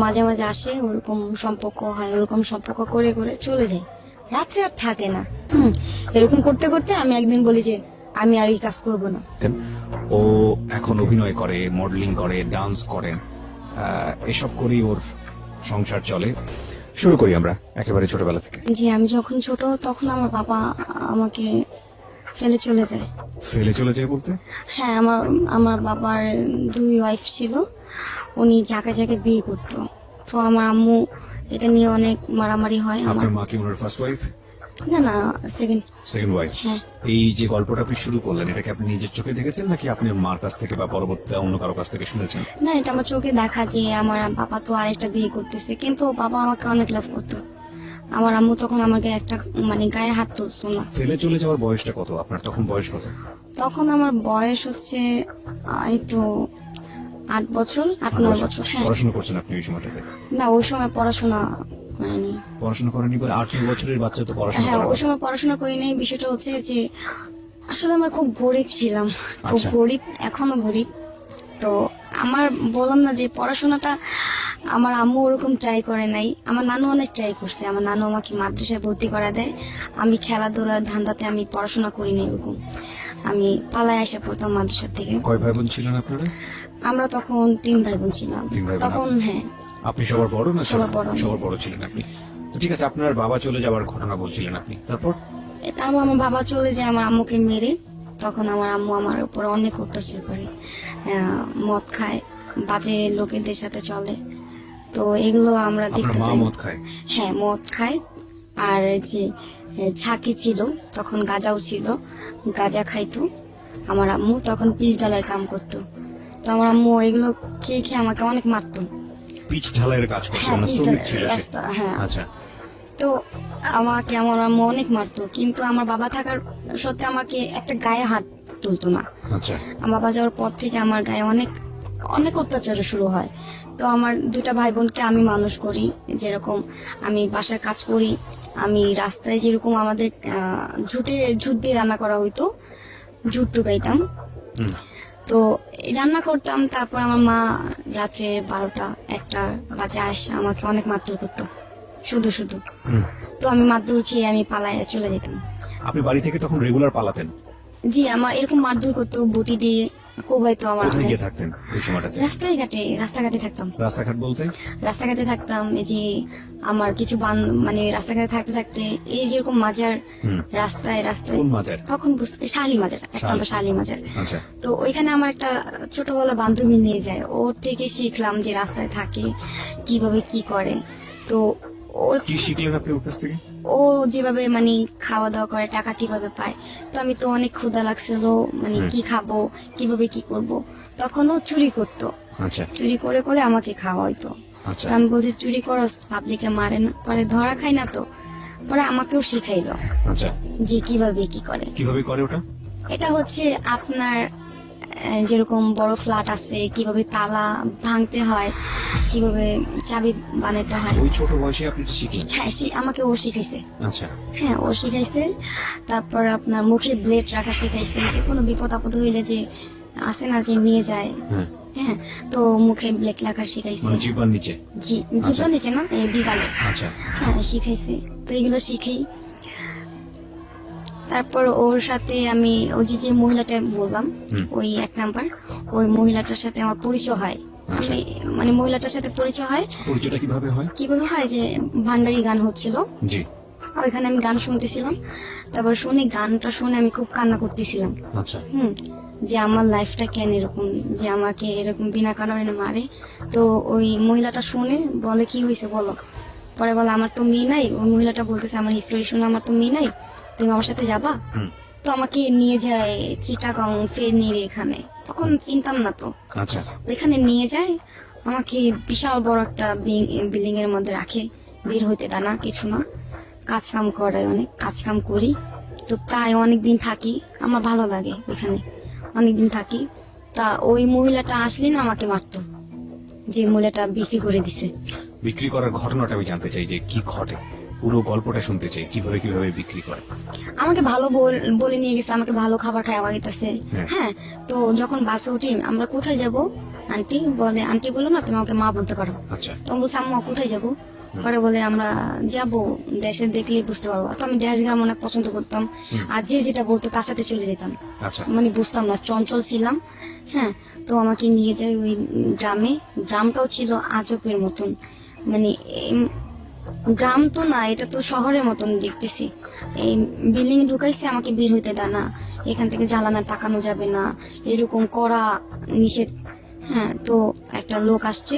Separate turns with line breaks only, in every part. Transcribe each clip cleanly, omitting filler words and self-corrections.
মাঝে মাঝে আসে, ওরকম সম্পর্ক হয়, ওরকম সম্পর্ক করে করে চলে যায়, রাত্রে আর থাকে না। এরকম করতে করতে আমি একদিন বলি যে আমি আর এই কাজ করব না।
ও এখন অভিনয় করে, মডেলিং করে, ডান্স করে, এসব করেই ওর সংসার চলে। শুরু করি আমরা একেবারে ছোটবেলা থেকে।
জি, আমি যখন ছোট তখন আমার বাবা আমাকে ফেলে চলে যায়।
ফেলে চলে যায় বলতে?
হ্যাঁ, আমার বাবার 2 ওয়াইফ ছিল, উনি জায়গায় জায়গায় বিয়ে করতো। তো আমার আম্মু এটা নিয়ে অনেক মারামারি হয়।
আপনার মা কি ওনার ফার্স্ট ওয়াইফ?
না না, সেকেন্ড
ওয়াইফ।
হ্যাঁ।
এই যে গল্পটা আপনি শুরু করলেন, এটা কি আপনি নিজের চোখে দেখেছেন নাকি আপনি মার কাছ থেকে বা পরবর্তীতে অন্য কারো কাছ থেকে শুনেছেন?
না, এটা আমার চোখে দেখা যে আমার বাবা তো আরেকটা বিয়ে করতেছে, কিন্তু বাবা আমাকে অনেক লাভ করতো। আমার আম্মু তখন আমাকে একটা গায়ে হাত তুলতো না।
ফেলে চলে যাওয়ার বয়সটা কত আপনার? তখন বয়স কত?
তখন আমার বয়স হচ্ছে এই তো 8 বছর, 8-9 বছর। হ্যাঁ।
পড়াশোনা করছেন আপনি ওই সময়টাতে?
না, ওই সময় পড়াশোনা করিনি।
পড়াশোনা করেনি বলে 8-9 বছরের বাচ্চা তো পড়াশোনা
হ্যাঁ,
করে
ওই সময় পড়াশোনা করিনি। বিষয়টা হচ্ছে যে আসলে আমরা খুব গরিব ছিলাম, খুব
আচ্ছা।
গরিব, এখনো গরিব। তো আমার বললাম না যে পড়াশোনাটা আমার আম্মু ওরকম ট্রাই করে নাই, আমার নানু অনেক ট্রাই করছে। আমার নানু আমাকে মাদ্রাসায় ভর্তি করা দেয়, আমি খেলাধুলার ধান্দাতে আমি পড়াশোনা করিনি ওরকম। আমি পালায় এসে পড়তাম মাদ্রাসা থেকে।
কয় ভাই বোন ছিলেন আপনারা?
আমরা তখন 3 ভাই বোন ছিলাম
3 ভাই বোন।
তখন। হ্যাঁ,
আপনি সবার বড় না?
সবার বড়।
সবার বড় ছিলেন আপনি। তো ঠিক আছে, আপনার বাবা চলে যাওয়ার ঘটনা বলছিলেন আপনি, তারপর?
এটা আমার বাবা চলে যায় আমার আম্মুকে মেরে। তখন আমার আম্মু আমার উপর অনেক অত্যাচার করে, মদ খায়, বাজে লোকেদের সাথে চলে। তো এগুলো আমরা
আপনার
দেখতে
মা
পাই।
মদ খায়?
হ্যাঁ, মদ খায়। আর যে ছাকি ছিল, তখন গাঁজাও ছিল, গাঁজা খাইতো আমার আম্মু। তখন পিচ ডালার কাম করতো। তো আমার আম্মু এগুলো খেয়ে খেয়ে আমাকে অনেক মারতো।
পিচ ঢালাইয়ের কাজ করতেন?
হ্যাঁ,
না
পিচ
শ্রমিক
ঢালাই,
ছিল সে?
রাস্তা, হ্যাঁ।
আচ্ছা।
তো আমাকে আমার আম্মু অনেক মারতো, কিন্তু আমার বাবা থাকার সত্ত্বে আমাকে একটা গায়ে হাত তুলতো না।
আচ্ছা।
আমার বাবা যাওয়ার পর থেকে আমার গায়ে অনেক অনেক অত্যাচার শুরু হয়। তো আমার 2টা ভাই বোনকে আমি মানুষ করি, যেরকম আমি বাসার কাজ করি, আমি রাস্তায় যেরকম আমাদের ঝুট দিয়ে রান্না করা হইতো, ঝুট টুকাইতাম। তো রান্না করতাম। তারপর আমার মা রাত্রে 12টা-1টা বাজে আসে আমাকে অনেক মারধর করতো, শুধু শুধু। তো আমি মারধর খেয়ে আমি পালায় চলে যেতাম।
আপনি বাড়ি থেকে তখন রেগুলার পালাতেন?
জি, আমার এরকম মারধর করতো, বটি দিয়ে কোবাইতো আমার
কোথায়
আম্মু।
গিয়ে থাকতেন ওই সময়টাতে?
রাস্তাঘাটে থাকতাম।
রাস্তাঘাট বলতে?
রাস্তাঘাটে থাকতাম। এই যে আমার কিছু রাস্তাঘাটে থাকতে থাকতে এই যেরকম মাজার, রাস্তায় রাস্তায়।
কোন মাজার?
তখন বুঝতে শালি মাজার, একটা আমরা শালি মাজার।
আচ্ছা।
তো ওইখানে আমার একটা ছোটবেলার বান্ধবী নিয়ে যায়, ওর থেকে শিখলাম যে রাস্তায় থাকে কিভাবে কি করে। তো ওর
কি শিখলেন আপনি ওর কাছ থেকে?
ও যেভাবে খাওয়া দাওয়া করে, টাকা কিভাবে পায়। তো আমি তো অনেক ক্ষুধা লাগছিল, কি খাবো, কিভাবে কি করব। তখন ও চুরি করতো।
আচ্ছা।
চুরি করে করে আমাকে খাওয়াইতো।
আচ্ছা।
তো আমি বলছি চুরি করো, পাবলিকে মারে না, পরে ধরা খাই না। তো পরে আমাকেও শিখাইলো
আচ্ছা।
যে কিভাবে কি করে।
কিভাবে করে ওটা?
এটা হচ্ছে আপনার যেরকম বড় ফ্ল্যাট আছে, কিভাবে তালা ভাঙতে হয়, কিভাবে চাবি বানাতে হয়।
ওই ছোট বয়সে আপনি শিখলেন?
হ্যাঁ, আমাকে ও শিখাইছে।
আচ্ছা।
হ্যাঁ, ও শিখাইছে। তারপর আপনার মুখে ব্লেড রাখা শিখাইছে, যে কোনো বিপদ আপদ হইলে যে আসে না যে নিয়ে যায়। হ্যাঁ, তো মুখে ব্লেড রাখা শিখাইছে।
জিহ্বার নিচে?
জিহ্বার নিচে না, এই দিগালে।
আচ্ছা।
হ্যাঁ, শিখাইছে। তো এগুলো শিখি। তারপর ওর সাথে আমি ওই যে মহিলাটা বললাম, ওই 1 নাম্বার, ওই মহিলাটার সাথে আমার পরিচয় হয়। আমি মহিলাটার সাথে পরিচয় হয়।
পরিচয়টা কিভাবে হয়?
কিভাবে হয় যে ভান্ডারি গান হচ্ছিল,
জি,
ওইখানে আমি গান শুনতেছিলাম। তারপর গানটা শুনে আমি খুব কান্না করতেছিলাম।
আচ্ছা।
যে আমার লাইফটা কেন এরকম, যে আমাকে এরকম বিনা কারণে মারে। তো ওই মহিলাটা শুনে বলে কি হয়েছে বলো। পরে বলে আমার তো মেয়ে নাই। ওই মহিলাটা বলতেছে আমার হিস্টোরি শুনে আমার তো মেয়ে নাই, তুমি আমার সাথে যাবা। তো আমাকে নিয়ে যায় চিটাগাং ফেনীর এখানে, তখন চিনতাম না তো।
আচ্ছা।
ওইখানে নিয়ে যায় আমাকে, বিশাল বড় একটা বিল্ডিং এর মধ্যে রাখে, বের হইতে দেয় না, কিছু না। কাজ কাম করে, অনেক কাজ কাম করি। তো প্রায় অনেকদিন থাকি, আমার ভালো লাগে ওইখানে, অনেকদিন থাকি। তা ওই মহিলাটা আসলে না আমাকে মারতো, যে মহিলাটা বিক্রি করে দিছে।
বিক্রি করার ঘটনাটা আমি জানতে চাই, যে কি ঘটে, পুরো গল্পটা শুনতে চাই, কিভাবে কিভাবে বিক্রি করে।
আমাকে ভালো বলে নিয়ে গেছে, আমাকে ভালো খাবার খাওয়া গেছে। হ্যাঁ, তো যখন বাসে উঠি, আমরা কোথায় যাব, আন্টি বলে, আন্টি বলো না, তুমি আমাকে মা বলতে পারো।
আচ্ছা
তো আমি বলছি আম্মা কোথায় যাব? পরে বলে আমরা যাব, দেশে দেখলেই বুঝতে পারবো। তো আমি দেশ গ্রাম অনেক পছন্দ করতাম, আর যে যেটা বলতো তার সাথে চলে যেতাম।
আচ্ছা
মানে বুঝতাম না, চঞ্চল ছিলাম। হ্যাঁ, তো আমাকে নিয়ে যায় ওই গ্রামে। গ্রামটাও ছিল আজবের মতন, মানে গ্রাম তো না, এটা তো শহরের মতন দেখতেছি। এই বিল্ডিং এ ঢুকাইছে, আমাকে বের হইতে দেয় না, এখান থেকে জ্বালানা টাকানো যাবে না, এরকম করা নিষেধ। হ্যাঁ, তো একটা লোক আসছে,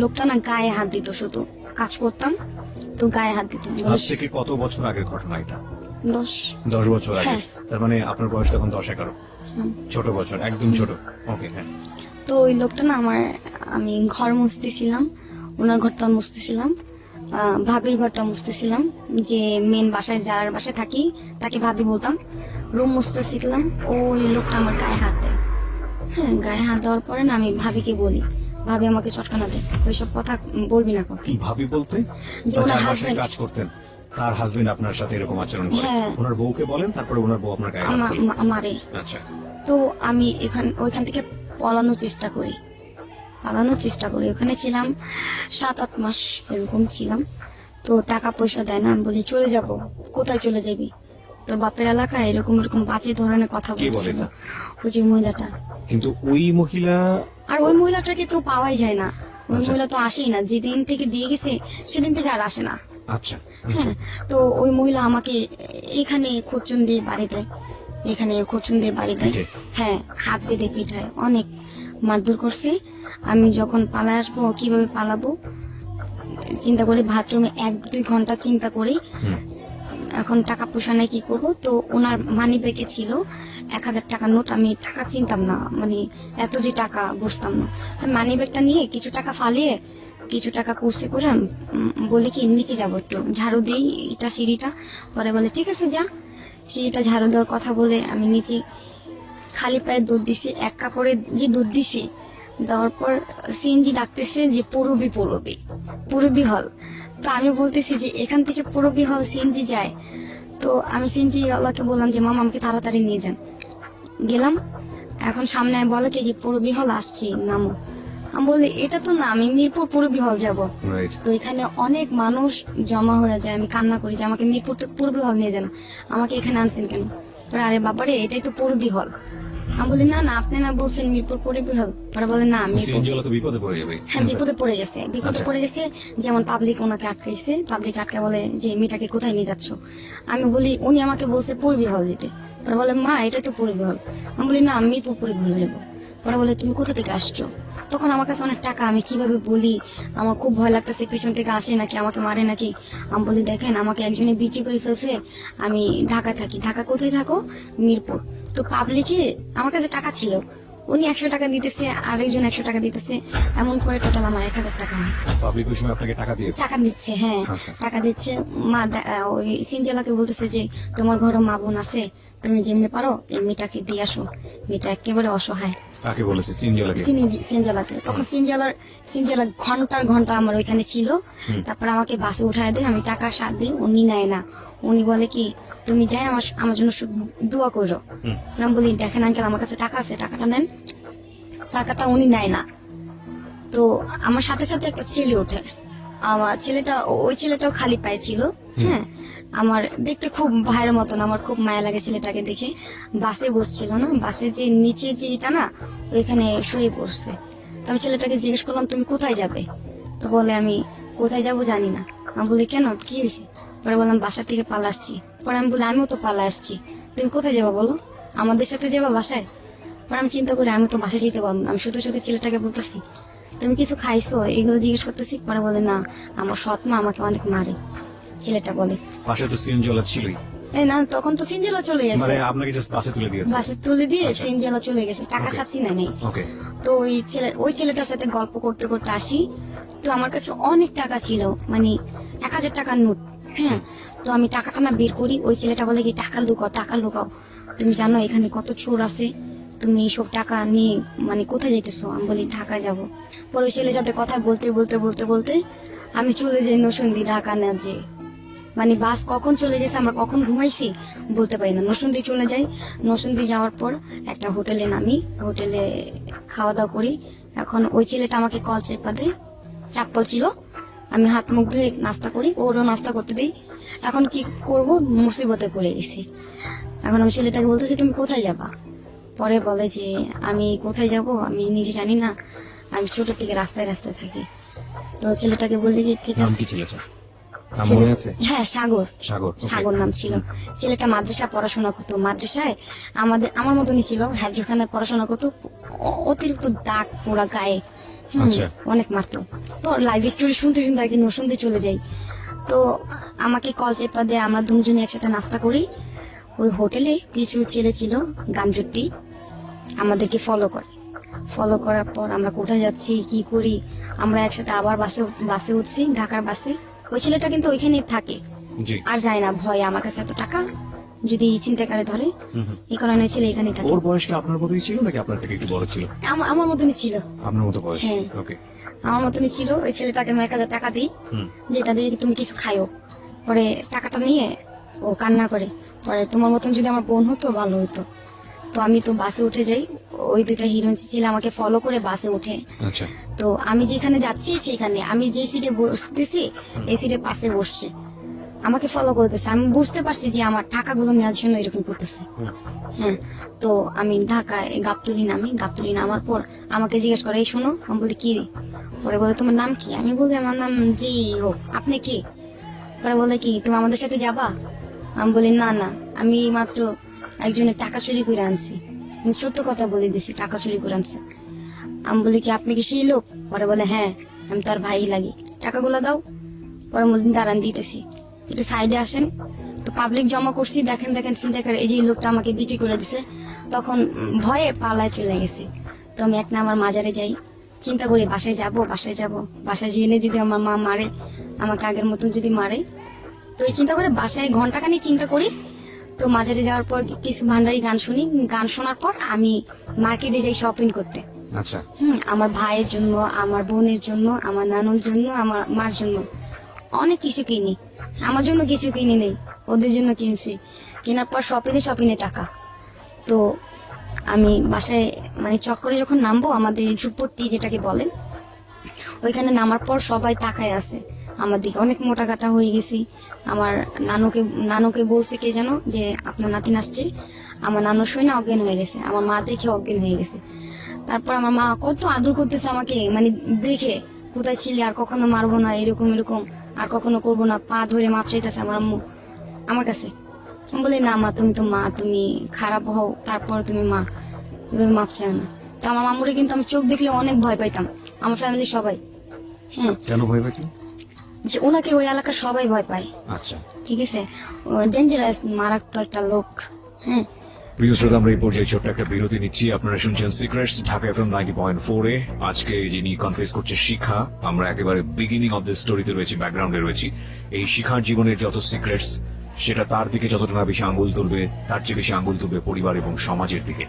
লোকটা না গায়ে হাত দিত, শুধু কাজ করতাম তো গায়ে হাত দিত।
আজ থেকে কত বছর আগের ঘটনা এটা?
10।
10 বছর আগে।
হ্যাঁ।
তার মানে আপনার বয়স তখন 10-11। ছোট বছর, একদম ছোট। ওকে হ্যাঁ।
তো ওই লোকটা না আমি ঘর মুছতেছিলাম, ওনার ঘরটা মুছতেছিলাম, ভাবির ঘরটা মুছতেছিলাম, যে মেন বাসায় যার বাসায় থাকি তাকে ভাবি বলতাম। রুম মুছতেছিলাম, ওই লোকটা আমার গায়ে হাত দেয়। হ্যাঁ, গায়ে হাত দেওয়ার পরে না আমি ভাবিকে বলি, ভাবি আমাকে চটকানা দেয়, ওইসব কথা বলবি না কাউকে।
ভাবি বলতে
যে ওনার
যার বাসায়
হাজবেন্ড,
কাজ করতেন তার হাজবেন্ড আপনার সাথে এরকম আচরণ করে?
হ্যাঁ।
ওনার বউকে বলেন, তারপরে ওনার বউ আপনার গায়ে হাত তোলে?
মারে।
আচ্ছা
তো আমি ওইখান থেকে পালানোর চেষ্টা করি, ওখানে ছিলাম 7-8 মাস এরকম ছিলাম। তো টাকা পয়সা দেয় না, আমি বলি চলে যাব। কোথায় চলে যাবি? তোর বাপের এলাকায় এরকম এরকম বাজে ধরনের কথা
কে বলে
বলছিল
তা?
ওই যে মহিলাটা।
কিন্তু ওই মহিলা
আর ওই মহিলাটাকে তো পাওয়াই যায় না, ওই
আচ্ছা।
মহিলা তো আসেই না, যেদিন থেকে দিয়ে গেছে সেদিন থেকে আর আসে না।
আচ্ছা
হ্যাঁ, তো ওই মহিলা আমাকে এখানে খোঁচন দিয়ে বাড়ি দেয়, এখানে খোঁচন দিয়ে বাড়ি দেয়।
পিঠে?
হ্যাঁ, হাত বেঁধে পিঠায়, অনেক মারধর করছে। আমি যখন পালায় আসবো, কিভাবে পালাবো চিন্তা করি, বাথরুমে 1-2 ঘন্টা চিন্তা করি।
হুম।
এখন টাকা পয়সা নাই, কি করব? তো ওনার মানি ব্যাগে ছিল 1000 টাকার নোট। আমি টাকা চিনতাম না, মানে এত যে টাকা বুঝতাম না। মানি ব্যাগটা নিয়ে কিছু টাকা ফালিয়ে কিছু টাকা কুর্সে করে বলে কি নিচে যাবো, একটু ঝাড়ু দিই এটা সিঁড়িটা। পরে বলে ঠিক আছে যা। সিঁড়িটা ঝাড়ু দেওয়ার কথা বলে আমি নিচে খালি পায়ে দুধ দিছি, 1 কাপড়ে যে দুধ দিছি, দেওয়ার পর সিএনজি ডাকতেছে যে পুরবি হল। তো আমি বলতেছি যে এখান থেকে পুরবি হল সিএনজি যায়। তো আমি সিএনজি ওয়ালাকে বললাম যে মামা আমাকে তাড়াতাড়ি নিয়ে যান। গেলাম, এখন সামনে বলে কি যে পুরবি হল আসছি, নামো। আমি বলি এটা তো না, আমি মিরপুর পুরবি হল যাব।
রাইট।
তো এখানে অনেক মানুষ জমা হয়ে যায়, আমি কান্না করি যে আমাকে মিরপুর থেকে পুরবি হল নিয়ে যান, আমাকে এখানে আনছেন কেন? পরে আরে বাবারে এটাই তো পুরবি হল। আমি বলি না না, আপনি না বলছেন মিরপুর পুরবি হল। পরে বলে না মিরপুর।
সিএনজি ওয়ালা তো বিপদে পড়ে যাবে।
হ্যাঁ, বিপদে পড়ে গেছে,
আচ্ছা।
যেমন পাবলিক ওনাকে আটকাইছে, পাবলিক আটকে বলে যে মেয়েটাকে কোথায় নিয়ে যাচ্ছ? আমি বলি উনি আমাকে বলছে পূর্বী হল যেতে। পরে বলে মা এটা তো পূর্বী হল। আমি বলি না, আমি মিরপুর পূর্বী হল যাবো। পরে বলে তুমি কোথা থেকে আসছো? তখন আমার কাছে অনেক টাকা, আমি কিভাবে বলি, আমার খুব ভয় লাগতেছে, পিছন থেকে আসে নাকি আমাকে মারে নাকি। আমি বলি দেখেন আমাকে একজনে বিক্রি করে ফেলছে, আমি ঢাকা থাকি। ঢাকা কোথায় থাকো? মিরপুর। তো পাবলিকে আমার কাছে টাকা ছিল, উনি 100 টাকা দিতেছে, আরেকজন 100 টাকা দিতেছে, এমন করে টোটাল আমার 1000 টাকা
পাবলিক ওই সময় আপনাকে টাকা দিয়েছে?
টাকা দিচ্ছে। হ্যাঁ,
আচ্ছা।
টাকা দিচ্ছে। মা ওই সিনজেলাকে বলতেছে যে তোমার ঘরে মা বোন আছে, তুমি যেমনি পারো এই মেয়েটাকে দিয়ে আসো, মেয়েটা একেবারে অসহায়।
কাকে বলেছে? সিএনজি ওয়ালাকে?
সিনজেলাকে। তখন সিনজেলা ঘন্টার ঘন্টা আমার ওইখানে ছিল। তারপর আমাকে বাসে উঠায় দেয়, আমি টাকা সাথ দিই, উনি নেয় না। উনি বলে কি তুমি যাই আমার জন্য দোয়া করো। আমি বলি দেখেন আঙ্কেল আমার কাছে টাকা আছে, টাকাটা নেন। টাকাটা উনি নেয় না। তো আমার সাথে সাথে একটা ছেলে ওঠে, আমার ওই ছেলেটাও খালি পায়ে ছিল। হ্যাঁ, আমার দেখতে খুব ভাইয়ের মতন, আমার খুব মায়া লাগে ছেলেটাকে দেখে। বাসে বসছিল না, বাসের যে নিচে যে এটা না, ওইখানে শুয়ে পড়ছে। তো আমি ছেলেটাকে জিজ্ঞেস করলাম তুমি কোথায় যাবে? তো বলে আমি কোথায় যাব জানি না। আমি বলি কেন, কি হয়েছে? পরে বললাম বাসা থেকে পালা আসছি। পরে আমি বলি আমিও তো পালা আসছি, তুমি কোথায় যাবা বলো, আমাদের সাথে যাবা বাসায়? পরে আমি চিন্তা করি আমি তো বাসায় যেতে পারবো না। আমি শুধু শুধু ছেলেটাকে বলতেছি তুমি কিছু খাইছো, এগুলো জিজ্ঞেস করতেছি। পরে বলে না, আমার সৎ মা আমাকে অনেক মারে। ছেলেটা বলে
পাশে তো সিএনজি ওয়ালা ছিলই।
এই না, তখন তো সিনজেলা চলে গেছে,
মানে আপনাকে জাস্ট বাসে তুলে দিয়েছে?
বাসে তুলে দিয়ে
আচ্ছা।
সিনজেলা চলে গেছে, টাকা
Okay.
সাথী নেই।
ওকে।
তো ওই ছেলেটার সাথে গল্প করতে করতে আসি। তো আমার কাছে অনেক টাকা ছিল, মানে 1000 টাকার নোট। হ্যাঁ, তো আমি টাকাটা না বের করি, ওই ছেলেটা বলে কি টাকা লুকাও, তুমি জানো এখানে কত চোর আছে, তুমি এইসব টাকা নিয়ে মানে কোথায় যাইতেছো? আমি বলি ঢাকায় যাব। পরে ওই ছেলের সাথে কথা বলতে আমি চলে যাই নরসিংদী, ঢাকা না যে মানে বাস কখন চলে গেছে, আমরা কখন ঘুমাইছি বলতে পারি না। নরসিংদী চলে যাই, নরসিংদী যাওয়ার পর একটা হোটেলে নামি, হোটেলে খাওয়া দাওয়া করি। এখন ওই ছেলেটা আমাকে কল চেপা দেয়, চাপ্পল ছিল, আমি হাত মুখ ধুয়ে নাস্তা করি, ওরও নাস্তা করতে দিই। এখন কি করব, মুসিবতে পড়ে গেছি। এখন আমি ছেলেটাকে বলতেছি তুমি কোথায় যাবা, পরে বলে যে আমি কোথায় যাব আমি নিজে জানি না, আমি ছোট থেকে রাস্তায় রাস্তায় থাকি। তো ছেলেটাকে বললি যে ঠিক
নাম
আছে।
কি ছিল স্যার? নাম মনে আছে?
হ্যাঁ, সাগর।
সাগর, okay.
সাগর নাম ছিল। ছেলেটা মাদ্রাসা পড়াশোনা করতো, মাদ্রাসায় আমার মতনই ছিল, হ্যাফজখানায় পড়াশোনা করতো। অতিরিক্ত দাগ পোড়া গায়ে,
আচ্ছা।
অনেক মারতো। তো লাইভ স্টোরি শুনতে শুনতে আর কি শুনতে চলে যাই। তো আমাকে কল চেপা দিয়ে আমরা দুজনে একসাথে নাস্তা করি। ওই হোটেলে কিছু ছেলে ছিল গাঞ্জুটি, আমাদেরকে ফলো করার পর আমরা কোথায় যাচ্ছি কি করি, আমরা একসাথে আবার বাসে উঠছি, ঢাকার বাসে। ওই ছেলেটা কিন্তু ওইখানে থাকে,
জি।
আর যায় না, ভয় আমার কাছে এত টাকা যদি ছিনতাইকারী ধরে, এই কারণে ওই ছেলে এখানে থাকে।
ওর বয়স কি আপনার মতোই ছিল নাকি আপনার থেকে একটু বড় ছিল?
আমার মতনই ছিল,
আপনার মতো বয়স,
হ্যাঁ।
ওকে।
আমার মতনই ছিল। ওই ছেলেটাকে আমি 1000 টাকা দিই, যেটা দিয়ে তুমি কিছু খাইও। পরে টাকাটা নিয়ে ও কান্না করে, পরে তোমার মতন যদি আমার বোন হতো ভালো হতো। তো আমি তো বাসে উঠে যাই, ওই দুইটা হিরোইন ছিল আমাকে ফলো করে বাসে উঠে।
আচ্ছা।
তো আমি যেখানে যাচ্ছি সেখানে আমি যে সিটে বসতেছি এই সিটে পাশে বসছে, আমাকে ফলো করতেছে। আমি বুঝতে পারছি যে আমার টাকাগুলো নেওয়ার জন্য এরকম করতেছে। হ্যাঁ, তো আমি ঢাকায় গাবতলী নামার পর আমাকে জিজ্ঞেস করে এই শোনো, আমি বলি কি, পরে বলে তোমার নাম কি, আমি বলি আমার নাম জি হোক, আপনি কি, পরে বলে কি তুমি আমাদের সাথে যাবা, আমি বলি না না, আমি মাত্র একজনের টাকা চুরি করে আনছি। আমি সত্য কথা বলে দিছি, টাকা চুরি করে আনছে। আমি বলি কি আপনি কি সেই লোক, পরে বলে হ্যাঁ আমি তার ভাই লাগি, টাকাগুলো দাও। পরে বলি দাঁড়ান দিতেছি, একটু সাইডে আসেন। তো পাবলিক জমা করছি, দেখেন চিন্তাকারী এই যে লোকটা আমাকে বিক্রি করে দিছে। তখন ভয়ে পালায় চলে গেছে। তো আমি এক নাম্বার মাজারে যাই, চিন্তা করি বাসায় যাব, বাসায় জেনে যদি আমার মা মারে, আমাকে আগের মতন যদি মারে। তো এই চিন্তা করে বাসায় ঘন্টাখানি চিন্তা করি। তো মাজারে যাওয়ার পর কিছু ভান্ডারি গান শুনি, গান শোনার পর আমি মার্কেটে যাই শপিং করতে।
আচ্ছা।
আমার ভাইয়ের জন্য, আমার বোনের জন্য, আমার নানুর জন্য, আমার মার জন্য অনেক কিছু কিনি। আমার জন্য কিছু কিনি নেই, ওদের জন্য কিনছি। কেনার পর শপিং এ টাকা। তো আমি বাসায় মানে চক্করে যখন নামবো, আমাদের ঝুপড়টি যেটাকে বলে, ওইখানে নামার পর সবাই তাকায় আছে আমার দিকে, অনেক মোটা কাটা হয়ে গেছি। আমার নানুকে বলছে কে যেন যে আপনার নাতিন আসছে। আমার নানু শুনে না অজ্ঞান হয়ে গেছে, আমার মা দেখে অজ্ঞান হয়ে গেছে। তারপর আমার মা কত আদর করতেছে আমাকে, মানে দেখে কোথায় ছিলি, আর কখনো মারবো না, এরকম আর কখনো করবো না, পা ধরে মাপ চাইতেছে আমার আম্মু আমার কাছে। আমি বলি না মা, তুমি তো মা, তুমি খারাপ হও তারপর তুমি মা, এভাবে মাপ চায় না। তো আমার মামুরে কিন্তু আমি চোখ দেখলে অনেক ভয় পাইতাম, আমার ফ্যামিলি সবাই। হ্যাঁ,
কেন ভয় পাইতেন?
যে ওনাকে ওই এলাকার সবাই ভয় পায়,
আচ্ছা।
ঠিক আছে, ডেঞ্জারাস মারাত্মক একটা লোক। হ্যাঁ,
প্রিয় শ্রোতা, আমরা এই পর্যায়ে ছোট্ট একটা বিরতি নিচ্ছি। আপনারা শুনছেন সিক্রেটস, ঢাকা এফএম 90.4 এ। আজকে যিনি কনফেস করছে শিখা, আমরা একেবারে বিগিনিং অফ দ্য স্টোরিতে রয়েছি, ব্যাকগ্রাউন্ডে রয়েছি। এই শিখার জীবনের যত সিক্রেটস, সেটা তার দিকে যতটা না বেশি আঙ্গুল তুলবে, তার চেয়ে বেশি আঙ্গুল তুলবে পরিবার এবং সমাজের দিকে।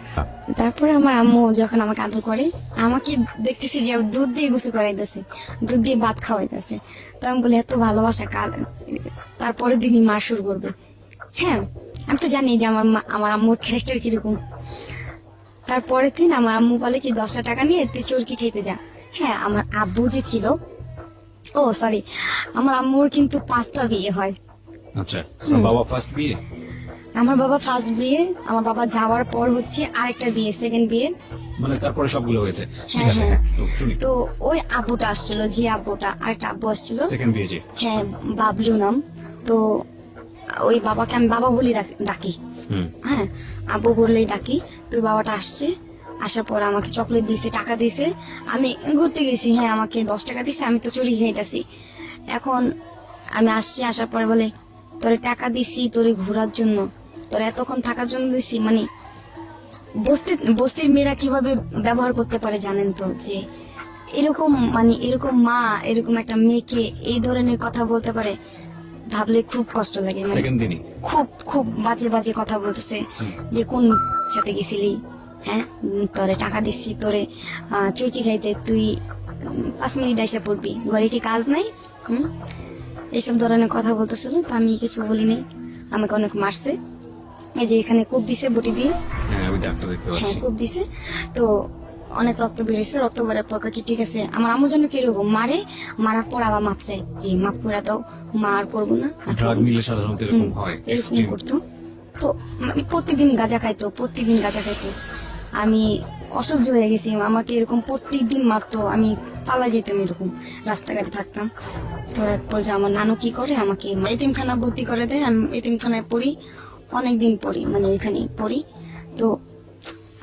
তারপরে আমার আম্মু যখন আমাকে আদর করে, আমাকে দেখতেছি যে দুধ দিয়ে গোসল করাইতেছে, দুধ দিয়ে ভাত খাওয়াইতেছে। তো আমি বলি এত ভালোবাসা কাল, তারপরের দিনই মার শুরু করবে। হ্যাঁ, আমি তো জানি যে আমার আম্মুর ক্যারেক্টার কিরকম। তারপরের দিন আমার আম্মু বলে কি 10টা টাকা নিয়ে তুই চরকি খেতে যা। হ্যাঁ, আমার আব্বু যে ছিল, আমার আম্মুর কিন্তু 5টা বিয়ে হয়।
আচ্ছা। বাবা ফার্স্ট বিয়ে?
আমার বাবা ফার্স্ট বিয়ে, আমার বাবা যাওয়ার পর হচ্ছে আরেকটা বিয়ে, সেকেন্ড বিয়ে,
মানে তারপরে সবগুলো হয়েছে। ঠিক
হ্যাঁ
আছে,
হ্যাঁ।
তো শুনি।
তো ওই আব্বুটা আসছিল, যে আব্বুটা, আরেকটা আব্বু আসছিল,
সেকেন্ড বিয়ে যে?
হ্যাঁ, বাবলু নাম। তো ওই বাবাকে আমি বাবা বলেই ডাকি। হ্যাঁ, আব্বু বললেই ডাকি। তো বাবাটা আসছে, আসার পর আমাকে চকলেট দিছে, টাকা দিছে। আমি ঘুরতে গেছি, হ্যাঁ আমাকে 10 টাকা দিছে, আমি তো চুরি খেয়েছি। এখন আমি আসছি, আসার পর বলে তোরে টাকা দিছি তোরে ঘোরার জন্য, তোর এতক্ষণ থাকার জন্য দিছি। মানে বস্তির মেয়েরা কিভাবে ব্যবহার করতে পারে জানেন তো, যে এরকম মা এরকম একটা মেয়েকে এই ধরনের কথা বলতে পারে, ভাবলে খুব কষ্ট লাগে। মানে
সেকেন্ড দিনই
খুব বাজে কথা বলতেছে, যে কোন সাথে গেছিলি, হ্যাঁ তোরে টাকা দিচ্ছি তোরে চুরকি খাইতে, তুই 5 মিনিট এসে পড়বি, ঘরে কি কাজ নাই, এইসব ধরনের কথা বলতেছিল। তো আমি কিছু বলিনি, আমাকে অনেক মারছে। এই যে এখানে কূপ দিছে বটি দিয়ে,
হ্যাঁ আমি ডাক্তার দেখতে
হ্যাঁ
পাচ্ছি।
কূপ দিছে। তো অনেক রক্ত বেরিয়েছে, রক্ত বেরোর পর কয় কি ঠিক আছে, আমার আম্মু জন্য কিরকম মারে, মারার পর আবার মাপ চাই, যে মাপ করে দাও, মা আর করবো না, আর
ড্রাগ
করবো না।
নিলে সাধারণত এরকম হয়,
এরকম
এক্সট্রিম।
করতো। তো মানে প্রত্যেকদিন গাঁজা খাইতো, প্রত্যেকদিন গাঁজা খাইতো। আমি অসহ্য হয়ে গেছি, আমাকে এরকম প্রত্যেকদিন মারতো, আমি পালা যেতাম, এরকম রাস্তাঘাটে থাকতাম। তো এক পর্যায়ে আমার নানু কি করে, আমাকে এতিমখানা ভর্তি করে দেয়। আমি এতিমখানায় পড়ি, অনেকদিন পড়ি, মানে ওইখানে পড়ি। তো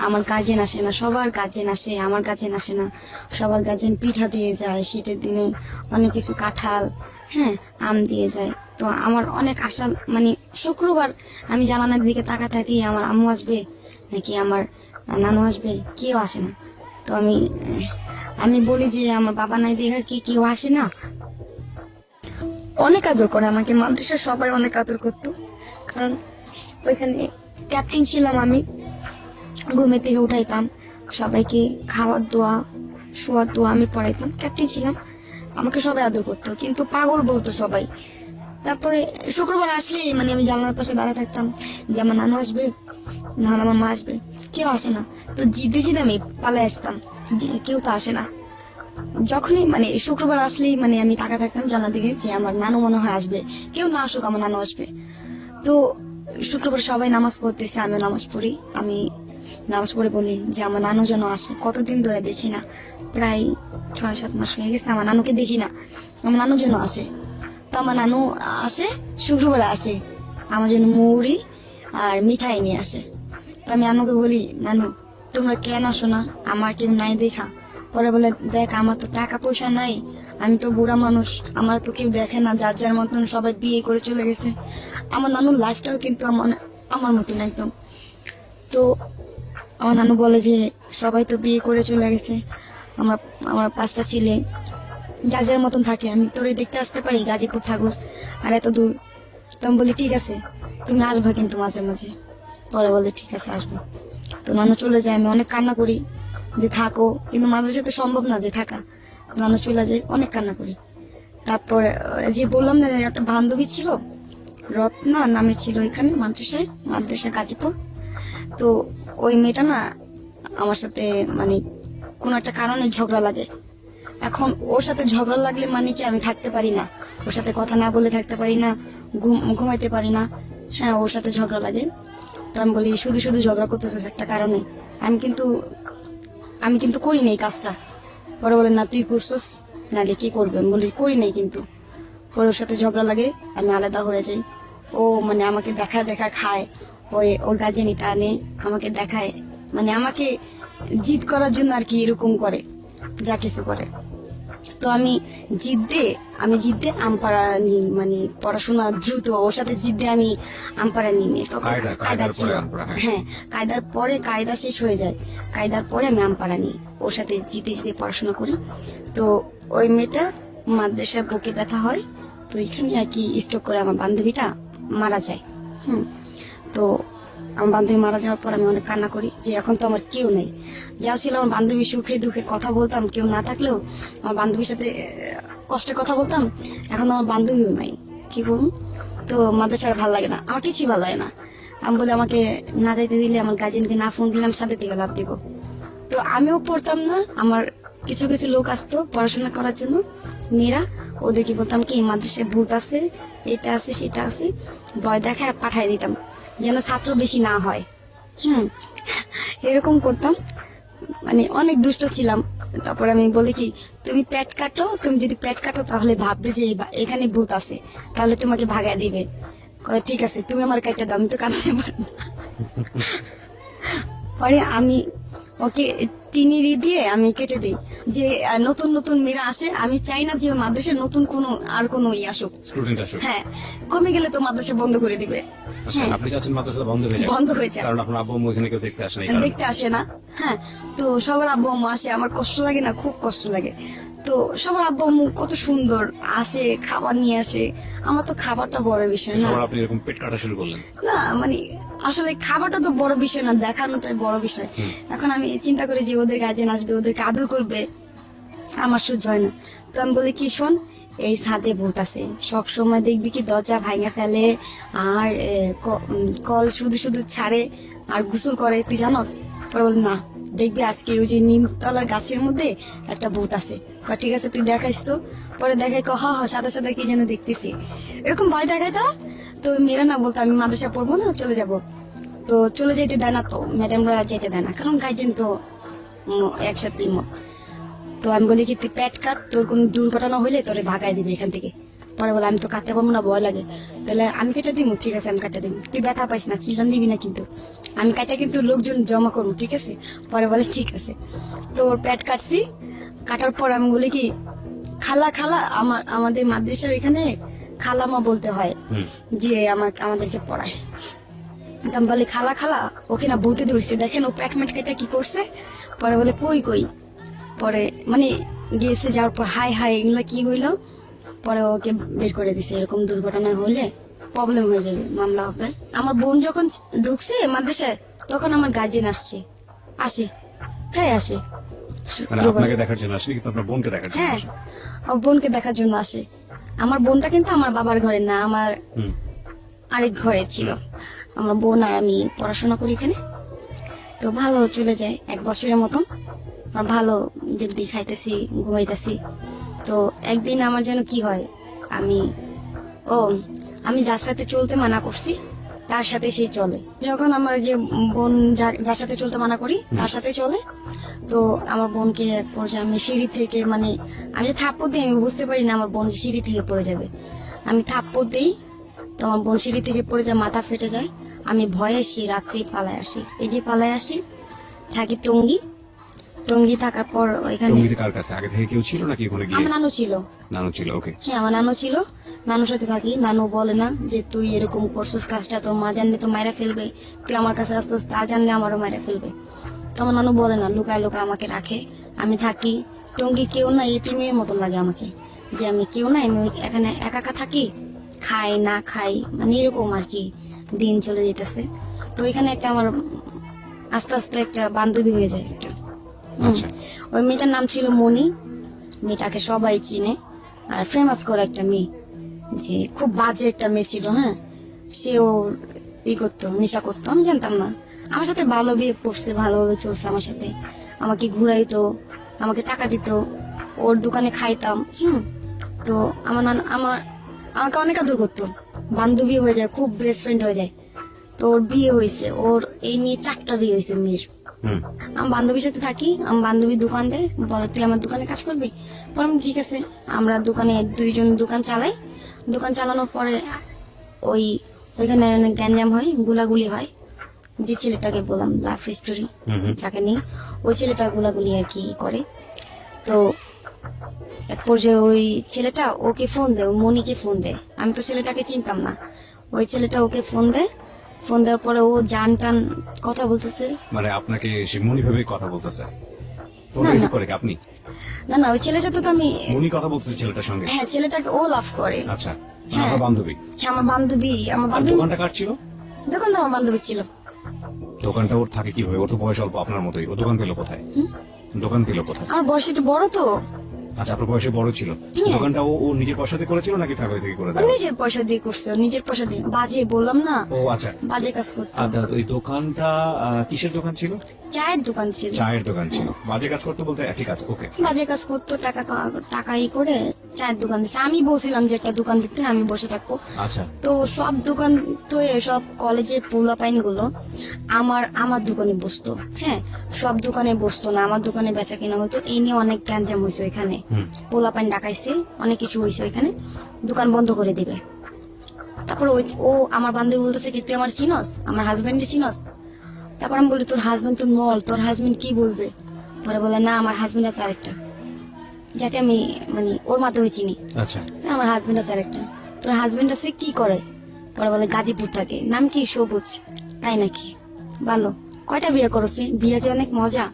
আমার গার্জেন আসে না, সবার গার্জেন আসে, আমার গার্জেন আসে না। সবার গার্জেন পিঠা দিয়ে যায়, শীতের দিনে অনেক কিছু কাঁঠাল, হ্যাঁ, আম দিয়ে যায়। তো আমার অনেক আশা, মানে শুক্রবার আমি জানালার দিকে তাকা থাকি, আমার আম্মু আসবে নাকি আমার নানু আসবে, কেউ আসে না। তো আমি বলি যে আমার বাবা নাই দেখা কি কেউ আসে না। অনেক আদর করে আমাকে, মাদ্রাসার সবাই অনেক আদর করতো, কারণ ওইখানে ক্যাপ্টেন ছিলাম আমি। ঘুমে থেকে উঠাইতাম, সবাইকে খাওয়ার দোয়া, শোয়ার দোয়া আমি পড়াইতাম, ক্যাপ্টেন ছিলাম, আমাকে সবাই আদর করতো, কিন্তু পাগল বলতো সবাই। তারপরে শুক্রবার আসলে মানে আমি জানলার পাশে দাঁড়িয়ে থাকতাম, যে আমার নানু আসবে না আমার মা আসবে, কেউ আসে না। তো জিদ্দে জিদ্দে আমি পালে আসতাম, যে কেউ তো আসে না। যখনই মানে শুক্রবার আসলেই মানে আমি তাকা থাকতাম জানলা দিকে, যে আমার নানু মনে হয় আসবে, কেউ না আসুক আমার নানু আসবে। তো শুক্রবার সবাই নামাজ পড়তেছে, আমিও নামাজ পড়ি। আমি নামাজ পড়ে বলি যে আমার নানু যেন আসে, কতদিন ধরে দেখি না, প্রায় 6-7 মাস হয়ে গেছে আমার নানুকে দেখি না, আমার নানু যেন আসে। তো আমার নানু আসে, শুক্রবারে আসে, আমার জন্য মুড়ি আর মিঠাই নিয়ে আসে। তো আমি নানুকে বলি, নানু তোমরা কেন আসো না, আমার কেউ নাই দেখা। পরে বলে, দেখ আমার তো টাকা পয়সা নাই, আমি তো বুড়া মানুষ, আমার তো কেউ দেখে না, যার যার মতন সবাই বিয়ে করে চলে গেছে। আমার নানুর লাইফটাও কিন্তু আমার মতন একদম। তো আমার নানু বলে যে সবাই তো বিয়ে করে চলে গেছে, আমার আমার 5টা ছেলে যার যার মতন থাকে, আমি তোরে দেখতে আসতে পারি, গাজীপুর থাকুস আর এত দূর। তো আমি বলি ঠিক আছে, তুমি আসবা কিন্তু মাঝে মাঝে। পরে বলে ঠিক আছে আসবো। তো নানু চলে যায়, আমি অনেক কান্না করি যে থাকো, কিন্তু মাঝে সাথে সম্ভব না যে থাকা। নানু চলে যায়, অনেক কান্না করি। তারপর যে বললাম না, একটা বান্ধবী ছিল, রত্না নামে ছিল, এখানে মাদ্রাসায় গাজীপুর। তো ওই মেয়েটা না আমার সাথে মানে কোন একটা কারণে ঝগড়া লাগে। এখন ওর সাথে ঝগড়া লাগলে মানে কি আমি থাকতে পারি না, ওর সাথে কথা না বলে থাকতে পারি না, ঘুমাইতে পারি না। হ্যাঁ, ওর সাথে ঝগড়া লাগে। তো আমি বলি শুধু শুধু ঝগড়া করতেছিস একটা কারণে, আমি কিন্তু করি নাই কাজটা। পরে বলে না তুই করছিস, নাহলে কি করবে। আমি বলি করি নাই কিন্তু। পরে ওর সাথে ঝগড়া লাগে, আমি আলাদা হয়ে যাই। ও মানে আমাকে দেখা দেখা খায়, ওর গার্জেন এটা আনে আমাকে দেখায়, মানে আমাকে জিদ করার জন্য আর কি এরকম করে, যা কিছু করে। তো আমি জিদ্দে আমপাড়া নিই, মানে পড়াশোনা দ্রুত, ওর সাথে জিদ্দে আমি আমপাড়া নিই নি। তখন কায়দা
কায়দার
ছিল,
পরে আমপাড়া, হ্যাঁ।
হ্যাঁ, কায়দার পরে কায়দা শেষ হয়ে যায়, কায়দার পরে আমি আমপাড়া নিই, ওর সাথে জিতে জিতে পড়াশোনা করি। তো ওই মেয়েটা মাদ্রাসায় বুকে ব্যথা হয়, তো এখানে আর কি স্ট্রোক করে আমার বান্ধবীটা মারা যায়। তো আমার বান্ধবী মারা যাওয়ার পর আমি অনেক কান্না করি, যে এখন তো আমার কেউ নেই। যা ছিল আমার বান্ধবী সুখে দুঃখে কথা বলতাম, কেউ না থাকলেও আমার বান্ধবীর সাথে কষ্টে কথা বলতাম। এখন আমার বান্ধবীও নাই, কি করবো। তো মাদ্রাসা আর ভালো লাগে না, আমার কিছুই ভালো লাগে না। আমি বলে আমাকে না যাইতে দিলে, আমার গার্জেনকে না ফোন দিলাম সাথে দিকে লাভ দিব। তো আমিও পড়তাম না, আমার কিছু কিছু লোক আসতো পড়াশোনা করার জন্য, মেয়েরা, ওদেরকে বলতাম কি মাদ্রাসায় ভূত আছে, এটা আছে সেটা আছে, ভয় দেখায় পাঠাই দিতাম যেন ছাত্র বেশি না হয়। এরকম করতাম, মানে অনেক দুষ্ট ছিলাম। তারপর আমি বলি কি তুমি পেট কাটো, তুমি যদি পেট কাটো তাহলে ভাববে যে এখানে ভূত আছে, তাহলে তোমাকে ভাগায় দিবে। কয় ঠিক আছে তুমি আমার কাইটা দাও, আমি তো কাঁদতে পারি না। পরে আমি ওকে টিনিরি দিয়ে আমি কেটে দিই, যে নতুন নতুন মেয়েরা আসে, আমি চাই না যে মাদ্রাসায় নতুন কোনো আসুক,
স্টুডেন্ট আসুক।
হ্যাঁ, কমে গেলে তো মাদ্রাসা বন্ধ করে দিবে।
আচ্ছা, আপনি চাচ্ছেন মাদ্রাসা বন্ধ হয়ে যাক?
বন্ধ হয়ে যাক।
কারণ আপনার আব্বু আম্মু এখানে কেউ দেখতে আসে না, এই কারণে।
দেখতে আসে না। হ্যাঁ, তো সবার আব্বু আম্মু আসে, আমার কষ্ট লাগে না, খুব কষ্ট লাগে। তো সবার আব্বু আম্মু কত সুন্দর আসে, খাবার নিয়ে আসে, আমার তো খাবারটা বড় বিষয় না।
সবার আপনি এরকম পেট কাটা শুরু করলেন?
না মানে আসলে খাবারটা তো বড় বিষয় না, দেখানোটাই বড় বিষয়। এখন আমি চিন্তা করি যে ওদের গার্জেন আসবে, ওদেরকে আদর করবে, আমার সহ্য হয় না। তো আমি বলি কি শোন, এই ছাদে ভূত আছে, সব সময় দেখবি কি দরজা ভাঙা ফেলে আর কল শুধু শুধু ছাড়ে আর গোসল করে, তুই জানোস? পরে বলি না, দেখবি আজকে ওই যে নিমতলার গাছের মধ্যে একটা ভূত আছে। কয় ঠিক আছে তুই দেখাইস তো। পরে দেখাই হ হ সাদা সাদা কি যেন দেখতেছি, এরকম ভয় দেখাই তো মেয়েরা না বলতো আমি মাদ্রাসা পড়বো না, চলে যাব। তো চলে যেতে দেয় না, তো ম্যাডামরা যেতে দেয় না, কারণ গাইজেন তো একসাথে মত। তো আমি বলি কি তুই পেট কাট, তোর কোনো দুর্ঘটনা হইলে তোরে ভাগাই দিবি এখান থেকে। পরে বলে আমি তো কাটতে পারবো না, ভয় লাগে। তাহলে আমি কেটে দিব, ঠিক আছে আমি কাটতে দিব, তুই ব্যথা পাইস না, চিল্লান দিবি না কিন্তু, আমি কাটা কিন্তু লোকজন জমা করবো, ঠিক আছে। পরে বলে ঠিক আছে। তো ওর পেট কাটছি, কাটার পর আমি বলি কি খালা খালা, আমাদের মাদ্রাসার এখানে খালামা বলতে হয় যে আমাদেরকে পড়ায়। তো আমি বলি খালা খালা, ওকে না ভূতে ধরছে, দেখেন ও পেট মেট কেটে কি করছে। পরে বলে কই কই, পরে মানে গিয়েছে, যাওয়ার পর হাই হাই এগুলা কি হইলো। পরে ওকে বের করে দিছে, এরকম দুর্ঘটনা হলে প্রবলেম হয়ে যাবে, মামলা হবে। আমার বোন যখন ঢুকছে মাদ্রাসায়, তখন আমার গার্জেন আসে প্রায় আসে।
মানে আপনাকে দেখার জন্য আসেনি, কিন্তু আপনার বোনকে দেখার জন্য
হ্যাঁ,
আসে।
আমার বোনকে দেখার জন্য আসে। আমার বোনটা কিন্তু আমার বাবার ঘরে না, আমার আরেক ঘরে ছিল। আমার বোন আর আমি পড়াশোনা করি এখানে। তো ভালো চলে যায় 1 বছরের মতন, আর ভালো দিব্যি খাইতেছি, ঘুমাইতেছি। তো একদিন আমার যেন কি হয়, আমি যার সাথে চলতে মানা করছি তার সাথে সে চলে। যখন আমার যে বোন যার সাথে চলতে মানা করি তার সাথে চলে, তো আমার বোনকে এক পর্যায়ে আমি সিঁড়ি থেকে, মানে আমি যে থাপ্পড় দিই আমি বুঝতে পারি না আমার বোন সিঁড়ি থেকে পড়ে যাবে। আমি থাপ্পড় দিই, তো আমার বোন সিঁড়ি থেকে পড়ে যায়, মাথা ফেটে যায়। আমি ভয়ে রাত্রে পালায় আসি। এই যে পালায় আসি, থাকি টঙ্গি থাকার পর ওইখানে।
টঙ্গীতে কার কাছে আগে থেকে কেউ ছিল নাকি ওখানে গিয়ে?
আমার নানু ছিল।
নানু ছিল, ওকে।
হ্যাঁ আমার নানু ছিল, নানুর সাথে থাকি। নানু বলে না যে তুই এরকম করছিস কাজটা, তোর মা জানলে তো মায়েরা ফেলবে, তুই আমার কাছে আসছিস তা জানলে আমারও মায়েরা ফেলবে। তো আমার নানু বলে না, লুকায় লুকায় আমাকে রাখে, আমি থাকি। টঙ্গি কেউ না, এতিমের মতন লাগে আমাকে, যে আমি কেউ না, আমি এখানে একা একা থাকি, খাই না খাই, মানে এরকম আর কি দিন চলে যেতেছে। তো এখানে একটা আমার আস্তে আস্তে একটা বান্ধবী হয়ে যায় একটা।
আচ্ছা।
ওই মেয়েটার নাম ছিল মনি। মেয়েটাকে সবাই চিনে, আর ফেমাস করে একটা মেয়ে, যে খুব বাজে একটা মেয়ে ছিল। হ্যাঁ, সেও করতো, নেশা করতো, আমি জানতাম না। আমার সাথে ভালো বিয়ে পড়ছে, ভালোভাবে চলছে আমার সাথে, আমাকে ঘুরাইতো, আমাকে টাকা দিত, ওর দোকানে খাইতাম। তো আমাকে অনেক আদর করতো, বান্ধবী হয়ে যায়, খুব বেস্ট ফ্রেন্ড হয়ে যায়। তো ওর বিয়ে হয়েছে, ওর এই নিয়ে 4টা বিয়ে হয়েছে মেয়ের। আমি বান্ধবীর সাথে থাকি, আমার বান্ধবী দোকান দেয়, বলে তুই আমার দোকানে কাজ করবি। পরে আমি ঠিক আছে, আমরা দোকানে 2 জন দোকান চালাই। দোকান চালানোর পরে ওইখানে অনেক গ্যাঞ্জাম হয়, গুলাগুলি হয়। যে ছেলেটাকে বললাম লাভ স্টোরি, যাকে নেই, ওই ছেলেটা গুলাগুলি আর কি করে। তো এক পর্যায়ে ওই ছেলেটা ওকে ফোন দেয়, মনিকে ফোন দেয়। আমি তো ছেলেটাকে চিনতাম না, ওই ছেলেটা ওকে ফোন দেয়। ফোন দেওয়ার পরে ও জান টান কথা বলতেছে।
মানে আপনাকে সে মনি ভেবে কথা বলতেছে? ফোন
না,
রিসিভ
না।
করে কি আপনি?
না ওই ছেলের সাথে তো আমি,
মনি কথা বলতেছে ছেলেটার সঙ্গে?
হ্যাঁ ছেলেটাকে ও লাভ করে।
আচ্ছা,
হ্যাঁ।
আমার বান্ধবী?
হ্যাঁ আমার বান্ধবী
আর দোকানটা কার ছিল?
দোকান তো আমার বান্ধবী ছিল।
দোকানটা ওর থাকে কিভাবে? ওর তো বয়স অল্প আপনার মতোই, ও দোকান পেলো কোথায়? দোকান পেলো কোথায়?
আমার বয়স একটু বড় তো।
আচ্ছা, আপনার বয়সে বড় ছিল। দোকানটা ও নিজের পয়সা দিয়ে করেছিল নাকি ফ্যামিলি থেকে করে
ও
দেয়?
নিজের পয়সা দিয়ে করছে, ও নিজের পয়সা দিয়ে। বাজে বললাম না,
ও আচ্ছা।
বাজে কাজ করতো।
আচ্ছা, ওই দোকানটা কিসের দোকান ছিল?
চায়ের দোকান ছিল।
চায়ের দোকান ছিল। বাজে কাজ করতে বলতে ঠিক আছে, ওকে।
বাজে কাজ করতো, টাকাই করে চায়ের দোকান দিচ্ছে। আমি বলছিলাম যে একটা দোকান দিতে, আমি বসে থাকবো।
আচ্ছা।
তো সব দোকান, তো সব কলেজের পোলাপাইন গুলো আমার দোকানে বসতো। হ্যাঁ, সব দোকানে বসতো না, আমার দোকানে বেচা কিনা হতো। এই নিয়ে অনেক গ্যাঞ্জাম হয়েছে ওইখানে, পোলাপাইন ডাকাইছে, অনেক কিছু হয়েছে ওইখানে, দোকান বন্ধ করে দিবে। তারপর ও আমার বান্ধবী বলতেছে কি তুই আমার চিনস, আমার হাজবেন্ডে চিনস? তারপর আমি বলি তোর হাজবেন্ড তো নল, তোর হাজবেন্ড কি বলবে? পরে বলে না আমার হাজবেন্ড আছে আরেকটা, যাকে আমি মানে ওর মাধ্যমে চিনি।
আচ্ছা।
আমার হাজবেন্ড আছে আরেকটা। তোর হাজবেন্ড আছে কি করে? পরে বলে গাজীপুর থাকে, নাম কি? সবুজ। তাই নাকি? ভালো। কয়টা বিয়ে করছে? বিয়ে কি অনেক মজা?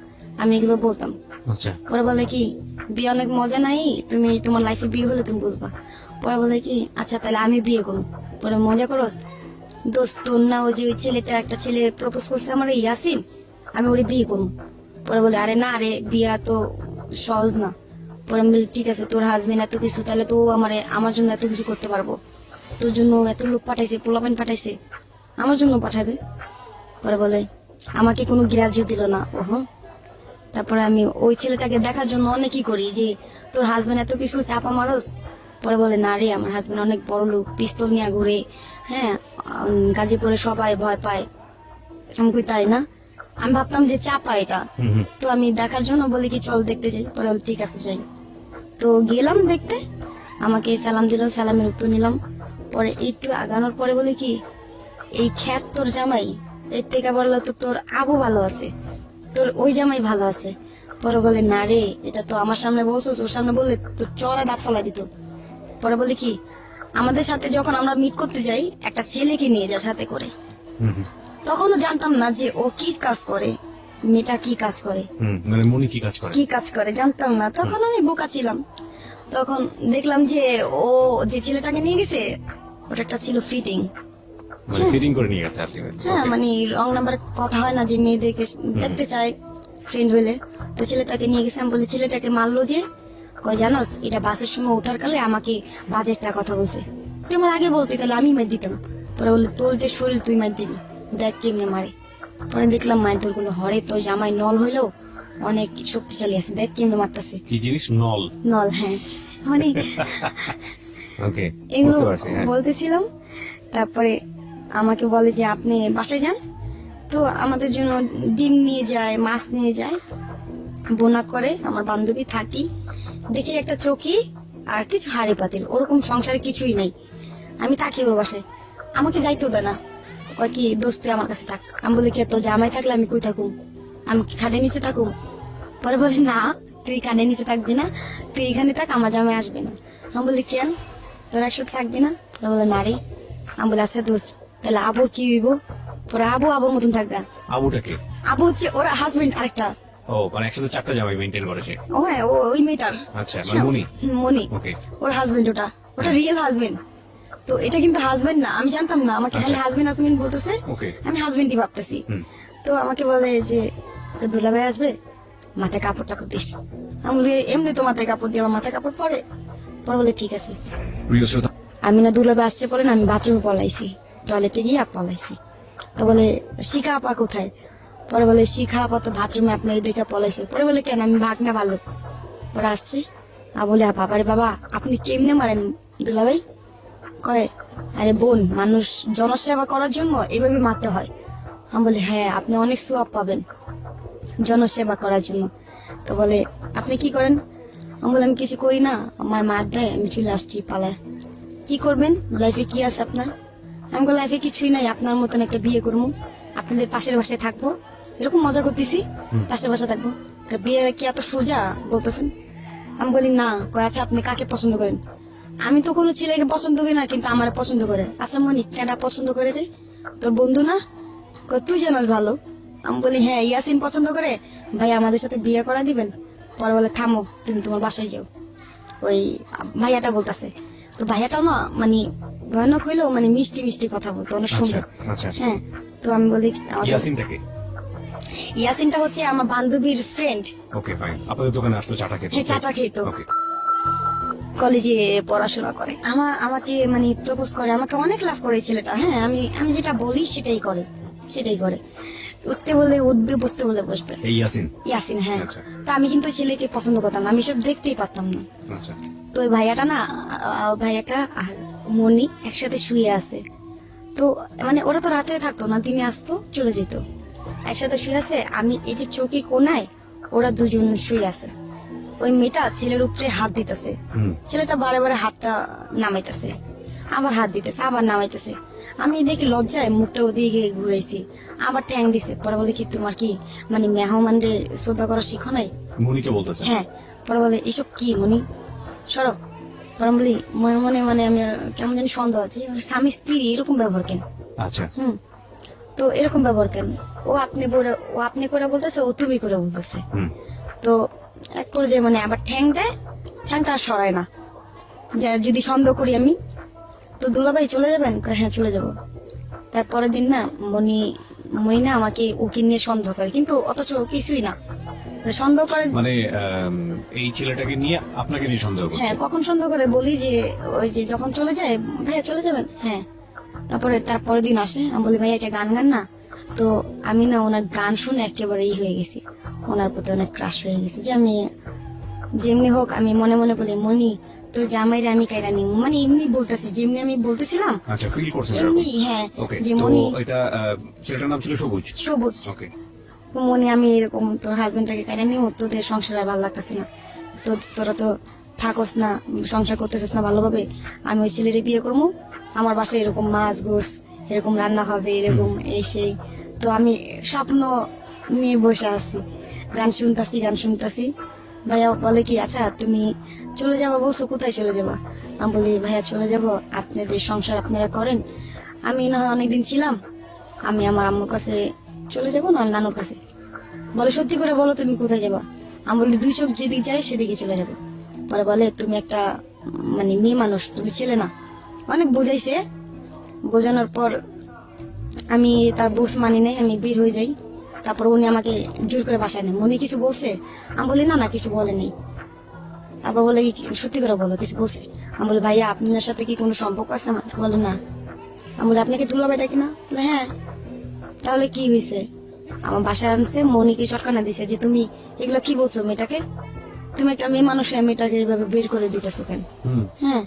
আমি এগুলো বলতাম।
আচ্ছা।
পরে বলে কি বিয়ে অনেক মজা নাই, তুমি তোমার লাইফে বিয়ে হলে তুমি বুঝবা। পরে বলে কি আচ্ছা তাহলে আমি বিয়ে করবো। পরে মজা করস দোস্ত, তোর না ওই যে ওই ছেলেটা, একটা ছেলে প্রপোজ করছে আমার, এই ইয়াসিন, আমি ওরে বিয়ে করবো। পরে বলে আরে না রে, বিয়ে তো সহজ না। পরে আমি বলি ঠিক আছে, তোর হাজবেন্ড এত কিছু, তাহলে তো আমার জন্য এত কিছু করতে পারবো, তোর জন্য এত লোক পাঠাইছে, পোলাপান পাঠাইছে, আমার জন্য পাঠাবে। পরে বলে আমাকে কোনো গ্রাহ্য দিল না। তারপরে আমি ওই ছেলেটাকে দেখার জন্য অনেকই করি যে তোর হাজবেন্ড এত কিছু চাপা মারস। পরে বলে না রে, আমার হাজবেন্ড অনেক বড় লোক, পিস্তল নিয়ে ঘুরে, হ্যাঁ গাজীপুরে সবাই ভয় পায়। আমি কই তাই না? আমি ভাবতাম যে চাপা এটা। তো আমি দেখার জন্য বলি কি চল দেখতে যাই। পরে বলে ঠিক আছে যাই। তো গেলাম দেখতে, আমাকে সালাম দিল, সালামের উত্তর নিলাম। পরে একটু আগানোর পরে বলে কি এই খ্যাত তোর জামাই, এর থেকে বললো তো তোর আবু ভালো আছে, তোর ওই জামাই ভালো আছে। পরে বলে না রে, এটা তো আমার সামনে বলছোস, ওর সামনে বললে তোর চড়া দাঁত ফেলা দিত। পরে বলে কি আমাদের সাথে যখন আমরা মিট করতে যাই একটা ছেলেকে নিয়ে যায় সাথে করে। তখনও জানতাম না যে ও কি কাজ করে, মেয়েটা কি কাজ করে,
মানে মনি কি কাজ করে?
কি কাজ করে জানতাম না। তখন আমি বোকা ছিলাম। তখন দেখলাম যে ও যে ছেলেটাকে নিয়ে গেছে ওটা একটা ছিল ফিটিং।
মানে ফিটিং করে নিয়ে গেছে আপনি?
হ্যাঁ মানে রং নাম্বার কথা হয় না যে মেয়েদেরকে দেখতে চায় ফ্রেন্ড হইলে। তো ছেলেটাকে নিয়ে গেছে। আমি বলি ছেলেটাকে মারলো যে, কয় জানোস এটা বাসের সময় ওঠার কালে আমাকে বাজেটটা কথা বলছে, তুই আমার আগে বলতি তাহলে আমি মার দিতাম। পরে বলে তোর যে শরীর তুই মার দিবি, দেখ কেমনে মারে। পরে দেখলাম মায়ের তোর গুলো হরে তোর জামাই নল হইলেও অনেক শক্তিশালী আছে, দেখ কেমনে মারতেছে।
কি জিনিস? নল?
নল, হ্যাঁ মানে
ওকে,
এগুলো
বুঝতে পারছি। হ্যাঁ,
বলতেছিলাম। তারপরে আমাকে বলে যে আপনি বাসায় যান। তো আমাদের জন্য ডিম নিয়ে যায়, মাছ নিয়ে যায়, বোনা করে। আমার বান্ধবী থাকি, দেখি একটা চৌকি আর কিছু হাড়ি পাতিল, ওরকম সংসারে কিছুই নেই। আমি থাকি ওর বাসায়, আমাকে যাইতেও দেয় না। কয় কি দোস্ত তুই আমার কাছে থাক। আমি বলি কে তো জামাই থাকলে আমি কই থাকুম, আমি কি খাটের নিচে থাকুম? পরে বলে না তুই খাটের নিচে থাকবি না, তুই এখানে থাক, আমার জামাই আসবে না। আমি বলি কেন, তোর একসাথে থাকবি না? পরে বলে না রে। আমি বলি আচ্ছা দোস্ত তাহলে আবুর কি হইব? পরে আবু আবুর মতন থাকবে।
আবুটাকে?
আবু হচ্ছে ওর হাজবেন্ড আরেকটা।
ও মানে একসাথে 4টা জামাই মেইনটেইন করেছে?
ও হ্যাঁ ওই মেয়েটার।
আচ্ছা, মানে মনি?
মনি
ওকে।
ওর হাজবেন্ড, ওটা ওটা রিয়েল হাজবেন্ড। তো এটা কিন্তু হাজবেন্ড না, আমি জানতাম না, আমাকে খালি হাজবেন্ড হাজবেন্ড বলতেছে,
ওকে।
আমি হাজবেন্ডই ভাবতেছি। তো আমাকে বলে যে তো দুলাভাই আসবে, মাথায় কাপড় টাপড় দিস। আমি বলি এমনি তো মাথায় কাপড় দিয়ে, আমার মাথায় কাপড় পরে। পরে বলে ঠিক আছে।
প্রিয় শ্রোতা,
আমি না দুলাভাই আসছে পরে না আমি বাথরুমে পলাইছি, টয়লেটে গিয়ে পলাইছি। তো বলে শিখা আপা কোথায়? পরে বলে শিখা আপা তো বাথরুমে আপনাকে দেখে পলাইছে। পরে বলে কেন, আমি ভাগ না ভালো। পরে আসছে আর বলে বাবারে বাবা আপনি কেমনে মারেন দুলাভাই? কয় আরে বোন, মানুষ জনসেবা করার জন্য এভাবে মারতে হয়। আমি বলি হ্যাঁ আপনি অনেক সোয়াব পাবেন জনসেবা করার জন্য। তো বলে আপনি কি করেন? আমি বলি আমি কিছু করি না, আমার মার দেয়, আমি চলে আসছি পালায়। কি করবেন লাইফে, কি আছে আপনার? আমি বলি লাইফে কিছুই নাই, আপনার মতন একটা বিয়ে করবো, আপনাদের পাশের বাসায় থাকবো, এরকম মজা করতেছি, পাশের বাসায় থাকবো। তো বিয়ে কি এত সোজা বলতেছেন? আমি বলি না। কয় আচ্ছা আপনি কাকে পছন্দ করেন? আমি তো কোনো ছেলেকে পছন্দ করি না, কিন্তু আমার পছন্দ করে। আচ্ছা মনি কেডা পছন্দ করে রে? তোর বন্ধু না? কয় তুই জানাস ভালো। আমি বলি হ্যাঁ ইয়াসিন পছন্দ করে, ভাই আমাদের সাথে বিয়ে করা দিবেন? পরে বলে থামো তুমি তোমার বাসায় যাও। ওই ভাইয়াটা বলতেছে। তো ভাইয়াটাও না মানে ভয়ানক হইলেও মানে মিষ্টি মিষ্টি কথা বলতো, অনেক সুন্দর।
আচ্ছা।
হ্যাঁ তো আমি বলি
ইয়াসিনটাকে?
ইয়াসিনটা হচ্ছে আমার বান্ধবীর ফ্রেন্ড।
Okay fine. আপনাদের দোকানে আসতো চাটা খেতে?
হ্যাঁ চাটা খেত,
ওকে।
কলেজে পড়াশোনা করে। আমাকে মানে প্রপোজ করে, আমাকে অনেক লাভ করে এই ছেলেটা। হ্যাঁ আমি যেটা বলি সেটাই করে। উঠতে বলে উঠবে, বসতে বলে বসবে।
এই ইয়াসিন?
ইয়াসিন, হ্যাঁ।
আচ্ছা।
তা আমি কিন্তু ছেলেকে পছন্দ করতাম না, আমি সব দেখতেই পারতাম না।
আচ্ছা।
তো ওই ভাইয়াটা আর মনি একসাথে শুয়ে আছে। তো মানে ওরা তো রাতে থাকতো না, দিনে আসতো চলে যেত, একসাথে শুয়ে আছে। আমি এই যে চৌকি কোনায় ওরা দুজন শুয়ে আছে। ওই মেয়েটা ছেলের উপরে হাত দিতেছে, ছেলেটা বারে বারে হাতটা নামাইতেছে, আবার হাত দিতেছে, আবার নামাইতেছে। আমি দেখি লজ্জায় মুখটা ওদিকে ঘুরাইছি, আবার ট্যাং দিছে। পরে বলে কি তোমার কি মানে মেহমানরে শ্রদ্ধা করা শিখো নাই?
মনিকে বলতেছে?
হ্যাঁ। পরে বলে এসব কি মনি, সরব। পরে আমি বলি মনে মনে মানে আমি কেমন জানি সন্দেহ আছে, স্বামী স্ত্রী এরকম ব্যবহার কেন?
আচ্ছা।
তো এরকম ব্যবহার কেন? ও আপনি করে বলতেছে, ও তুমি করে বলতেছে। তো এক পর্যায়ে মানে আবার ঠ্যাং দেয়, ঠ্যাংটা আর সরায় না, যে যদি সন্দেহ করি আমি। তো দুলাভাই চলে যাবেন? হ্যাঁ চলে যাব। তারপরের দিন না মনি না আমাকে ওকে নিয়ে সন্দেহ করে, কিন্তু অথচ কিছুই না সন্দেহ করে।
মানে এই ছেলেটাকে নিয়ে আপনাকে নিয়ে সন্দেহ করছে?
হ্যাঁ কখন সন্দেহ করে বলি যে ওই যে যখন চলে যায়, ভাইয়া চলে যাবেন? হ্যাঁ। তারপরের দিন আসে, আমি বলি ভাইয়া একটা গান গান না। তো আমি না ওনার গান শুনে একেবারে হয়ে গেছি, ওনার প্রতি অনেক ক্রাশ হয়ে গেছে, যে আমি যেমনি হোক আমি মনে মনে বলি মনি তো জামাইরে আমি কাইরা নিব, মানে এমনি বলতেছি যেমনি আমি বলতেছিলাম
আচ্ছা, ফিল করছেন
এমনি, হ্যাঁ,
ওকে।
যে
তো
মনি
এটা ছেলেটার নাম ছিল সবুজ।
সবুজ,
ওকে।
মনে আমি এরকম তোর হাজবেন্ডটাকে কাইরা নিব, তোদের সংসার আর ভালো লাগতেছে না, তো তোরা তো থাকস না, সংসার করতেছিস না ভালোভাবে, আমি ওই ছেলেরে বিয়ে করবো, আমার বাসায় এরকম মাছ গোস এরকম রান্না হবে এরকম এই সেই। তো আমি স্বপ্ন নিয়ে বসে আছি, গান শুনতাছি। ভাইয়া বলে কি আচ্ছা তুমি চলে যাবা, বলছো কোথায় চলে যাবা? আমি বলি ভাইয়া চলে যাব, আপনাদের সংসার আপনারা করেন, আমি না হয় অনেকদিন ছিলাম, আমি আমার আম্মুর কাছে চলে যাব না নানুর কাছে। বলে সত্যি করে বলো তুমি কোথায় যাবা? আমি বলি দুই চোখ যেদিকে যায় সেদিকে চলে যাবো। পরে বলে তুমি একটা মানে মেয়ে মানুষ, তুমি ছেলে না। অনেক বোঝাইছে, বোঝানোর পর আমি তার বুঝ মানি নাই, আমি বের হয়ে যাই। তারপর উনি আমাকে জোর করে বাসায় নেন, উনি কিছু বলছে? আমি বলি না কিছু বলে নেই। তারপর বলে কি সত্যি করে বলো কিছু বলছে? আমি বলি ভাইয়া আপনার সাথে কি কোনো সম্পর্ক আছে আমার? বলে না। আমি বলি আপনাকে দুলাভাই ডাকি না? বলে হ্যাঁ। তাহলে কি হয়েছে? আমার বাসায় আনছে, মনিকে চটকানা দিছে যে তুমি এগুলো কি বলছো মেয়েটাকে, তুমি একটা মেয়ে মানুষ মেয়েটাকে এইভাবে বের করে দিতেছো কেন? হ্যাঁ,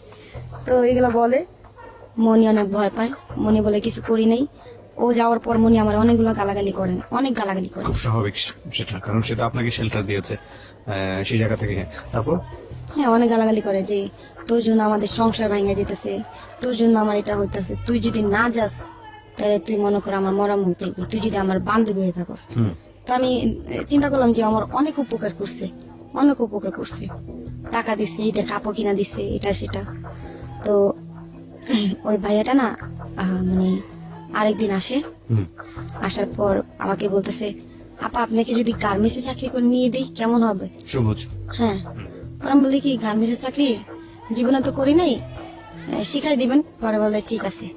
তো এগুলো বলে। মনি অনেক ভয় পায়, মনি বলে কিছু করি নাই। ও যাওয়ার পর মনি আমার অনেকগুলো গালাগালি করে, অনেক গালাগালি করে।
খুব স্বাভাবিক সেটা, কারণ সেটা আপনাকে শেল্টার দিয়েছে সেই জায়গা থেকে। তারপর
হ্যাঁ, অনেক গালাগালি করে যে তোর জন্য আমাদের সংসার ভাঙা যেতেছে, তোর জন্য আমার এটা হইতেছে, তুই যদি না যাস তাহলে তুই মনে কর আমার মরাম হইতে, তুই যদি আমার বান্ধবী হয়ে থাকস। তো আমি চিন্তা করলাম যে আমার অনেক উপকার করছে, অনেক উপকার করছে, টাকা দিছে, এদের কাপড় কিনা দিছে, এটা সেটা। তো ওই ভাইয়াটা না মানে আরেকদিন আসে, আসার পর আমাকে বলতেছে আপা আপনাকে যদি গার্মেন্টসে চাকরি করে নিয়ে দিই কেমন হবে?
সবুজ।
হ্যাঁ, পরে আমি বলি কি গার্মেন্টসের চাকরি জীবনে তো করি নাই, শিখাই দিবেন? পরে বলে ঠিক আছে।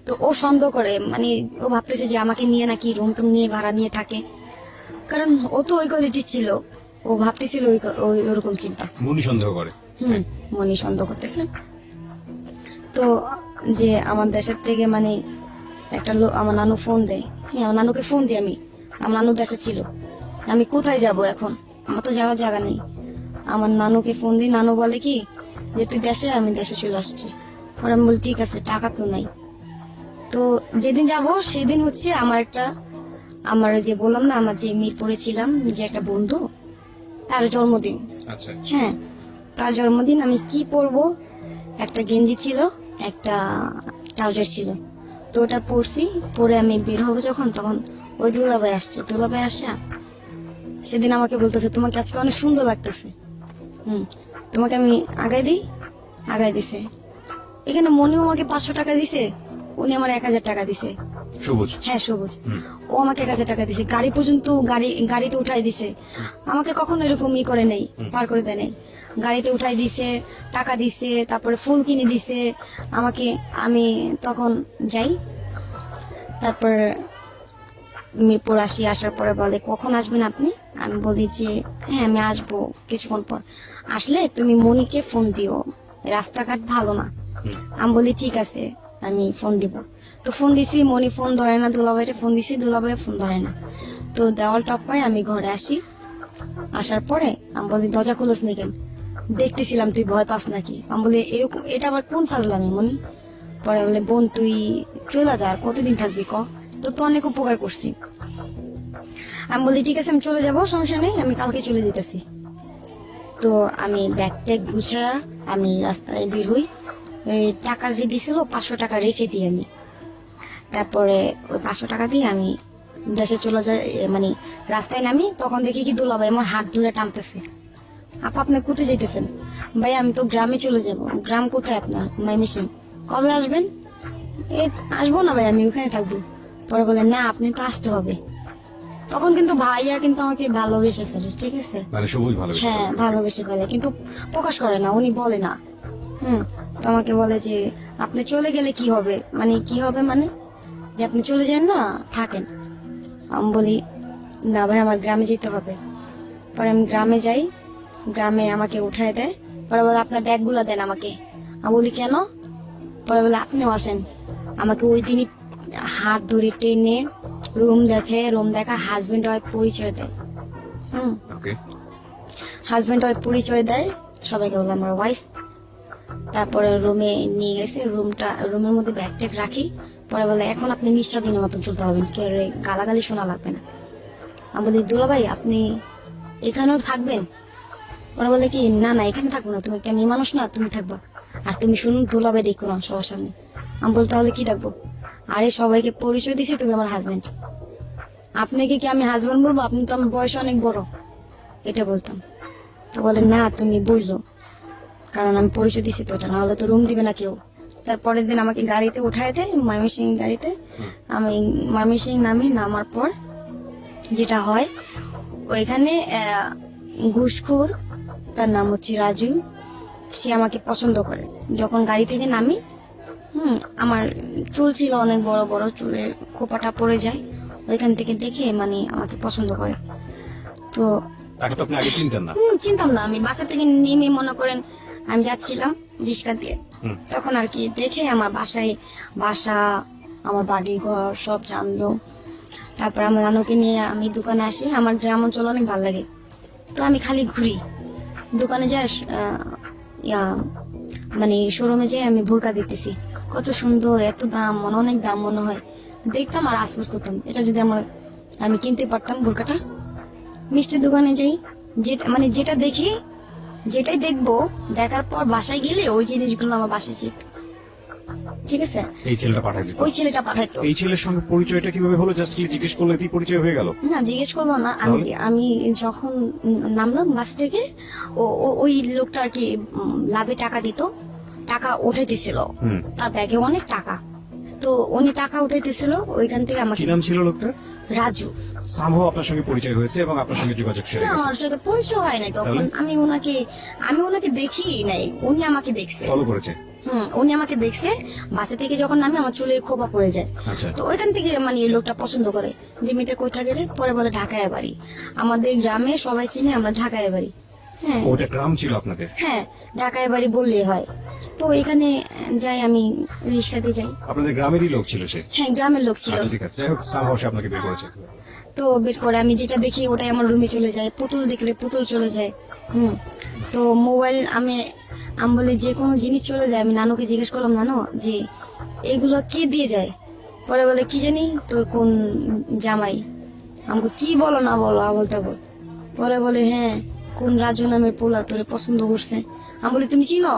তো ও সন্দেহ করে, মানে ও ভাবতেছে যে আমাকে নিয়ে নাকি রুম টুম নিয়ে ভাড়া নিয়ে থাকে, কারণ ও তো ওই কোয়ালিটি ছিল, ও ভাবতেছিল ওরকম চিন্তা।
মনি সন্দেহ করে।
মনি সন্দেহ করতেছে। তো যে আমার দেশের থেকে মানে একটা লোক, আমার নানু ফোন দেয়, হ্যাঁ আমার নানুকে ফোন দিই আমি, আমার নানু দেশে ছিল, আমি কোথায় যাব এখন, আমার তো যাওয়ার জায়গা নেই। আমার নানুকে ফোন দিই, নানু বলে কি যে তুই দেশে, আমি দেশে চলে আসছি। পরে আমি বলি ঠিক আছে, টাকা তো নাই। তো যেদিন যাব সেদিন হচ্ছে আমার যে বললাম না আমার যে মিরপুরে ছিলাম যে একটা বন্ধু, তার জন্মদিন।
আচ্ছা।
হ্যাঁ, তার জন্মদিন। আমি কি পরবো, একটা গেঞ্জি ছিল, একটা ট্রাউজার ছিল, তো ওটা পরছি। পরে আমি বের হবো যখন, তখন ওই দুলাভাই আসছে, সেদিন আমাকে বলতেছে তোমাকে আজকে অনেক সুন্দর লাগতেছে, তোমাকে আমি আগাই দিছে। এখানে মনিও আমাকে 500 টাকা দিছে, উনি আমার 1000 টাকা দিছে।
সবুজ।
হ্যাঁ সবুজ, ও আমাকে 1000 টাকা দিছে, গাড়ি পর্যন্ত গাড়িতে উঠাই দিছে। আমাকে কখনো এরকম করে নেই, পার করে দেয় নাই, গাড়িতে উঠাই দিছে, টাকা দিছে, তারপরে ফুল কিনে দিছে আমাকে। আমি তখন যাই, তারপর মিরপুর আসার পরে বলে কখন আসবেন আপনি? আমি বলি যে হ্যাঁ আমি আসবো কিছুক্ষণ পর, আসলে তুমি মনিকে ফোন দিও, রাস্তাঘাট ভালো না। আমি বলি ঠিক আছে আমি ফোন দিব। তো ফোন দিছি, মনি ফোন ধরে না, দুলাভাইরে ফোন দিছি, দুলাভাই ফোন ধরে না। তো দেওয়াল টপকায় আমি ঘরে আসি, আসার পরে আমি বলি দরজা খুলোস নি কেন? দেখতেছিলাম তুই ভয় পাস নাকি। আমি বলি এরকম, এটা আবার কোন ফাজলামি মনি? পরে বলে বোন তুই চলে যা, আর কতদিন থাকবি ক, তো অনেক উপকার করছি। আমি বলি ঠিক আছে আমি চলে যাবো, সমস্যা নেই, আমি কালকে চলে যেতেছি। তো আমি ব্যাগ ট্যাগ গুছা আমি রাস্তায় বের হই, ওই টাকা যে দিছিল 500 টাকা রেখে দিই আমি। তারপরে ওই 500 টাকা দিয়ে আমি দেশে চলে যাই, মানে রাস্তায় নামি, তখন দেখি কি দুলাভাই আমার হাত ধরে টানতেছে, আপা আপনি কোথায় যেতেছেন? ভাই আমি তো গ্রামে চলে যাব। গ্রাম কোথায় আপনার? ময়মনসিং। কবে আসবেন? আসবো না ভাই, আমি ওখানে থাকবো। পরে বলে না আপনি তো আসতে হবে। তখন কিন্তু ভাইয়া কিন্তু আমাকে ভালোবেসে ফেলে, ঠিক আছে,
মানে সবুজ ভালোবেসে
হ্যাঁ
ফেলে।
ভালোবেসে ফেলে, কিন্তু প্রকাশ করে না, উনি বলে না। তো আমাকে বলে যে আপনি চলে গেলে কি হবে, মানে কি হবে, মানে যে আপনি চলে যান না, থাকেন। আমি বলি না ভাই আমার গ্রামে যেতে হবে। পরে আমি গ্রামে যাই, গ্রামে আমাকে উঠায় দেয়। পরে বলে আপনার ব্যাগগুলো দেন আমাকে। আমি বলি কেন? পরে বলে আপনিও আসেন। আমাকে ওই দিনই হাত ধরে টেনে রুম দেখা হাজবেন্ড ওয়াইফ পরিচয় দেয়।
ওকে।
হাজবেন্ড ওয়াইফ পরিচয় দেয়, সবাইকে বলে আমার ওয়াইফ। তারপরে রুমে নিয়ে গেছে, রুমের মধ্যে ব্যাগ ট্যাগ রাখি। পরে বলে এখন আপনি নিঃস্বাধীনের মতন চলতে পারবেন, কেউ গালাগালি শোনা লাগবে না। আমি বলি দুলাভাই আপনি এখানেও থাকবেন? ওরা বলে কি না না এখানে থাকবো না, তুমি একটা মেয়ে মানুষ না, তুমি থাকবা। আর তুমি শুনুন দুলাভাই ডেকো না সবার সামনে। আমি বলি তাহলে কি ডাকবো? আরে সবাইকে পরিচয় দিছি তুমি আমার হাজবেন্ড, আপনাকে কি আমি হাজবেন্ড বলবো? আপনি তো আমার বয়স অনেক বড়, এটা বলতাম। তো বলে না তুমি বললো, কারণ আমি পরিচয় দিছি তো, এটা না হলে তো রুম দিবে না কেউ। তারপরের দিন আমাকে গাড়িতে উঠায় দেয়, ময়মনসিং গাড়িতে। আমি ময়মনসিং নামার পর যেটা হয়, ওইখানে ঘুষখোর, তার নাম হচ্ছে রাজু, সে আমাকে পছন্দ করে। যখন গাড়ি থেকে নামি, আমার চুল ছিল অনেক বড় বড়, চুলের খোপাটা পড়ে যায়, ওইখান থেকে দেখে মানে আমাকে পছন্দ করে। তো
তাকে তো আপনি আগে চিনতেন না?
চিনতাম না। আমি বাসা থেকে নেমে মনে করেন আমি যাচ্ছিলাম রিক্সা দিয়ে, তখন আর কি দেখে আমার বাসা, আমার বাড়ি ঘর সব জানলো। তারপর আমার নানুকে নিয়ে আমি দোকানে আসি। আমার গ্রাম অঞ্চল অনেক ভালো লাগে, তো আমি খালি ঘুরি। দোকানে যাই, মানে শোরুমে যাই, আমি বোরকা দেখতেছি কত সুন্দর, এত দাম, অনেক দাম মনে হয়। দেখতাম আর আফসোস করতাম, এটা যদি আমি কিনতে পারতাম বোরকাটা। মিষ্টির দোকানে যাই, যেটা দেখি যেটাই দেখবো, দেখার পর বাসায় গেলে ওই জিনিসগুলো আমার বাসায় যেত। ঠিক আছে,
এই ছেলেটা পাঠাই দিত?
ওই ছেলেটা পাঠাইতো।
এই ছেলের সঙ্গে পরিচয়টা কিভাবে হলো? জাস্ট জিজ্ঞেস করলে কি পরিচয় হয়ে গেল?
না জিজ্ঞেস করলো না। আমি যখন নামলাম বাস থেকে, ওই লোকটা আর কি লাভে টাকা দিত, টাকা উঠাইতেছিল, তার ব্যাগে অনেক টাকা। তো উনি টাকা উঠাইতেছিল, ওইখান থেকে আমাকে।
কি নাম ছিল লোকটার?
রাজু।
সামহাও আপনার সঙ্গে পরিচয় হয়েছে এবং আপনার সঙ্গে যোগাযোগ সেরে
না,
গেছে?
আমার সাথে পরিচয় হয় নাই তখন। আমি ওনাকে দেখি নাই, উনি আমাকে দেখছে।
ফলো করেছে?
উনি আমাকে দেখছে। বাসা থেকে যখন নামি আমার চুলের খোপা পড়ে যায়।
আচ্ছা।
তো ওইখান থেকে মানে এই লোকটা পছন্দ করে যে মেয়েটা কোথায় গেলে, পরে বলে ঢাকায় বাড়ি। আমাদের গ্রামে সবাই চিনে আমরা ঢাকায় বাড়ি। হ্যাঁ
ওটা গ্রাম ছিল আপনাদের?
হ্যাঁ, ঢাকায় বাড়ি বললেই হয়। তো এখানে যাই, আমি রিক্সাতে যাই।
আপনাদের গ্রামেরই লোক ছিল সে?
হ্যাঁ, গ্রামের লোক ছিল।
আচ্ছা ঠিক আছে, যাই হোক সামহাও সে আপনাকে বের করেছে।
তো বের করে আমি যেটা দেখি ওটাই আমার রুমে চলে যায়, পুতুল দেখলে পুতুল চলে যায়। তো মোবাইল আমি বলি যে কোনো জিনিস চলে যায়। আমি নানুকে জিজ্ঞেস করলাম, নানু যে এগুলো কি দিয়ে যায়? পরে বলে কি জানি তোর কোন জামাই। আমাকে কি বলো না বলো বলতে বল। পরে বলে হ্যাঁ কোন রাজু নামের পোলা তোরে পছন্দ করছে। আমি বলি তুমি চিনো?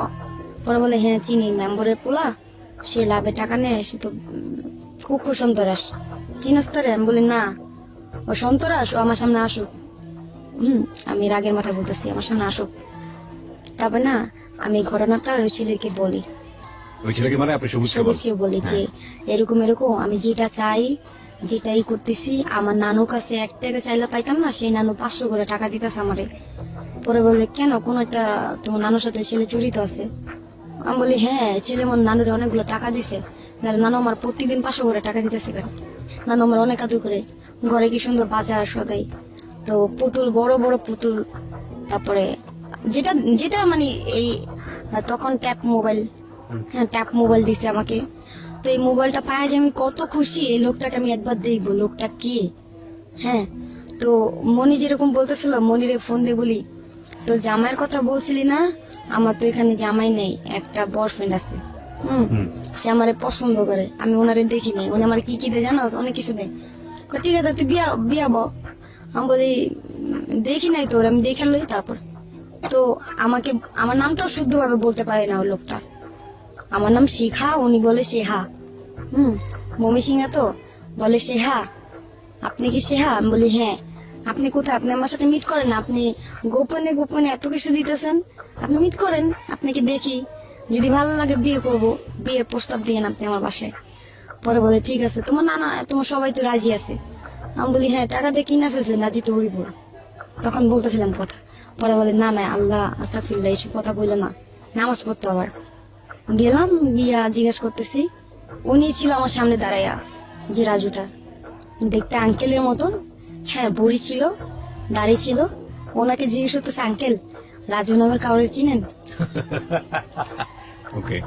পরে বলে হ্যাঁ চিনি, মেম্বরের পোলা, সে লাভে টাকা নেয়, সে তো কুকুর সন্তরাস, চিনস তারে? আমি বলি না, ও সন্তরাস, ও আমার সামনে আসুক। আমি রাগের মাথা বলতেছি, আমার সামনে আসুক। তারপর না আমি ঘটনাটা ওই ছেলেকে বলি।
ওই ছেলেকে মানে আপনি
সবুজকে বলি যে এরকম আমি যেটা চাই, যেটাই করতেছি। আমার নানুর কাছে 1 টাকা চাইলে পাইতাম না, সেই নানু 500 করে টাকা দিতেছে আমারে। পরে বলে কেন, কোন একটা তোমার নানুর সাথে ছেলে জড়িত আছে? আমি বলি হ্যাঁ, ছেলে আমার নানুরে অনেকগুলো টাকা দিছে। নানু আমার প্রতিদিন 500 করে টাকা দিতেছে কেন? নানু আমার অনেক আদর করে, ঘরে কি সুন্দর বাজার সদাই, তো পুতুল, বড় বড় পুতুল। তারপরে যেটা যেটা মানে এই তখন ট্যাপ মোবাইল, হ্যাঁ ট্যাপ মোবাইল দিছে আমাকে। তো এই মোবাইলটা পায় যে আমি কত খুশি। এই লোকটাকে আমি একবার দেখবো, লোকটা কি। হ্যাঁ, তো মনি যেরকম বলতেছিল, মনিরে ফোন দিয়ে বলি তো জামাইয়ের কথা বলছিলি না, আমার তো এখানে জামাই নেই, একটা বয়ফ্রেন্ড আছে। সে আমারে পছন্দ করে, আমি ওনারে দেখি নাই। উনি আমার কি কি দেয় জানো? অনেক কিছু দেয়। ঠিক আছে তুই বিয়া বল। আমি বলি দেখি নাই তোর, আমি দেখে লই তারপর। তো আমাকে আমার নামটাও শুদ্ধ ভাবে বলতে পারে না ওই লোকটা। আমার নাম শিখা, উনি বলে শেহা। মমি সিংহা তো বলে শেহা, আপনি কি শেহা? আমি বলি হ্যাঁ। আপনি কোথায়? আপনি আমার সাথে মিট করেন? আপনি গোপনে গোপনে এত কিছু দিতেছেন, আপনি মিট করেন, আপনাকে দেখি, যদি ভালো লাগে বিয়ে করব, বিয়ের প্রস্তাব দিয়েন আপনি আমার বাসায়। পরে বলে ঠিক আছে, তোমার নানা তোমার সবাই তো রাজি আছে। আমি বলি হ্যাঁ, টাকা দিয়ে কিনা ফেলছেন, রাজি তো হইব। তখন বলতেছিলাম কথা। পরে বলে না না, আল্লাহ আস্তাগফিরুল্লাহ, এইসব কথা বললে না, নামাজ পড়তো। আবার গেলাম, গিয়া জিজ্ঞেস করতেছি, উনি ছিল আমার সামনে দাঁড়াইয়া, যে রাজুটা দেখতে আঙ্কেলের মতন। হ্যাঁ, বুড়ি ছিল, দাড়ি ছিল। ওনাকে জিজ্ঞেস করতেছে আঙ্কেল রাজু নামের কাউরে চিনেন?
ওকে।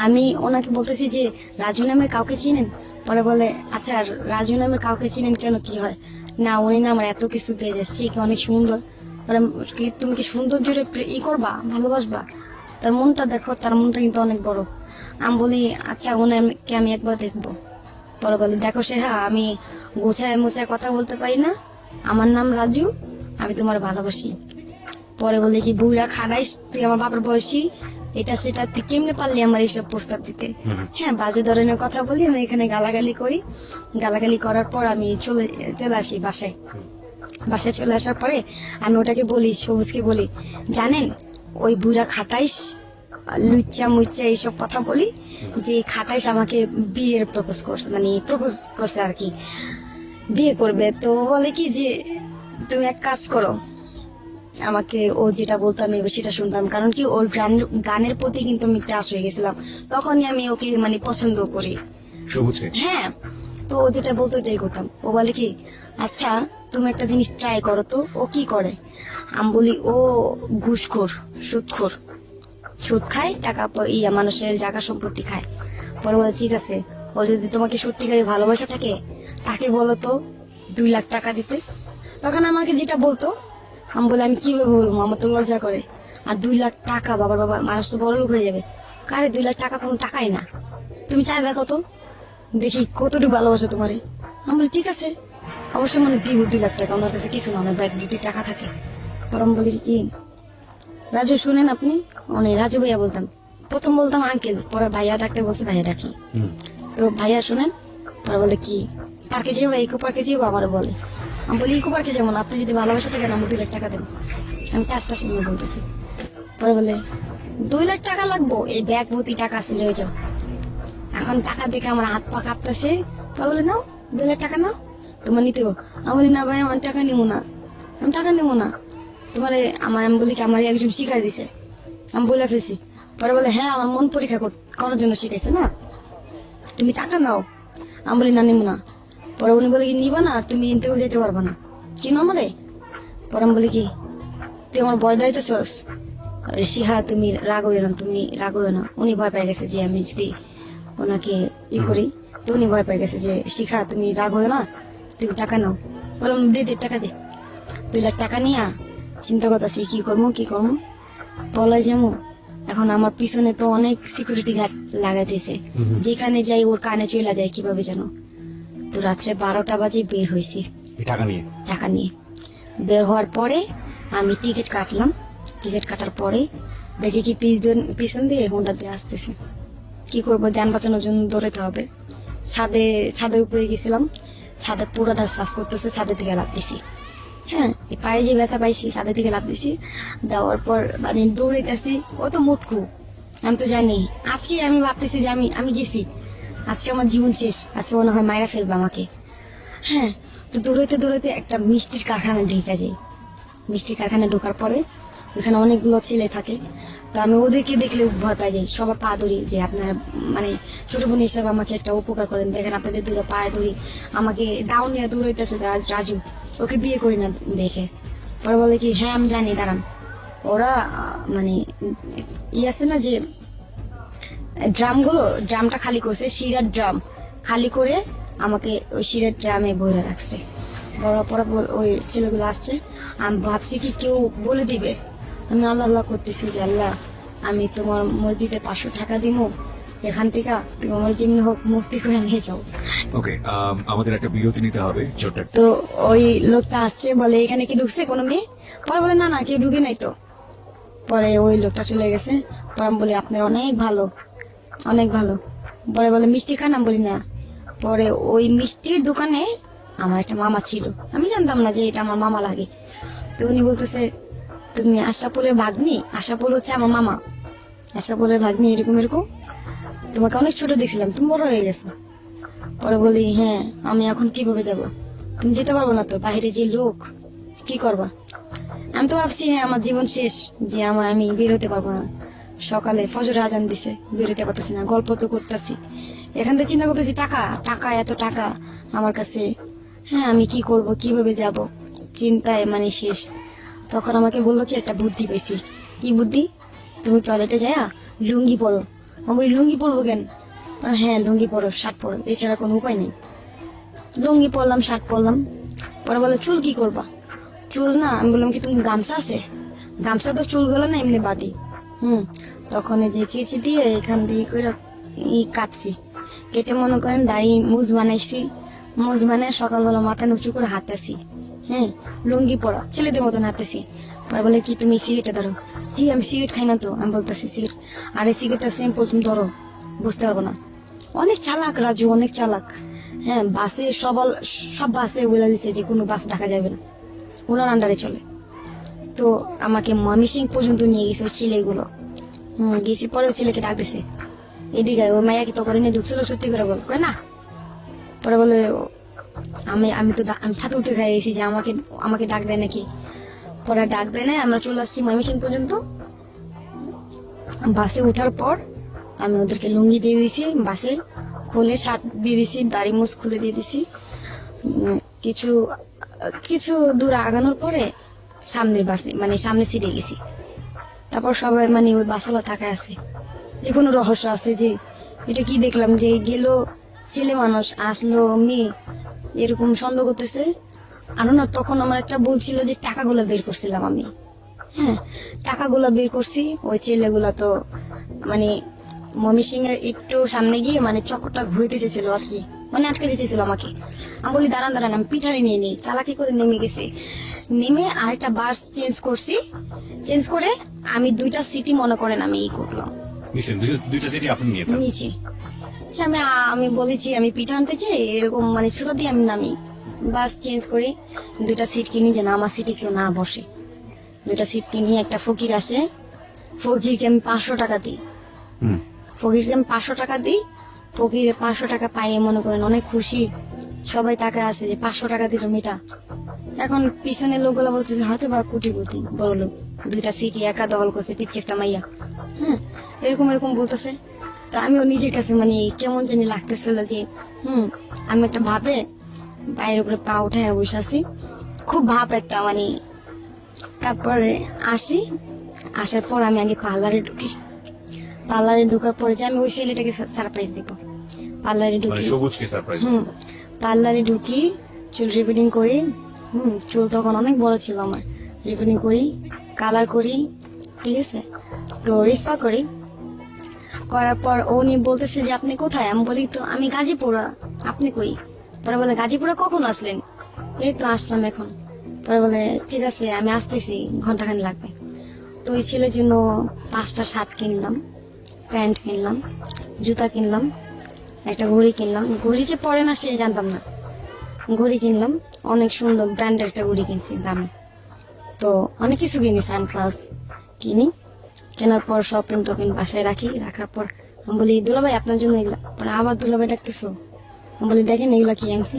আমি ওনাকে বলতেছি যে রাজু নামের কাউকে চিনেন? পরে বলে আচ্ছা রাজু নামের কাউকে চিনেন কেন, কি হয়? না উনি না আমার এত কিছু দিয়ে যাচ্ছে, কি অনেক সুন্দর, তুমি কি সৌন্দর্য করবা, ভালোবাসবা, তার মনটা দেখো, তার মনটা কিন্তু অনেক বড়। আমি বলি আচ্ছা ওনাকে আমি একবার দেখবো। পরে বলে দেখো সে, হ্যাঁ আমি গোছায় মোছায় কথা বলতে পারি না, আমার নাম রাজু, আমি তোমার ভালোবাসি। পরে বলে কি বুড়া খানাইস, তুই আমার বাবার বয়সী, এটা সেটা, তুই কেমনে পারলি আমার এইসব প্রস্তাব দিতে। হ্যাঁ বাজে ধরনের কথা বলি, আমি এখানে গালাগালি করি, গালাগালি করার পর আমি চলে আসি বাসায়। বাসায় চলে আসার পরে আমি ওটাকে বলি, সবুজকে বলি, জানেন ওই বুড়া খাটাইস লুচ্চা মুচ্চা এইসব কথা বলি, যে খাটাইস আমাকে বিয়ের প্রপোজ করছে, মানে প্রপোজ করছে আর কি, বিয়ে করবে। তো বলে কি যে তুমি এক কাজ করো, আমাকে ও যেটা বলতো আমি সেটা শুনতাম, কারণ কি ওর গানের প্রতি কিন্তু আমি ক্রাশ হয়ে গেছিলাম, তখনই আমি ওকে মানে পছন্দ করি।
সবুজকে?
হ্যাঁ, তো ও যেটা বলতো ওটাই করতাম। ও বলে কি আচ্ছা তুমি একটা জিনিস ট্রাই করো তো, ও কি করে। আমি বলি ও ঘুষখোর, সুদখোর, সুদ খায়, টাকা মানুষের জায়গা সম্পত্তি খায়। পরে বলে ঠিক আছে, ও যদি তোমাকে সত্যিকারে ভালোবাসা থাকে তাকে বলো তো 2 লাখ টাকা দিতে। তখন আমাকে যেটা বলতো আমি বলে আমি কিভাবে বলবো, আমার তো লজ্জা করে। আর 2 লাখ টাকা, বাবা মানুষ তো বড় লোক হয়ে যাবে। কারে 2 লাখ টাকা কোনো টাকাই না, তুমি চাই দেখো তো, দেখি কতটুকু ভালোবাসো তোমারে। আমি বলি ঠিক আছে, অবশ্যই মানে দিব 2 লাখ টাকা, ওনার কাছে কিছু না, ওনার ব্যাগ 2 টাকা থাকে। পরে আমি বলি কি রাজু শুনেন আপনি, মানে রাজু ভাইয়া বলতাম, প্রথম বলতাম আঙ্কেল, পরে ভাইয়া ডাকতে বলছে, ভাইয়া ডাকি। তো ভাইয়া শুনেন, পরে বলে কি পার্কে যাবো, ইকো পার্কে যাবো, আমার বলে। আমি বলি ইকো পার্কে যেমন, আপনি যদি ভালোবাসা থাকেন আমি 2 লাখ টাকা দেবো। আমি টাচটা শুনে বলতেছি। পরে বলে 2 লাখ টাকা লাগবো, এই ব্যাগ ভর্তি টাকা ছিল হয়ে যাও। এখন টাকা দেখে আমার হাত পা কাঁপতেছে। পরে বলে নাও 2 লাখ টাকা নাও, তোমার নিতে হবে। আমি বলি না ভাই আমার টাকা নিবো না, আমি টাকা নেবো না, তোমার আমি বলি কি আমার একজন শিখাই দিছে, আমি বলে ফেলছি। পরে বলে হ্যাঁ আমার মন পরীক্ষা করার জন্য শিখাইছে না, তুমি টাকা নাও। আমি বলি না নিবো না। পরে উনি বলে কি নিবা না, তুমি এনতেও যেতে পারবা না, চিনো আমারে। পরে আমি বলি কি তুই আমার ভয় দাইতেছস, শিহা তুমি রাগ হইও না, তুমি রাগ হইও না। উনি ভয় পেয়ে গেছে যে আমি যদি ওনাকে করি, তো উনি ভয় পেয়ে গেছে যে শিখা তুমি রাগ হইও না, তুমি টাকা নাও। বললাম দে টাকা দে। 2 লাখ টাকা নিয়া চিন্তা করতেছি কি করবো পলাই যাবো। এখন আমার পিছনে তো অনেক সিকিউরিটি গার্ড লাগাইতেছে, যেখানে যাই ওর কানে চলে যায় কিভাবে জানো। তো রাত্রে 12টা বাজে বের হয়েছি টাকা নিয়ে। বের হওয়ার পরে আমি টিকিট কাটলাম, টিকিট কাটার পরে দেখি কি পিছন দিয়ে হোন্ডা দিয়ে আসতেছে। কি করবো, যান বাঁচানোর জন্য দৌড়াতে হবে। ছাদের উপরে গেছিলাম, ছাদে পুরোটা শ্বাস করতেছে, ছাদের থেকে লাভ দিছি। হ্যাঁ এই পায়ে যে ব্যথা পাইছি, ছাদের থেকে লাভ দিছি। দেওয়ার পর মানে দৌড়াইতেছি, ও তো মুটকু, আমি তো জানি। আজকে আমি ভাবতেছি যে আমি গেছি, আজকে আমার জীবন শেষ, আজকে মনে হয় মায়েরা ফেলবে আমাকে। হ্যাঁ, তো দৌড়াইতে একটা মিষ্টির কারখানা ঢুকে যাই। মিষ্টির কারখানা ঢোকার পরে ওখানে অনেকগুলো ছেলে থাকে, তো আমি ওদেরকে দেখলে ভয় পাই যাই, সবার পা ধরি যে আপনার মানে ছোট বোন হিসাবে আমাকে একটা উপকার করেন, দেখেন আপনাদের 2 পায়ে ধরি। আমাকে দাও নিয়ে দৌড়াইতেছে রাজু, ওকে বিয়ে করি না দেখে। পরে বলে কি হ্যাঁ আমি জানি, দাঁড়ান। ওরা মানে আছে না যে ড্রামটা খালি করছে, শিরার ড্রাম খালি করে আমাকে ওই শিরার ড্রামে ভরে রাখছে। বড় পর ওই ছেলেগুলো আসছে, আমি ভাবছি কি কেউ বলে দিবে। আমি আল্লাহ করতেছি যে আল্লাহ আমি তোমার মসজিদে 500 টাকা দিব, এখান থেকে তুমি আমার যেমনি হোক মুক্তি করে নিয়ে যাও।
ওকে, আমাদের একটা বিরতি নিতে হবে ছোট্ট।
তো ওই লোকটা আসছে, বলে এখানে কি ঢুকছে কোনো মেয়ে? পরে বলে না কেউ ঢুকে নাই তো। পরে ওই লোকটা চলে গেছে। পরে আমি বলি আপনার অনেক ভালো, অনেক ভালো। পরে বলে মিষ্টি খান, আমি বলি না। পরে ওই মিষ্টির দোকানে আমার একটা মামা ছিল, আমি জানতাম না যে এটা আমার মামা লাগে। তো উনি বলতেছে তুমি আশাপুরের ভাগ্নি? আশাপুর হচ্ছে আমার মামা, আশাপুরের ভাগ্নি এরকম এরকম, তোমাকে অনেক ছোট দেখছিলাম, তুমি বড় হয়ে গেছো। পরে বলি হ্যাঁ আমি এখন কিভাবে যাব, তুমি যেতে পারবো না তো, বাইরে যে লোক, কি করবা? আমি তো ভাবছি হ্যাঁ আমার জীবন শেষ, যে আমি বেরোতে পারবো না। সকালে ফজর আজান দিছে, বেরোতে পারতেছি না, গল্প তো করতেছি। এখান থেকে চিন্তা করতেছি টাকা এত টাকা আমার কাছে, হ্যাঁ আমি কি করব, কিভাবে যাব, চিন্তায় মানে শেষ। তখন আমাকে বললো কি একটা বুদ্ধি পেয়েছি। কি বুদ্ধি? তুমি টয়লেটে যায়া লুঙ্গি পরো। আমি বলি লুঙ্গি পরবো কেন? হ্যাঁ লুঙ্গি পরো, শার্ট পরো, এছাড়া কোনো উপায় নেই। লুঙ্গি পরলাম, শার্ট পরলাম, পরে বলে চুল কি করবা? চুল না, আমি বললাম কি তুমি গামছা আছে? গামছা তো চুলগুলো না এমনি বাদি। তখন এই যে কেচি দিয়ে এখান দিয়ে করে কাটছি, কেটে মনে করেন দাড়ি মুজ বানাইছি, মুজ বানায় সকালবেলা মাথা উঁচু করে হাঁটতেছি, লুঙ্গি পরা ছেলেদের মতন হাঁটতেছি। পরে বলে কি তুমি সিগারেটটা ধরো। আমি সিগারেট খাই না তো। আমি বলতেছি সিগারেট, আরে সিগারেটটা সিম্পল, তুমি ধরো, বুঝতে পারবো না। অনেক চালাক রাজু, অনেক চালাক। বাসে সব বাসে বলে দিছে যে কোনো বাস ঢাকা যাবে না, ওনার আন্ডারে চলে। তো আমাকে ময়মনসিংহ পর্যন্ত নিয়ে গেছে ওই ছেলেগুলো। গেছি, পরে ওই ছেলেকে ডাক দিছে, এদিকে ওই মাইয়া কি তো করে নিয়ে ঢুকছিল, সত্যি করে বল, কয় না। পরে বলে আমি ছাতা উঠে খাই গেছি যে আমাকে ডাক দেয় নাকি। পরে ডাক দেয় না, আমরা চলে আসছি ময়মনসিংহ পর্যন্ত। বাসে ওঠার পর আমি ওদেরকে লুঙ্গি দিয়ে দিছি, বাসে খুলে শার্ট দিয়ে দিছি, দাড়ি মুছ খুলে দিয়ে দিছি। কিছু কিছু দূর আগানোর পরে সামনের বাসে মানে সামনে সিটে গেছি। তারপর সবাই মানে ওই বাসালা থাকায় আছে, যে কোনো রহস্য আছে যে এটা কি দেখলাম, যে গেল ছেলে মানুষ আসলো মেয়ে, এরকম সন্দেহ করতেছে। আরো না, তখন আমার একটা বলছিল যে টাকাগুলো বের করছিলাম আমি। টাকাগুলো বের করছি। ওই ছেলেগুলা তো মানে ময়মনসিংহ এর একটু সামনে গিয়ে মানে চক্করটা ঘুরতে চেয়েছিল আর কি, মানে আটকে দিয়েছিল আমাকে। আমি বলি দাঁড়ান দাঁড়ান, আমি পিঠারি নিয়ে নিই, চালাকি করে নেমে গেছি। নেমে আরেকটা বাস চেঞ্জ করছি, চেঞ্জ করে আমি 2টা সিটি মনে করেন আমি করলাম,
দুইটা সিটি আপনি নিয়েছেন?
নিচে আমি বলেছি আমি পিঠা আনতে চাই, এরকম মানে সুতা দিয়ে আমি নামি। বাস চেঞ্জ করি, 2টা সিট কিনি যেন আমার সিটে কেউ না বসে। 2টা সিট কিনি, একটা ফকির আসে, ফকিরকে আমি 500 টাকা দিই। ফকিরকে আমি 500 টাকা দিই। ফকিরে 500 টাকা পাইয়ে মনে করেন অনেক খুশি, সবাই তাকে আছে যে 500 টাকা দিল মেয়েটা। এখন পিছনের লোকগুলো বলছে যে হয়তো বা কোটিপতি বড় লোক, 2টা সিটি একা দখল করছে, পিচ্ছে একটা মাইয়া, এরকম এরকম বলতেছে। তা আমিও নিজের কাছে মানে কেমন জানি লাগতেছিল যে আমি একটা ভাবে বাইরের উপরে পা উঠায় বসে আছি, খুব ভাব একটা মানে। তারপরে আসার পর আমি আগে পার্লারে ঢুকি। পার্লারে ঢুকার পরে যে আমি ওই ছেলেটাকে সারপ্রাইজ দিব, পার্লারে ঢুকি,
সবুজকে সারপ্রাইজ।
পার্লারে ঢুকি, চুল রিপেয়ারিং করি। চুল তখন অনেক বড় ছিল আমার, রিপেয়ারিং করি, কালার করি, ঠিক আছে। তো রিস্পা করি, করার পর উনি বলতেছে যে আপনি কোথায়? আমি বলি তো আমি গাজীপুরা, আপনি কই? পরে বলে গাজীপুরা কখন আসলেন? এই তো আসলাম এখন। পরে বলে ঠিক আছে আমি আসতেছি, ঘন্টাখানি লাগবে। তো ওই ছেলের জন্য 5টা শার্ট কিনলাম, প্যান্ট কিনলাম, জুতা কিনলাম, একটা ঘড়ি কিনলাম। ঘড়ি যে পরে না সে জানতাম না, ঘড়ি কিনলাম, অনেক সুন্দর ব্র্যান্ডের একটা ঘড়ি কিনছি দামি। তো অনেক কিছু কিনি, সানগ্লাস কিনি। কেনার পর শপিং টপিং বাসায় রাখি, রাখার পর আমি বলি দুলাভাই আপনার জন্য এগুলা। পরে আবার দুলাভাই ডাকতেছো। আমি বলি দেখেন এগুলা কি আনছি।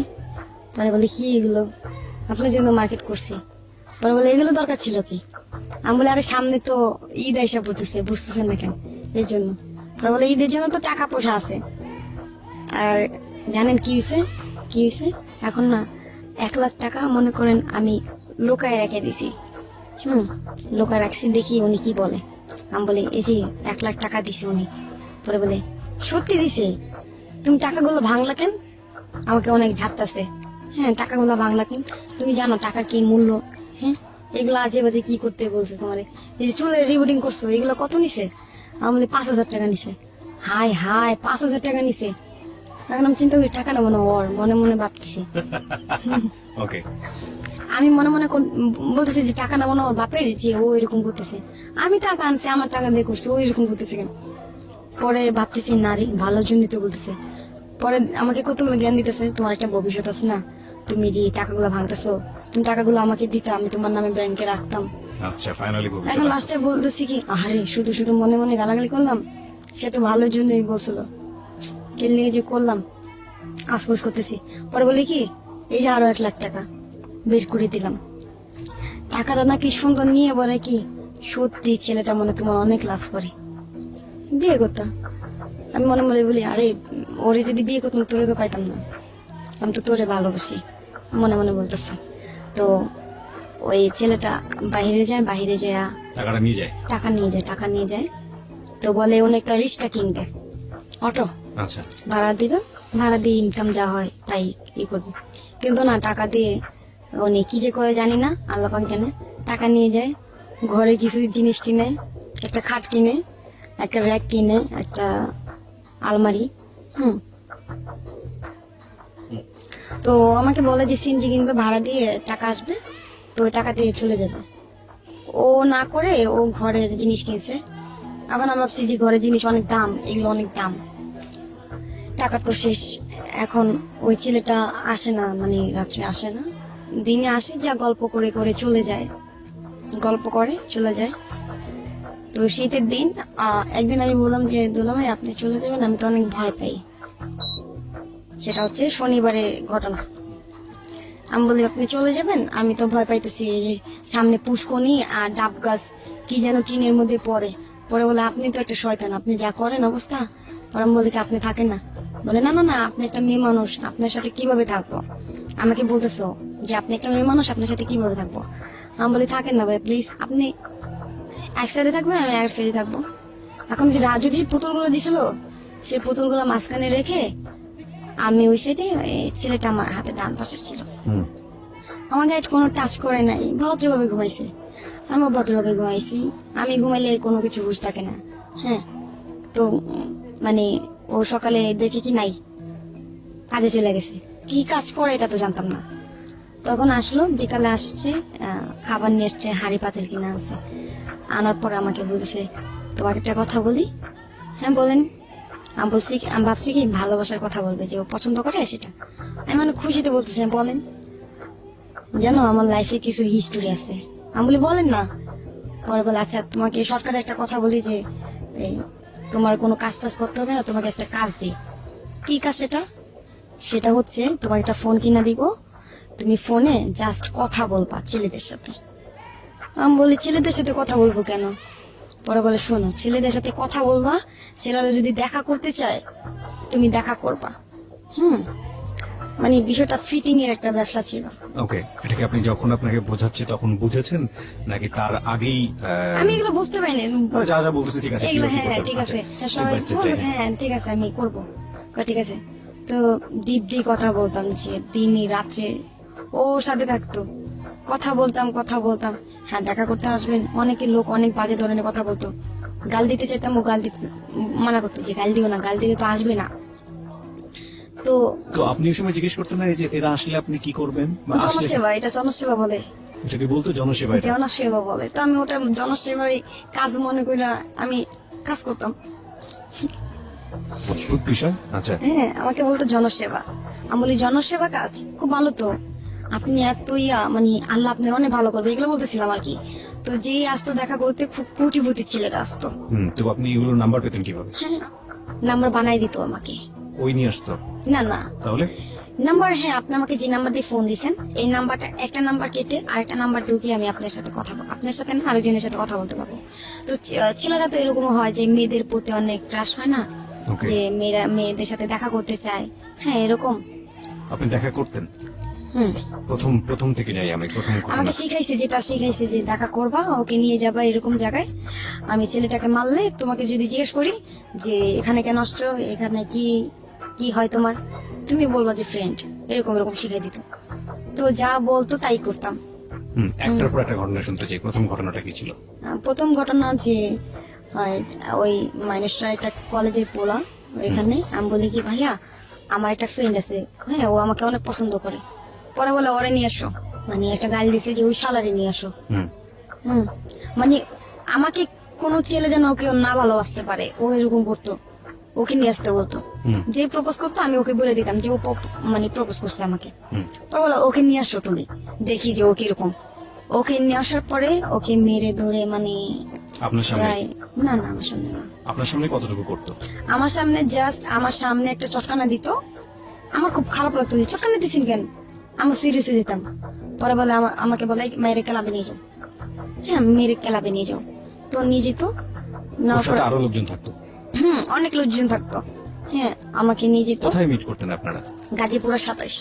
পরে বলে কি এগুলো? আপনার জন্য মার্কেট করছি। পরে বলে এগুলো দরকার ছিল কি? আমি বলি আরে সামনে তো ঈদ আইসা পড়তেছে, বুঝতেছেন না কেন, এই জন্য। পরে বলে ঈদের জন্য তো টাকা পয়সা আছে। আর জানেন কি হয়েছে? এখন না 1 লাখ টাকা মনে করেন আমি লোকায় রেখে দিছি। লোকায় রাখছি, দেখি উনি কি বলে। আমি বলি এই যে 1 লাখ টাকা দিছে উনি। পরে বলে সত্যি দিছে? তুমি টাকাগুলো ভাঙলা কেন? আমাকে অনেক ঝাপটাছে। টাকাগুলো ভাঙলা কেন? তুমি জানো টাকার কি মূল্য? এগুলো আজে বাজে কি করতে বলছে তোমারে? এই যে চুলের রিবুটিং করছো, এগুলো কত নিছে? আমি বলি 5,000 টাকা নিছে। হাই 5,000 টাকা নিছে। এখন আমি চিন্তা করি টাকা নেবো না, ওর মনে মনে ভাবতেছি। আমি মনে মনে বলতেছি যে টাকা নেবো না ওর বাপের, যে ও এরকম করতেছে। আমি টাকা আনছি, আমার টাকা দিয়ে করছি, ও এরকম করতেছে কেন? পরে ভাবতেছি নারী ভালোর জন্য তো বলতেছে। পরে আমাকে কতগুলো জ্ঞান দিতেছে, তোমার একটা ভবিষ্যৎ আছে না, তুমি যে টাকাগুলো ভাঙতেছো, তুমি টাকাগুলো আমাকে দিতে, আমি তোমার নামে ব্যাংকে রাখতাম।
আচ্ছা, ফাইনালি
এখন লাস্টে বলতেছি কি আরে শুধু শুধু মনে মনে গালাগালি করলাম, সে তো ভালোর জন্যই বলছিল, কেন যে করলাম আফসোস করতেছি। পরে বলি কি এই যে আরো 1 লাখ টাকা বের করে দিলাম। টাকাটা নাকি সুন্দর নিয়ে বলে কি সত্যি ছেলেটা মনে তোমার অনেক লাভ করে, বিয়ে করতাম। আমি মনে মনে বলি আরে ওরে যদি বিয়ে করতাম তোরে তো পাইতাম না, আমি তো তোরে ভালোবাসি, মনে মনে বলতেছি। তো ওই ছেলেটা বাইরে যায় টাকা নিয়ে যায়। তো বলে উনি একটা রিক্সা কিনবে, অটো, ভাড়া দিবে, ভাড়া দিয়ে ইনকাম যা হয় তাই করবে। কিন্তু না, টাকা দিয়ে উনি কি যে করে জানি না, আল্লাহ পাক জানে। টাকা নিয়ে যায়, ঘরে কিছু জিনিস কিনে, একটা খাট কিনে, একটা র্যাক কিনে, একটা আলমারি। তো আমাকে বলে যে সিনজি কিনবে, ভাড়া দিয়ে টাকা আসবে, তো ওই টাকা দিয়ে চলে যাবে। ও না করে ও ঘরের জিনিস কিনছে। এখন আমি ভাবছি যে ঘরের জিনিস অনেক দাম, এগুলো অনেক দাম, টাকা তো শেষ। এখন ওই ছেলেটা আসে না, মানে রাত্রে আসে না, দিনে আসে, যা গল্প করে করে চলে যায়, গল্প করে চলে যায়। তো শীতের দিন একদিন আমি বললাম যে দুলাভাই আপনি চলে যাবেন, আমি তো অনেক ভয় পাই। সেটা হচ্ছে শনিবারের ঘটনা। আমি বলি আপনি চলে যাবেন, আমি তো ভয় পাইতেছি, এই যে সামনে পুষ্কনি আর ডাব গাছ কি যেন টিনের মধ্যে পড়ে। পরে বলে আপনি তো একটা শয়তান, আপনি যা করেন অবস্থা। পরে আমি বলি কি আপনি থাকেন না? বলে না না না, আপনি একটা মেয়ে মানুষ, আপনার সাথে কিভাবে থাকবো? আমাকে বলতেছো যে আপনি একটা মেয়ে মানুষ, আপনার সাথে কিভাবে থাকবো? আমি বলি থাকেন না ভাই প্লিজ, আপনি এক সাইডে থাকবেন, আমি এক সাইডে থাকবো। এখন যে রাজু যে পুতুলগুলো দিছিল, সেই পুতুলগুলো মাঝখানে রেখে আমি ওই সাইডে, ছেলেটা আমার হাতে ডান পাশে ছিল। আমার গায়ে কোনো টাচ করে নাই, ভদ্রভাবে ঘুমাইছে, আমিও ভদ্রভাবে ঘুমাইছি। আমি ঘুমাইলে কোনো কিছু হুঁশ থাকে না। হ্যাঁ, তো মানে ও সকালে দেখে কি নাই, কাজে চলে গেছে। কি কাজ করে এটা তো জানতাম না। তখন আসলো, বিকালে আসছে, খাবার নিয়ে এসছে, হাড়ি পাতিল কিনে আনছে। আনার পরে আমাকে বলছে তোমাকে একটা কথা বলি। হ্যাঁ বলেন। আমি ভাবছি কি ভালোবাসার কথা বলবে, যে ও পছন্দ করে সেটা। আমি মানে খুশিতে বলতেছি বলেন। জানো আমার লাইফে কিছু হিস্টোরি আছে। আমি বলি বলেন না। পরে বলে আচ্ছা তোমাকে শর্টকাটে একটা কথা বলি, যে এই তোমার কোনো কাজ টাজ করতে হবে না, তোমাকে একটা কাজ দিই। কি কাজ সেটা? সেটা হচ্ছে তোমাকে একটা ফোন কিনা দিব, তুমি ফোনে জাস্ট কথা বলবা ছেলেদের সাথে। আমি বলি ছেলেদের সাথে কথা বলবো কেন? পরে বলে শোনো, ছেলেদের সাথে কথা বলবা, ছেলেরা যদি দেখা করতে চায় তুমি দেখা করবা। মানে বিষয়টা ফিটিং এর একটা ব্যবসা ছিল।
ওকে, এটাকে আপনি যখন আপনাকে বোঝাচ্ছে তখন বুঝেছেন নাকি তার আগেই
আমি এগুলো বুঝতে পারিনি।
যা যা বলতেছে ঠিক আছে,
এগুলো
কিভাবে
হ্যাঁ
করতে
ঠিক
হবে?
আছে,
আচ্ছা, step
সবাই
by step
বলতেছে
যাই।
হ্যাঁ ঠিক আছে আমি করবো। ঠিক আছে। তো দিব্যি কথা বলতাম, যে দিনই রাত্রে ও সাথে থাকতো, কথা বলতাম। হ্যাঁ দেখা করতে আসবেন, অনেকে লোক অনেক বাজে ধরনের কথা বলতো, গাল দিতে চাইতাম, ও গাল দিতে মানা করতো, যে গাল দিও না, গাল দিলে তো আসবে না। তো
তো আপনি ওই সময় জিজ্ঞেস করতেন না যে এরা আসলে আপনি কি করবেন, বা আসলে
জনসেবা, এটা জনসেবা বলে,
এটাকে বলতো জনসেবা এটা?
জনসেবা বলে। তো আমি ওটা জনসেবার কাজ মনে করি আমি কাজ করতাম।
অদ্ভুত বিষয়। আচ্ছা,
হ্যাঁ আমাকে বলতো জনসেবা। আমি বলি জনসেবা কাজ খুব ভালো তো, আপনি এত মানে আল্লাহ আপনার অনেক ভালো করবে, এগুলো বলতেছিলাম আর কি। তো যেই আসতো দেখা করতে, খুব কোটিপতি ছেলেরা আসতো।
তো আপনি এগুলোর নাম্বার পেতেন কিভাবে?
হ্যাঁ নাম্বার বানাই দিত আমাকে।
ওই নিয়ে আসতো?
না না
তাহলে
নাম্বার, হ্যাঁ আপনি আমাকে যে নাম্বার দিয়ে ফোন দিয়েছেন, এই নাম্বারটা একটা নাম্বার কেটে আরেকটা নাম্বার ঢুকিয়ে আমি আপনার সাথে কথা বলবো, আপনার সাথে না আরেকজনের সাথে কথা বলতে পারবো। তো ছেলেরা তো এরকম হয় যে মেয়েদের প্রতি অনেক ক্রাশ হয় না,
Okay.
যে মেয়েরা মেয়েদের সাথে দেখা করতে চায়। হ্যাঁ এরকম।
আপনি দেখা করতেন?
হুম
প্রথম থেকে যাই আমি, প্রথম ঘটনা।
আমাকে শিখাইছে, যেটা শিখাইছে যে দেখা করবা, ওকে নিয়ে যাবা এরকম জায়গায়। আমি ছেলেটাকে মারলে তোমাকে যদি জিজ্ঞেস করি যে এখানে কেন আসছো, এখানে কি কি হয় তোমার, তুমি বলবা যে ফ্রেন্ড, এরকম এরকম শিখাই দিত। তো যা বলতো তাই করতাম।
একটার পর একটা ঘটনা শুনতে চাই। প্রথম ঘটনাটা কি ছিল?
প্রথম ঘটনা যে ওই মাইনেস্টার একটা কলেজের পোলা, ওইখানে আমি বলি কি ভাইয়া আমার একটা ফ্রেন্ড আছে, হ্যাঁ ও আমাকে অনেক পছন্দ করে। পরে বলে ওরে নিয়ে আসো, মানে একটা গাল দিছে যে ওই শালারে নিয়ে আসো। মানে আমাকে কোনো ছেলে যেন ওকে না ভালোবাসতে পারে, ও এরকম করতো, ওকে নিয়ে আসতে বলতো। যে প্রপোজ করতো আমি ওকে বলে দিতাম যে ও মানে প্রপোজ করছে আমাকে। পরে বলো ওকে নিয়ে আসো তুমি, দেখি যে ও কিরকম। ওকে নিয়ে আসার পরে ওকে মেরে ধরে, মানে
আপনার সামনে?
প্রায় না না আমার সামনে না,
আপনার সামনে কতটুকু করতো?
আমার সামনে জাস্ট আমার সামনে একটা চটকানা দিত। আমার খুব খারাপ লাগতো যে চটকানা দিচ্ছেন কেন, আমি সিরিয়াস হয়ে যেতাম। পরে বলে আমাকে বলে মেরে ক্লাবে নিয়ে যাও। হ্যাঁ মেরে ক্লাবে নিয়ে যাও। তো নিয়ে যেত।
ওর সাথে আরো লোকজন থাকতো?
অনেক লোকজন থাকতো। হ্যাঁ আমাকে নিয়ে যেত।
কোথায় মিট করতেন আপনারা?
গাজীপুরা 27।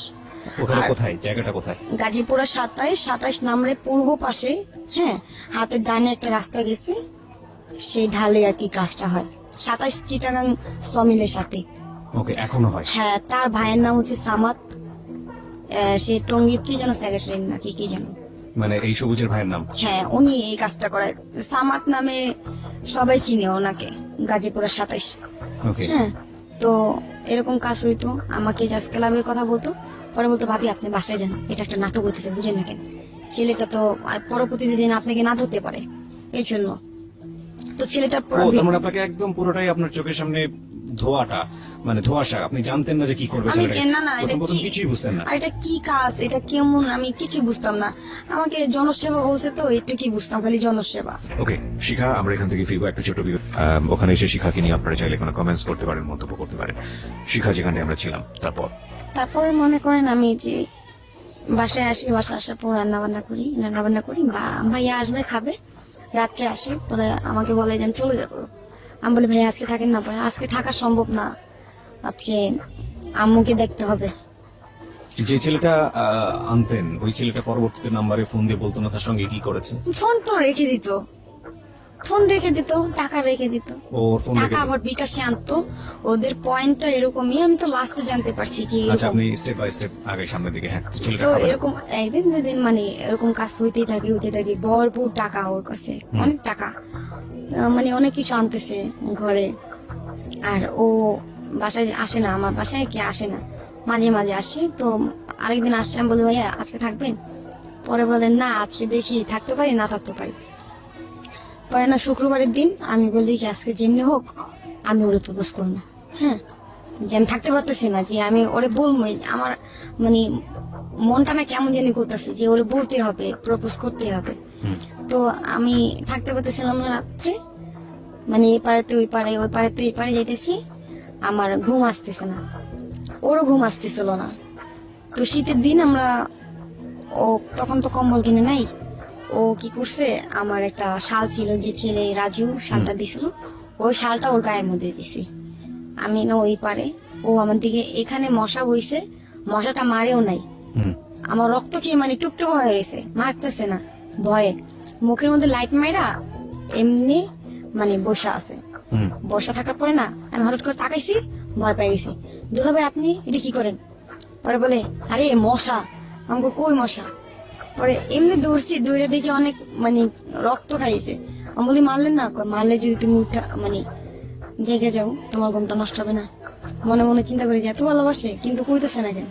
ওখানে কোথায়, জায়গাটা কোথায়?
গাজীপুরা 27 নামরে পূর্ব পাশে। হ্যাঁ হাতের ডানে একটা রাস্তা গেছে, সেই ঢালে আর কি কাজটা হয়। 27 চিটাগাং সমিলের সাথে।
ওকে, এখনো হয়?
হ্যাঁ তার ভাইয়ের নাম হচ্ছে সামাত। সে টঙ্গীর কি যেন সেক্রেটারি নাকি কি যেন।
মানে এই সবুজের ভাইয়ের নাম?
হ্যাঁ, উনি এই কাজটা করে। সামাত নামে সবাই চিনে ওনাকে, গাজীপুরের 27।
ওকে।
হ্যাঁ, তো এরকম কাজ হইতো, আমাকে জাজ ক্লাবের কথা বলতো, পরে বলতো ভাবি আপনি বাসায় যান, এটা একটা নাটক হইতেছে, বুঝেন না কেন? ছেলেটা তো পরবর্তীতে যেন আপনাকে না ধরতে পারে, এর জন্য। তো ছেলেটা
ও তার মানে আপনাকে একদম পুরোটাই আপনার চোখের সামনে ধোয়াটা, মানে ধোঁয়াশা, আপনি জানতেন না যে কি করবে
আমি
ছেলেটাকে?
না এটা
প্রথম
কি-
কিছুই বুঝতেন না?
আর এটা কি কাজ, এটা কেমন, আমি কিছু বুঝতাম না। আমাকে জনসেবা বলছে, তো একটু কি বুঝতাম, খালি জনসেবা।
ওকে শিখা, আমরা এখান থেকে ফিরবো একটা ছোট ওখানে এসে শিখাকে নিয়ে আপনারা চাইলে কোনো কমেন্টস করতে পারেন, মন্তব্য করতে পারেন। শিখা যেখানে আমরা ছিলাম,
তারপরে মনে করেন আমি যে বাসায় আসি, বাসায় আসার পর রান্না বান্না করি, বা ভাইয়া আসবে খাবে, রাত্রে আসে, পরে আমাকে বলে যে আমি চলে যাবো। আমি বলি ভাইয়া আজকে থাকেন না, পরে আজকে থাকা সম্ভব না, আজকে আম্মুকে দেখতে হবে।
যে ছেলেটা আনতেন, ওই ছেলেটা পরবর্তীতে নাম্বারে ফোন দিয়ে বলতো না তার সঙ্গে কি করেছে?
ফোন তো রেখে দিত, টাকা রেখে দিত,
ওর ফোন
টাকা আবার বিকাশে আনতো। ওদের পয়েন্টটা এরকমই, আমি তো লাস্টে জানতে পারছি যে
আচ্ছা,
এরকম।
আপনি স্টেপ বাই স্টেপ আগে সামনের দিকে। হ্যাঁ, তো ছেলেটা
তো
খাবে না।
এরকম একদিন দুদিন মানে এরকম কাজ হইতে থাকে, ভরপুর টাকা ওর কাছে, অনেক টাকা, মানে অনেক কিছু আনতেছে ঘরে। আর ও বাসায় আসে না, আমার বাসায় কে আসে না, মাঝে মাঝে আসে। তো আরেকদিন আসছে, আমি বলি ভাইয়া আজকে থাকবেন? পরে বলেন না, আজকে দেখি থাকতে পারি না থাকতে পারি। পরে না শুক্রবারের দিন আমি বলি কি আজকে যেমনি হোক আমি ওরে প্রপোজ করবো। হ্যাঁ, যে আমি থাকতে পারতেছি না, যে আমি ওরে বলবো, আমার মানে মনটা না কেমন জানি করতেছে যে ওরে বলতে হবে, প্রপোজ করতে হবে। তো আমি থাকতে পারতেছিলাম না রাত্রে, মানে এই পাড়াতে ওই পাড়ে, ওই পাড়াতে এই পাড়ে যাইতেছি, আমার ঘুম আসতেছে না, ওরও ঘুম আসতেছিল না। তো শীতের দিন আমরা, ও তখন তো কম্বল কিনে নাই, ও কি করছে, আমার একটা শাল ছিল, যে ছেলে রাজু শালটা দিছিল, ওই শালটা ওর গায়ের মধ্যে দিছি। আমি না ওই পারে, ও আমার দিকে, এখানে মশা বইছে, মশাটা মারেও নাই, আমার রক্ত খেয়ে মানে টুকটুক হয়ে গেছে, মারতেছে না ভয়ে, মুখের মধ্যে লাইট মাইরা এমনি মানে বসা আছে। বসা থাকার পরে না আমি হঠাৎ করে তাকাইছি, ভয় পেয়ে গেছি। দুলা ভাই আপনি এটা কি করেন? পরে বলে আরে মশা। আমাকে কই মশা? পরে এমনি দৌড়ছি, দৌড়ে দেখি অনেক মানে রক্ত খাইছে। আমি বলি মারলেন না? কয়, মারলে যদি তুমি উঠা মানে জেগে যাও তোমার ঘুমটা নষ্ট হবে না। মনে মনে চিন্তা করি যে এত ভালোবাসে কিন্তু কইতেছে না কেন।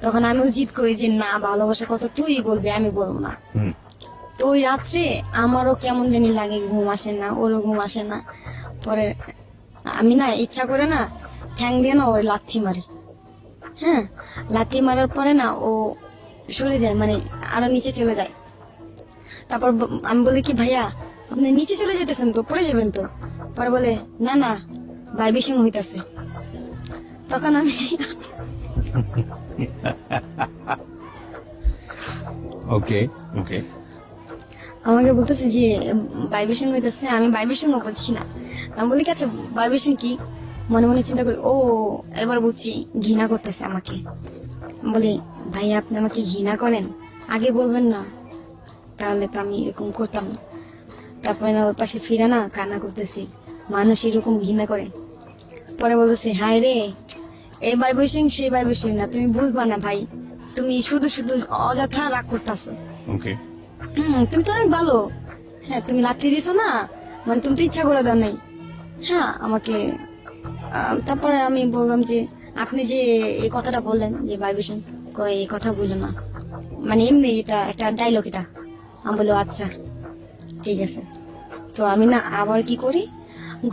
তখন আমিও জিদ করি যে না, ভালোবাসার কথা তুই বলবি, আমি বলবো না। তো ওই রাত্রে আমারও কেমন জানি লাগে, ঘুম আসে না, ওরও ঘুম আসে না। পরে আমি না ইচ্ছা করে না ঠ্যাং দিয়ে না ওর লাথি মারি। হ্যাঁ, লাথি মারার পরে না ও সরে যায়, মানে আরো নিচে চলে যায়। তারপর আমি বলি কি ভাইয়া আপনি নিচে চলে যেতেছেন তো, পড়ে যাবেন তো। পরে বলে না না ভাইবেশন হইতাছে। তখন আমি
ওকে ওকে
আমাকে বলতেছে যে ভাইবেশন হইতাছে, আমি ভাইবেশন বুঝছি না। আমি বলি কি আচ্ছা ভাইবেশন কি? মনে মনে চিন্তা করি, ও এবার বুঝছি ঘৃণা করতেছে আমাকে। বলি ভাইয়া আপনি আমাকে ঘৃণা করেন, আগে বলবেন না, তাহলে তো আমি এরকম করতাম না। তারপরে না ওর পাশে ফিরে না কান্না করতেছি, মানুষ এরকম ঘৃণা করে। পরে বলতেছে হায় রে, এই ভাইবেশন সেই ভাইবেশন না, তুমি বুঝবা না ভাই, তুমি শুধু শুধু অযথা রাগ করতেছো।
ওকে
তুমি তো অনেক ভালো। হ্যাঁ, তুমি লাথি দিছো না, মানে তুমি তো ইচ্ছা করে দাও নাই। হ্যাঁ আমাকে তারপরে আমি বললাম যে আপনি যে এই কথাটা বললেন যে ভাইবেশন, কয় এই কথা বললো না, মানে এমনি এটা একটা ডায়লগ এটা। আমি বললো আচ্ছা ঠিক আছে। তো আমি না আবার কি করি,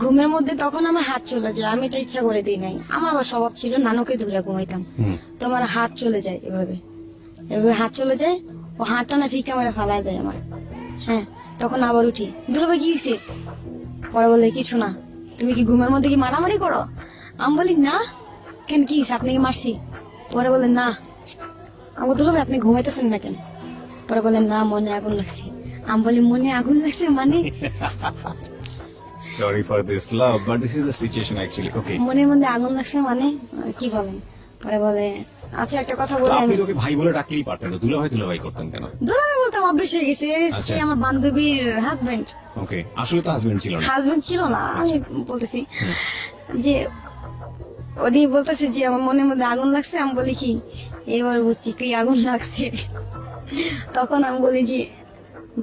ঘুমের মধ্যে তখন আমার হাত চলে যায়, আমি এটা ইচ্ছা করে দিই নাই, আমার আবার স্বভাব ছিল নানুকে ধরে ঘুমাইতাম, তো আমার হাত চলে যায় এভাবে, এভাবে হাত চলে যায়, ও হাতটা না ফিকা মেরে ফালাই দেয় আমার। হ্যাঁ, তখন আবার উঠি, দুলাভাই কি হয়েছে? পরে বলে কিছু না, তুমি কি ঘুমের মধ্যে কি মারামারি করো? আমি বলি না, কেন কি হয়েছে, আপনি কি মারছি? পরে বলে না। আমি দুলাভাই আপনি ঘুমাইতেছেন না কেন? পরে বলে না মনে আগুন লাগছে। আমি বলি মনে আগুন লাগছে মানে?
Sorry for this love, but this is the situation actually. Okay,
মনের মধ্যে আগুন লাগছে মানে কি বলেন? পরে বলে আচ্ছা একটা কথা বলি,
আপনি
আমি
তোকে ভাই বলে ডাকলেই পারতেন, তো দুলাভাই করতেন কেন?
দুলাভাই বলতাম, অভ্যেস হয়ে গেছে, সে আমার বান্ধবীর হাজবেন্ড।
ওকে, আসলে তো হাজবেন্ড ছিল না।
হাজবেন্ড ছিল না, আমি বলতেছি যে উনি বলতেছে যে আমার মনের মধ্যে আগুন লাগছে। আমি বলি কি এবার বুঝছি কি আগুন লাগছে। তখন আমি বলি যে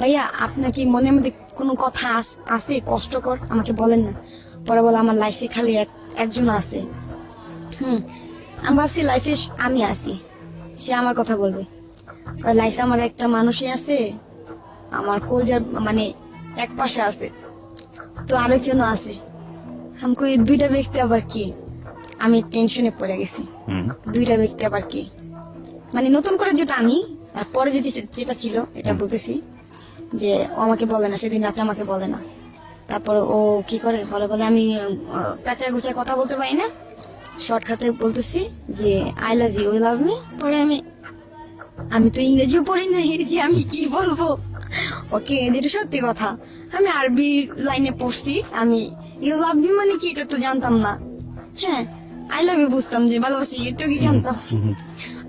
ভাইয়া আপনার কি মনের মধ্যে কোনো কথা আছে কষ্টকর, আমাকে বলেন না। পরে বলে আমার লাইফে খালি একজন আছে। আমি ভাবছি লাইফে আমি আছি, সে আমার কথা বলবে। লাইফে আমার একটা মানুষই আছে, আমার কলজার মানে এক পাশে আছে, তো আরেকজনও আছে। আমাকে এই দুইটা ব্যক্তি আবার কি? আমি টেনশনে পড়ে গেছি। দুইটা ব্যক্তি আবার কি? মানে নতুন করে যেটা আমি আর পরে যেটা ছিল এটা বলতেছি যে ও আমাকে বলে না, সেদিন রাতে আমাকে বলে না। তারপর ও কি করে বলে আমি পেঁচায় গুছায় কথা বলতে পারি না, শর্টকাটে বলতেছি যে I love you, love me. পরে আমি তো ইংরেজিও পড়ি না, যে আমি কি বলবো ওকে, যেটা সত্যি কথা। আমি আরবি লাইনে পড়ছি, আমি ইউ লাভ মি মানে কি এটা তো জানতাম না। হ্যাঁ, আই লাভ ইউ বুঝতাম যে ভালোবাসি, এটা কি জানতাম।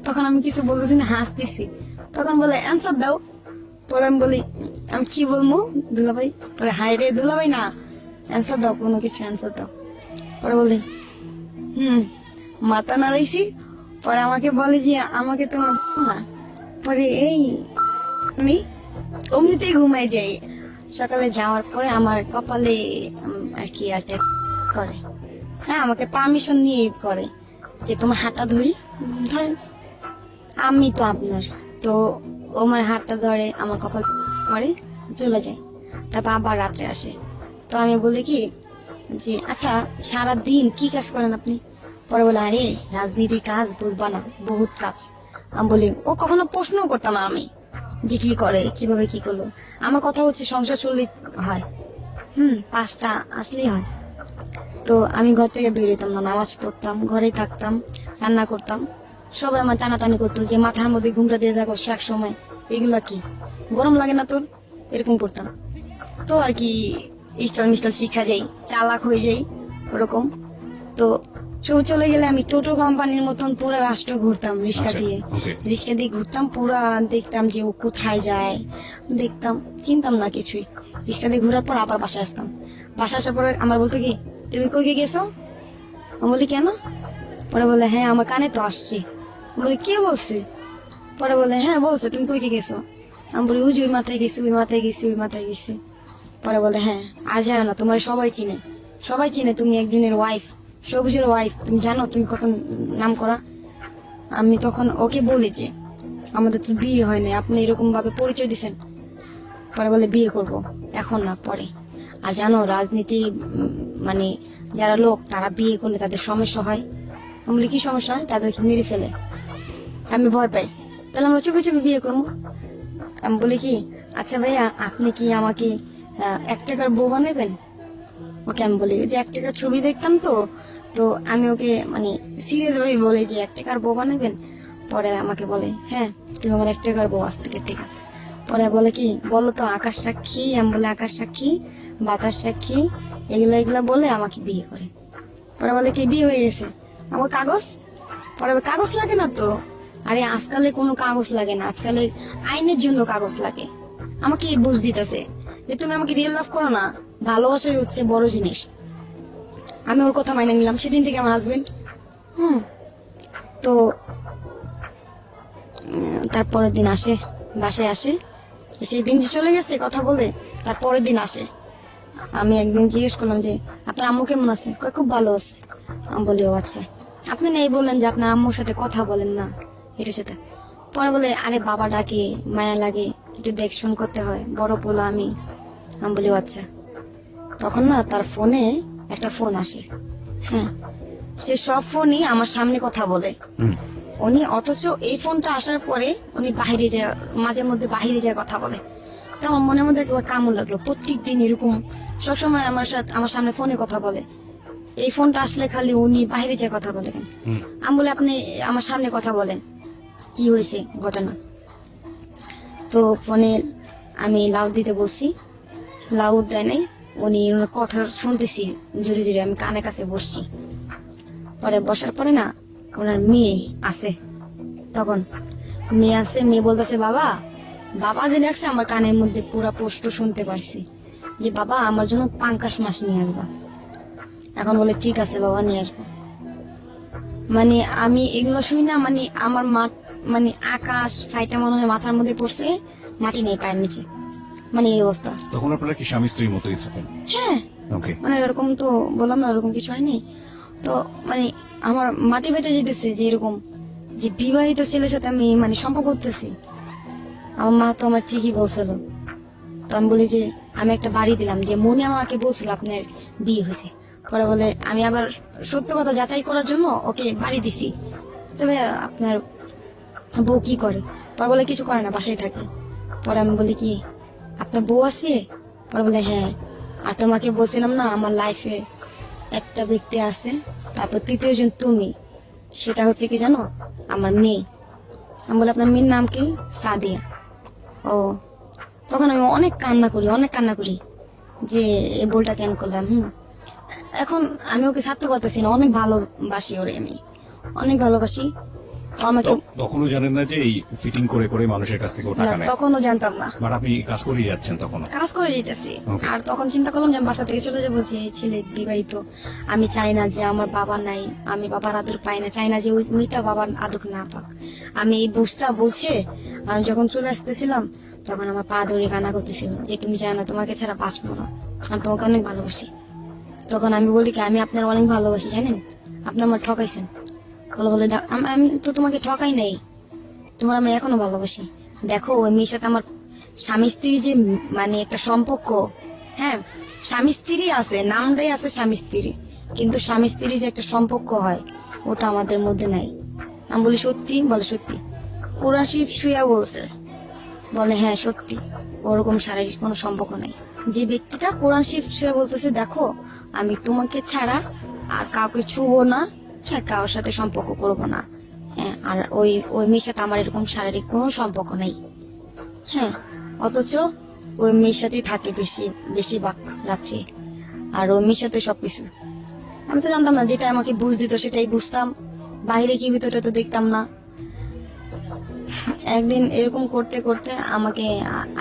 তখন আমি কিছু বলতেছি না, হাসতেছি। তখন বলে অ্যান্সার দাও। পরে আমি বলি আমি কি বলবো দুলাভাই? পরে হাই রে দুলাভাই না, অ্যান্সার দাও, কোনো কিছু অ্যান্সার দাও। পরে বলি মাথা নাড়াইছি। পরে আমাকে বলে যে আমাকে তোমার না। পরে এই আমি অমনিতেই ঘুমাই যাই। সকালে যাওয়ার পরে আমার কপালে আর কি অ্যাটাক করে। হ্যাঁ, আমাকে পারমিশন নিয়ে করে যে তোমার হাতটা ধরি। ধরেন আমি তো আপনার, তো ও আমার হাতটা ধরে, আমার কপাল করে চলে যায়। তারপর আবার রাত্রে আসে। তো আমি বলি কি যে আচ্ছা সারা দিন কি কাজ করেন আপনি? পরে বলে আরে রাজনীতির কাজ বুঝবা না, বহুত কাজ। আমি বলি ও কখনো প্রশ্নও করতাম না আমি যে কি করে, কিভাবে কি করলো। আমার কথা হচ্ছে সংসার চললে হয়, 5টা আসলেই হয়। তো আমি ঘর থেকে বেরোতাম না, নামাজ পড়তাম, ঘরেই থাকতাম, রান্না করতাম। সবাই আমার টানাটানি করতো যে মাথার মধ্যে ঘুমটা দিয়ে থাকো এক সময়, এগুলা কি গরম লাগে না তোর, এরকম করতাম। তো আর কি স্টাইল মিস্টাইল শিখা যাই, চালাক হয়ে যাই ওরকম। তো চলে গেলে আমি টোটো কোম্পানির মতন পুরো রাষ্ট্র ঘুরতাম রিক্সা
আচ্ছা,
দিয়ে।
okay.
রিক্সা দিয়ে ঘুরতাম, পুরা দেখতাম যে ও কোথায় যায়, দেখতাম, চিনতাম না কিছুই। রিক্সা দিয়ে ঘোরার পর আবার বাসায় আসতাম। বাসায় আসার পরে আমার বলতো কি তুমি কই গেছো? আমি বলি কেন? পরে বলে হ্যাঁ আমার কানে তো আসছে। আমি বলি কে বলছে? পরে বলে হ্যাঁ বলছে তুমি কই গেছো। আমি বলি ওই যে ওই মাথায় গেছি, ওই মাথায় গেছি, ওই মাথায় গেছি। পরে বলে হ্যাঁ আর যায় না, তোমার সবাই চিনে, সবাই চিনে, তুমি একজনের ওয়াইফ, সবুজের ওয়াইফ, তুমি জানো তুমি কত নাম করা। আমি তখন ওকে বলি যে আমাদের তো বিয়ে হয় না, আপনি এরকম ভাবে পরিচয় দিচ্ছেন। পরে বলে বিয়ে করব, এখন না পরে। আর জানো রাজনীতি মানে যারা লোক তারা বিয়ে করলে তাদের সমস্যা হয়। আমি বলি কি সমস্যা হয়? তাদেরকে মেরে ফেলে। আমি ভয় পাই, তাহলে আমরা চুপে চুপে বিয়ে করবো। আমি বলি কি আচ্ছা ভাইয়া আপনি কি আমাকে 1 টাকার বউ বানাবেন? ওকে আমি বলি যে 1 টাকার ছবি দেখতাম তো তো আমি ওকে মানে সিরিয়াস ভাবে বলি যে 1 টাকার বউ বানাবেন। পরে আমাকে বলে হ্যাঁ তুমি আমার 1 টাকার বউ, আজ থেকে। পরে বলে কি বলো তো আকাশ সাক্ষী। আমি বলে আকাশ সাক্ষী, বাতাস সাক্ষী, এগুলা বলে আমাকে বিয়ে করে। পরে বলে কি বিয়ে হয়ে গেছে, আমার কাগজ? পরে কাগজ লাগে না তো। আরে আজকালে কোনো কাগজ লাগে না, আজকালে আইনের জন্য কাগজ লাগে। আমাকে বুঝ দিতেছে যে তুমি আমাকে রিয়েল লাভ করো না, ভালোবাসাই হচ্ছে বড় জিনিস। আমি ওর কথা মাইনে নিলাম, সেদিন থেকে আমার হাজবেন্ড। তো তারপরের দিন আসে, বাসায় আসে। সেই দিন যে চলে গেছে কথা বলে, তারপরের দিন আসে। আমি একদিন জিজ্ঞেস করলাম যে আপনার আম্মু কেমন আছে? কয় খুব ভালো আছে। আমি বলি ও আচ্ছা, আপনি না এই বললেন যে আপনার আম্মুর সাথে কথা বলেন না, এটার সাথে। পরে বলে আরে বাবা ডাকে, মায়া লাগে, একটু দেখশন করতে হয়, বড় পোলা আমি। আমি বলি আচ্ছা। তখন না তার ফোনে একটা ফোন আসে। হ্যাঁ, সে সব ফোনই আমার সামনে কথা বলে উনি, অথচ এই ফোনটা আসার পরে উনি বাইরে যায়, মাঝে মধ্যে বাইরে যায় কথা বলে। তো আমার মনের মধ্যে একবার কামড় লাগলো, প্রত্যেক দিন এরকম সবসময় আমার সামনে ফোনে কথা বলে, এই ফোনটা আসলে খালি উনি বাইরে যায় কথা বলে কেন? আমি বলে আপনি আমার সামনে কথা বলেন, কি হয়েছে ঘটনা? তো ফোনে আমি লাউড দিতে বলছি, লাউড দেয় নাই। উনি ওনার কথা শুনতেছি জোরে জোরে, আমি কানে কাছে বসছি। পরে বসার পরে না ওনার মেয়ে আছে, তখন মেয়ে আছে, মেয়ে বলতেছে বাবা, বাবা যে ডাকছে আমার কানের মধ্যে পুরা পোস্ট শুনতে পারছি যে বাবা আমার জন্য 5 মাস নিয়ে আসবা। এখন বলে ঠিক আছে বাবা নিয়ে আসবো। মানে আমি এগুলো শুই না, মানে আমার মানে আকাশ ফাইটা মনে হয় মাথার মধ্যে পড়ছে, মাটি নেই পায়ের নিচে, মানে এই অবস্থা।
তখন আপনারা কি স্বামী স্ত্রীর মতোই থাকেন?
হ্যাঁ,
ওকে।
মানে এরকম তো বললাম না, এরকম কিছু হয়নি। তো মানে আমার মাটি ফেটে যেতেছে যে এরকম যে বিবাহিত ছেলের সাথে আমি মানে সম্পর্ক করতেছি। আমার মা তো আমার ঠিকই বলছিল। তো আমি বলি যে আমি একটা বাড়ি দিলাম, যে মনে আমাকে বলছিল আপনার বিয়ে হয়েছে। পরে বলে আমি আবার সত্য কথা যাচাই করার জন্য ওকে বাড়ি দিছি। তবে আপনার বউ কি করে? পরে বলে কিছু করে না, বাসায় থাকে। পরে আমি বলি কি আপনার বউ আছে? পরে বলে হ্যাঁ। আর তোমাকে বলছিলাম না আমার লাইফে একটা ব্যক্তি আছে, তারপর তৃতীয় জন তুমি, সেটা হচ্ছে কি জানো, আমার মেয়ে। আমি বলি আপনার মেয়ের নাম কি? সাদিয়া। ও, তখন আমি অনেক কান্না করি যে এই বলটা কেন করলাম। এখন আমি ওকে ছাড়তে পারতেছি না, অনেক ভালোবাসি ওরে, আমি অনেক ভালোবাসি। ও আমাকে
তখনও জানেন না যে এই ফিটিং করে করে মানুষের কাছ থেকে ও টাকা
না,
নেয়?
তখনও জানতাম না।
বাট আপনি কাজ করেই যাচ্ছেন তখন?
কাজ করে যেতেছি।
Okay.
আর তখন চিন্তা করলাম যে আমি বাসা থেকে চলে যাবো, যে এই ছেলে বিবাহিত, আমি চাই না যে আমার বাবা নাই, আমি বাবার আদর পাই না, চাই না যে ওই মেয়েটা বাবার আদর না পাক। আমি এই বুঝটা বলছে আমি যখন চলে আসতেছিলাম, তখন আমার পা ধরে কান্না করতেছিল যে তুমি জানো না, তোমাকে ছাড়া বাঁচবো না, আমি তোমাকে অনেক ভালোবাসি। তখন আমি বলি কি আমি আপনার অনেক ভালোবাসি, জানেন আপনি আমার ঠকাইছেন। বলে আমি তো তোমাকে ঠকাই নাই, তোমার আমি এখনো ভালোবাসি। দেখো ওই মেয়ের সাথে আমার স্বামী স্ত্রী যে মানে একটা সম্পর্ক, হ্যাঁ স্বামী স্ত্রী আছে, নামটাই আছে স্বামী স্ত্রী, কিন্তু স্বামী স্ত্রী যে একটা সম্পর্ক হয় ওটা আমাদের মধ্যে নাই। আমি বলি সত্যি? বলে সত্যি। কোরআন শরীফ শুয়া বলছে। বলে হ্যাঁ সত্যি, ওরকম শারীরিক কোনো সম্পর্ক নাই। যে ব্যক্তিটা কোরআন শরীফ শুয়া বলতেছে দেখো আমি তোমাকে ছাড়া আর কাউকে ছুবো না, হ্যাঁ কারোর সাথে সম্পর্ক করবো না, হ্যাঁ আর ওই ওই মেয়ের সাথে আমার এরকম শারীরিক কোনো সম্পর্ক নেই। হ্যাঁ, অথচ ওই মেয়ের সাথেই থাকে বেশিরভাগ রাত্রে, আর ওই মেয়ের সাথে সবকিছু। আমি তো জানতাম না, যেটা আমাকে বুঝ দিত সেটাই বুঝতাম, বাইরে কি ভিতরে তো দেখতাম না। একদিন এরকম করতে করতে আমাকে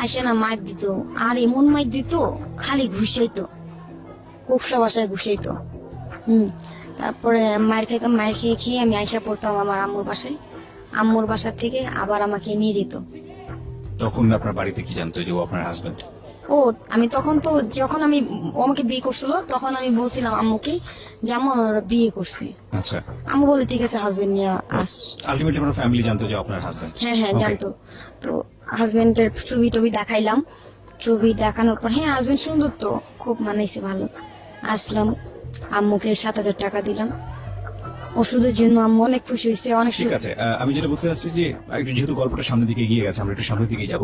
আসে না মাইর দিত, আর এমন মাইর দিত খালি ঘুষাইতো, কুকসা বাসায় ঘুষাইতো। তারপরে মায়ের খাইতাম, মায়ের খেয়ে খেয়ে আমি আয়সা পড়তাম আমার আম্মুর বাসায়, আম্মুর বাসা থেকে আবার আমাকে নিয়ে যেত।
তখন আপনার বাড়িতে কি জানতো যে ও আপনার হাজবেন্ড?
ও আমি তখন তো, যখন আমি ও আমাকে বিয়ে করছিল তখন আমি বলছিলাম আম্মুকে যে আম্মু আমার বিয়ে করছে।
আচ্ছা।
আম্মু বলে ঠিক আছে হাজবেন্ড নিয়ে আস।
আলটিমেটলি আপনার ফ্যামিলি জানতো যে আপনার হাজবেন্ড?
হ্যাঁ হ্যাঁ জানতো। তো হাজবেন্ডের ছবি টবি দেখাইলাম, ছবি দেখানোর পর হ্যাঁ হাজবেন্ড সুন্দর তো, খুব মানাইছে ভালো। আসলাম, আম্মুকে 7,000 টাকা দিলাম ওষুধের জন্য। আম্মু অনেক খুশি হয়েছে, অনেক
ঠিক আছে। আমি যেটা বলতে চাচ্ছি যে একটু যেহেতু গল্পটা সামনের দিকে এগিয়ে গেছে, আমরা একটু সামনের দিকে যাব।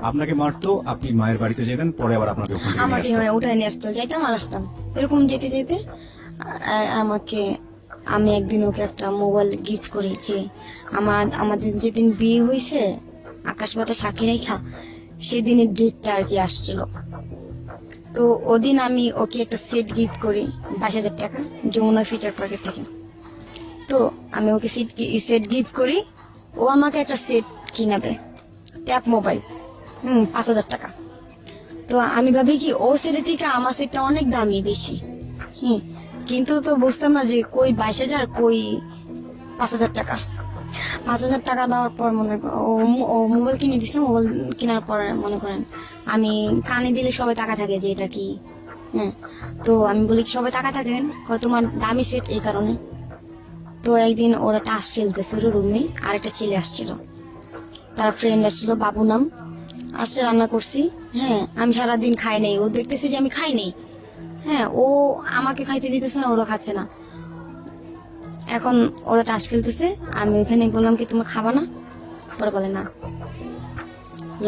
আপনাকে মারতো, আপনি মায়ের বাড়িতে যেতেন, পরে আবার আপনাকে ওখান থেকে নিয়ে
আমাকে
আসতো?
উঠায় নিয়ে আসতো, যাইতাম আর আসতাম এরকম যেতে যেতে। আমাকে আমি একদিন ওকে একটা মোবাইল গিফট করি, যে আমাদের যেদিন বিয়ে হয়েছে আকাশ বাতাস সাক্ষী রেখা, সেদিনের ডেটটা আর কি আসছিল। তো ওদিন আমি ওকে একটা সেট গিফট করি 22,000 টাকা যমুনা ফিচার পার্কের থেকে। তো আমি ওকে সেট গিফট করি, ও আমাকে একটা সেট কিনে দেয়, ট্যাপ মোবাইল, 5,000 টাকা। তো আমি ভাবি কি ওর সেটের থেকে আমার সেটটা অনেক দামি বেশি। কিন্তু তো বুঝতাম না যে কই 22,000 কই 5,000 টাকা। 5,000 টাকা দেওয়ার পর মনে ও মোবাইল কিনে দিছে। মোবাইল কেনার পর মনে করেন আমি কানে দিলে সবাই টাকা থাকে যে এটা কি। তো আমি বলি সবাই টাকা থাকেন, তোমার দামি সেট এই কারণে। তো একদিন ওরা টাস খেলতেছিল রুমে, আর একটা ছেলে আসছিল, তার ফ্রেন্ড আসছিল, বাবু নাম, আসছে, রান্না করছি। হ্যাঁ আমি সারাদিন খাই নাই, ও দেখতেছি যে আমি খাই নাই। হ্যাঁ ও আমাকে খাইতে দিতেছে না, ওরা খাচ্ছে না। এখন ওরা টাস খেলতেছে, আমি ওখানে বললাম কি তোমার খাবা না? পরে বলে না।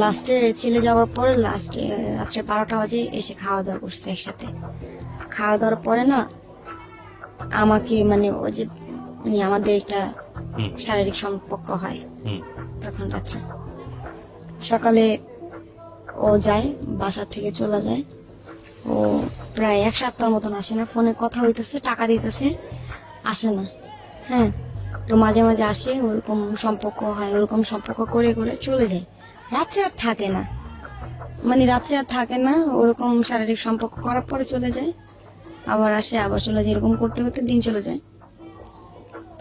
লাস্টে ছেলে যাওয়ার পরে লাস্টে রাত্রে 12টা বাজে এসে খাওয়া দাওয়া করছে একসাথে। খাওয়া দাওয়ার পরে না আমাকে মানে ও যে মানে আমাদের একটা শারীরিক সম্পর্ক হয় তখন রাত্রে। সকালে ও যায়, বাসা থেকে চলে যায়। ও প্রায় 1 সপ্তাহ মতন আসে না, ফোনে কথা হইতেছে, টাকা দিতেছে, আসে না। হ্যাঁ তো মাঝে মাঝে আসে, ওরকম সম্পর্ক হয়, ওরকম সম্পর্ক করে করে চলে যায়। রাত্রে আর থাকে না, মানে রাত্রে আর থাকে না, ওরকম শারীরিক সম্পর্ক করার পরে চলে যায়, আবার আসে, আবার চলে যায়, এরকম করতে করতে দিন চলে যায়।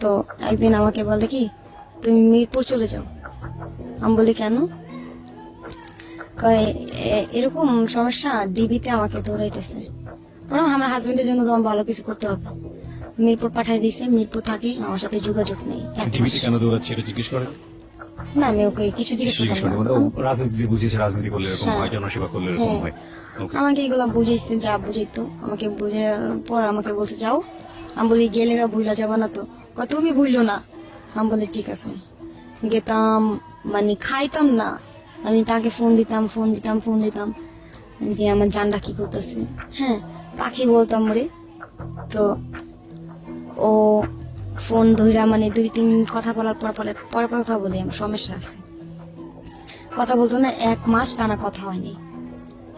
তো একদিন আমাকে বলে কি তুমি মিরপুর চলে যাও। আমি বলি কেন? কয় এরকম সমস্যা, ডিবিতে আমাকে দৌড়াইতেছে। বরং আমার হাজবেন্ডের জন্য তোমার ভালো কিছু করতে হবে। মিরপুর পাঠাই দিছে, মিরপুর থাকি, আমার সাথে যোগাযোগ নেই।
টিভিতে কেন দৌড়াচ্ছে এটা জিজ্ঞেস করেন?
না, আমি ওকে কিছু জিজ্ঞেস
জিজ্ঞেস
করলাম
করেন
না।
মানে ও রাজনীতি বুঝিয়েছে, রাজনীতি করলে এরকম হয়, জনসেবা করলে এরকম
হ্যাঁ।
হয়। ওকে
আমাকে এগুলা বুঝাইছে, যা বুঝাইতো আমাকে বুঝার পর আমাকে বলতে যাও। আমি বলি গেলে ভুলা যাবা না তো? কয় তুমি ভুইলো না। আমি বলি ঠিক আছে। গেতাম, মানে খাইতাম না, আমি তাকে ফোন দিতাম যে আমার জানটা কি করতেছে। হ্যাঁ, তাকে বলতাম রে। তো ও ফোন ধইরা মানে 2-3 মিনিট কথা বলার পরে কথা বলি আমার সমস্যা আছে। কথা বলতো না, 1 মাস টানা কথা হয়নি।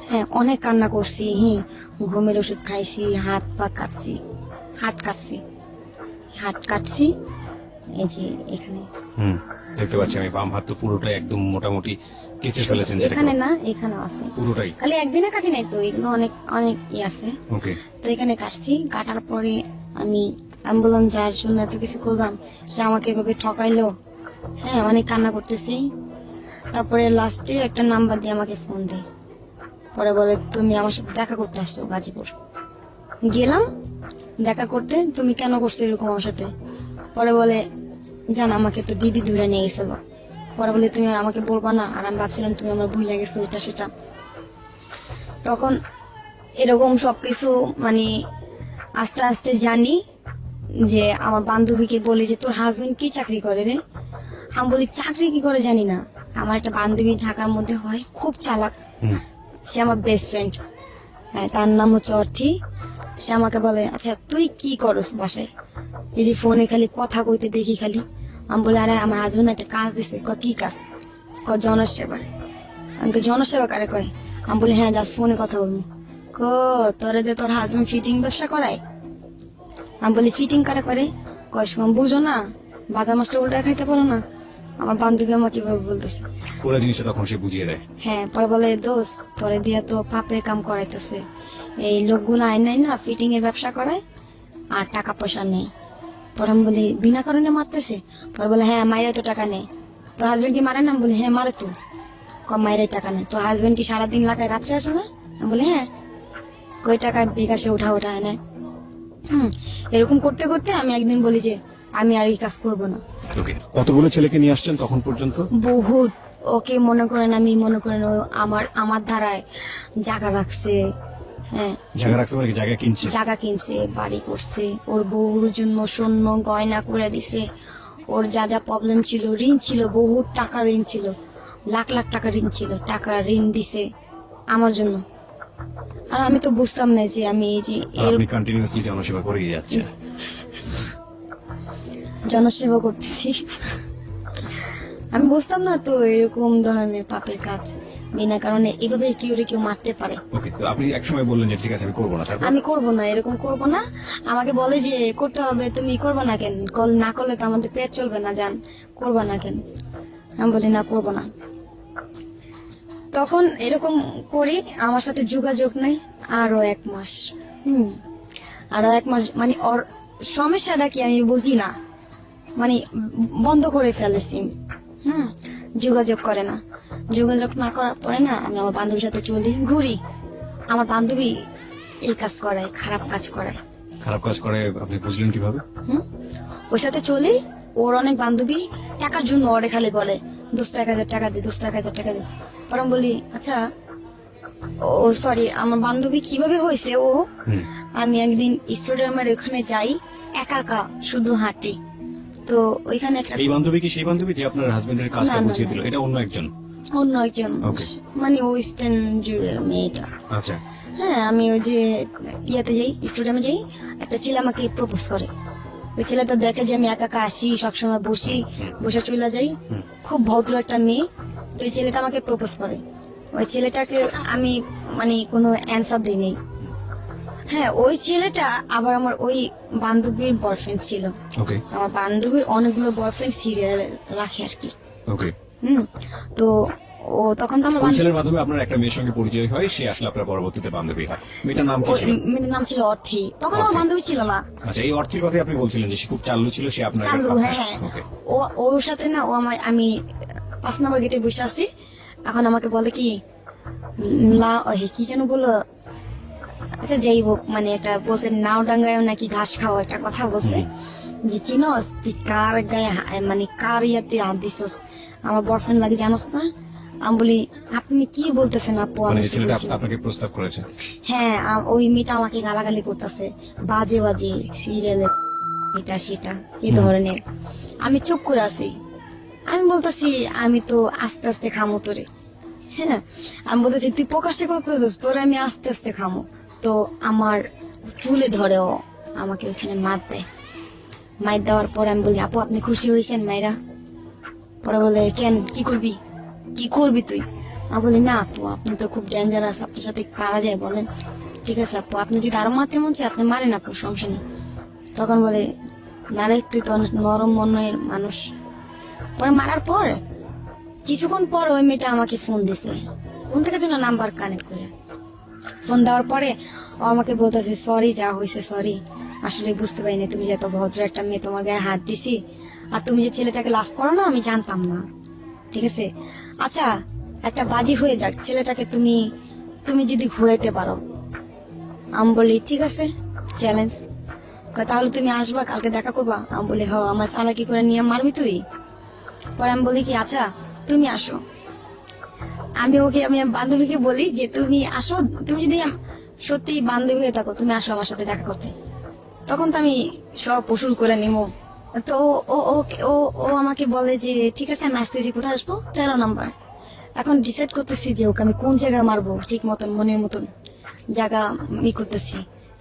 হ্যাঁ, অনেক কান্না করছি, ঘুমের ওষুধ খাইছি, হাত কাটছি এই যে এখানে।
দেখতে পাচ্ছি আমি বাম হাত তো পুরোটাই একদম মোটামুটি কেচে ফেলেছেন যেটা
এখানে না, এখানে আছে
পুরোটাই।
খালি একদিনে কাটি নাই তো, এগুলো অনেক অনেক আছে।
ওকে
তো এখানে কাটছি, কাটার পরে আমি বললাম যার জন্য এত কিছু করলাম সে আমাকে এভাবে ঠকাইলো। হ্যাঁ, অনেক কান্না করতেছি। তারপরে লাস্টে একটা নাম্বার দিয়ে আমাকে ফোন দেয়, পরে বলে তুমি আমার সাথে দেখা করতে আসছো গাজীপুর। গেলাম দেখা করতে, তুমি কেন করছো এরকম আমার সাথে? পরে বলে জান আমাকে তো ডিবি ধরে নিয়ে গেছিল। পরে বলে তুমি আমাকে বলবা না, আর আমি ভাবছিলাম তুমি আমার ভুলে গেছো এটা সেটা। তখন এরকম সবকিছু মানে আস্তে আস্তে জানি যে আমার বান্ধবীকে বলি যে তোর হাজবেন্ড কি চাকরি করে রে? আমি বলি চাকরি কি করে জানি না, আমার একটা বান্ধবী ঢাকার মধ্যে হয়, খুব চালাক, সে আমার বেস্ট ফ্রেন্ড। হ্যাঁ, তার নাম হচ্ছে অর্থি। সে আমাকে বলে আচ্ছা তুই কি করস বাসায়? এই যে ফোনে খালি কথা কইতে দেখি খালি। আমি বলে আরে আমার হাজবেন্ড একটা কাজ দিছে। কি কাজ? জনসেবা। আমাকে জনসেবা কারে কয়? আমি বলি হ্যাঁ, জাস্ট ফোনে কথা বলবো। তোরে যে তোর হাজবেন্ড ফিটিং ব্যবসা করায়? আমি বলি ফিটিং কারে করে? শোন বুঝো না, বাজার মাছটা উল্টা খাইতে পারো না? আমার বান্ধবী আমাকে কিভাবে বলতেছে।
পুরো জিনিসটা তখন সে বুঝিয়ে দেয়।
হ্যাঁ, পরে বলে দোস্ত তোরে দিয়া তো পাপের কাম করাইতেছে, এই লোকগুলো আইন নাই না ফিটিং এর ব্যবসা করায় আর টাকা পয়সা নেই। পরে আমি বলি বিনা কারণে মারতেছে? পরে বলে হ্যাঁ, মায়ের তো টাকা নেই। তো হাজবেন্ড কি মারে না? আমি বলি হ্যাঁ মারে তো। মায়ের টাকা নেই তো হাজবেন্ড কি সারাদিন লাগায় রাত্রে আসে না? আমি বলি হ্যাঁ। কই টাকা বিকাশে উঠা হয় না। এরকম করতে করতে আমি একদিন বলি যে আমি আর এই কাজ করবো না।
ওকে কতগুলো ছেলেকে নিয়ে আসছেন তখন পর্যন্ত?
বহুত। ওকে মনে করেন ও আমার ধারায় জায়গা রাখছে। হ্যাঁ,
জায়গা রাখছে মানে কি জায়গা কিনছে?
জায়গা কিনছে, বাড়ি করছে, ওর বউর জন্য স্বর্ণ গয়না করে দিছে। ওর যা যা প্রবলেম ছিল, ঋণ ছিল, বহুত টাকা ঋণ ছিল, লাখ লাখ টাকা ঋণ ছিল, টাকা ঋণ দিছে আমার জন্য। আর আমি তো বুঝতাম না যে আমি এই যে
আপনি কন্টিনিউয়াসলি জনসেবা করেই যাচ্ছেন।
জনসেবা করতেছি, আমি বুঝতাম না তো এরকম ধরনের পাপের কাজ বিনা কারণে এভাবে কেউ মারতে পারে।
ওকে তো আপনি একসময় বললেন যে ঠিক আছে আমি করবো না, তারপর?
আমি করবো না, এরকম করবো না। আমাকে বলে যে করতে হবে, তুমি করবা না কেন? না করলে তো আমাদের পেট চলবে না, জান করবা না কেন? আমি বলি না করবো না। তখন এরকম করি, আমার সাথে যোগাযোগ নেই আরো 1 মাস। আরো 1 মাস মানে ওর সমস্যাটা কি আমি বুঝি না, মানে বন্ধ করে ফেলে সিম। যোগাযোগ করে না। যোগাযোগ না করার পরে না আমি আমার বান্ধবীর সাথে চলি, ঘুরি। আমার বান্ধবী এই কাজ করায়, খারাপ কাজ করায়।
খারাপ কাজ করে আপনি বুঝলেন কিভাবে?
ওর সাথে চলি, ওর অনেক বান্ধবী টাকার জন্য ওরে খালি বলে দোস্ত 1000 টাকা দে, দোস্ত 1000 টাকা দে। পরে আমি বলি আচ্ছা ও সরি, আমার বান্ধবী কিভাবে হয়েছে ও? আমি একদিন স্টেডিয়ামের ওখানে যাই, একা একা শুধু হাঁটি। তো ওইখানে একটা
এই বান্ধবী কি সেই বান্ধবী যে আপনার হাজবেন্ডের কাজটা
না, না,
বুঝিয়ে দিল? এটা অন্য একজন?
অন্য একজন,
Okay.
মানে ওয়েস্টার্ন যুগের মেয়েটা।
আচ্ছা
হ্যাঁ, আমি ওই যে ইয়াতে যাই, স্টেডিয়ামে যাই, একটা ছেলে আমাকে প্রপোজ করে। ওই ছেলেটা দেখে যে আমি একা একা আসি, সবসময় বসে চলে যাই, খুব ভদ্র একটা মেয়ে। তো ওই ছেলেটা আমাকে প্রপোজ করে। ওই ছেলেটাকে আমি মানে কোনো অ্যান্সার দিই নাই। হ্যাঁ, ওই ছেলেটা আবার আমার ওই বান্ধবীর বয়ফ্রেন্ড ছিল।
ওকে
আমার বান্ধবীর অনেকগুলো বয়ফ্রেন্ড সিরিয়াল রাখে আর কি।
ওকে
তো ও তখন তো আমার
কোন ছেলের মাধ্যমে আপনার একটা মেয়ের সঙ্গে পরিচয় হয়, সে আসলে আপনার পরবর্তীতে বান্ধবী হয়। মেয়েটার নাম কি ছিল?
মেয়েটার নাম ছিল অর্থী, তখন আমার
অর্থী।
বান্ধবী ছিল না।
আচ্ছা, এই অর্থের কথাই আপনি বলছিলেন যে সে খুব চাল্লু ছিল, সে আপনার
চান্দু, হ্যাঁ হ্যাঁ।
ওকে।
ওর সাথে না, ও আমি 5 নম্বর গেটে বসে আছি, এখন আমাকে বলে কি কি যেন বললো, আচ্ছা যাই হোক, মানে একটা বলছে নাও ডাঙ্গায় নাকি ঘাস খাওয়া, একটা কথা বলছে যে চিনস তুই কার গায়ে মানে কার ইয়াতে হাত দিছস, আমার বয়ফ্রেন্ড লাগে জানোস না। আমি বলি আপনি কি বলতেছেন আপু,
মানে
আমি
যে
কি
ছেলেটা
বলছি?
আপনাকে প্রস্তাব করেছে।
হ্যাঁ, ওই মেয়েটা আমাকে গালাগালি করতেছে, বাজে বাজে সিরিয়ালে এটা সেটা এই ধরনের। আমি চুপ করে আছি, আমি বলতেছি আমি তো আস্তে আস্তে খামো তোরে। হ্যাঁ, আমি বলতেছি তুই প্রকাশে করতেছিস, তোরে আমি আস্তে আস্তে খামো। তো আমার চুলে ধরে ও আমাকে ওখানে মার দেয়। মার দেওয়ার পরে আমি বলি আপু আপনি খুশি হয়েছেন মাইরা? পরে বলে কেন, কি করবি, কি করবি তুই? আমি বলি না আপু, আপনি তো খুব ডেঞ্জারাস, আপনার সাথে পারা যায় বলেন। ঠিক আছে আপু, আপনি যদি আরো মারতে মন চায় আপনি মারেন আপু, সমস্যা নেই। তখন বলে না রে, তুই তো অনেক নরম মনের মানুষ। পরে মারার পর কিছুক্ষণ পর ওই মেয়েটা আমাকে ফোন দিছে, কোন থেকে যেন নাম্বার কানেক্ট করে। ফোন দেওয়ার পরে ও আমাকে বলতেছে সরি, যা হয়েছে সরি, আসলে বুঝতে পারিনি তুমি যে এত ভদ্র একটা মেয়ে, তোমার গায়ে হাত দিছি, আর তুমি যে ছেলেটাকে লাভ করো না আমি জানতাম না। ঠিক আছে, আচ্ছা একটা বাজি হয়ে যাক, ছেলেটাকে তুমি তুমি যদি ঘুরাইতে পারো। আমি বলি ঠিক আছে, চ্যালেঞ্জ। তাহলে তুমি আসবা, কালকে দেখা করবা? আমি বলি হ, আমার চালাকি করে নিয়ে মারবি তুই? পরে আমি বলি কি আচ্ছা তুমি আসো, আমি বান্ধবীকে বলি যে তুমি আসো, তুমি যদি সত্যি বান্ধবী হয়ে থাকো তুমি আসো আমার সাথে দেখা করতে। তখন তো আমি সব উসুল করে নিবো। তো ও ও ও ও আমাকে বলে যে ঠিক আছে আমি আসতেছি, কোথায় আসবো? 13 নম্বর। এখন ডিসাইড করতেছি যে ওকে আমি কোন জায়গায় মারবো, ঠিক মতন মনের মতন জায়গা করতেছি।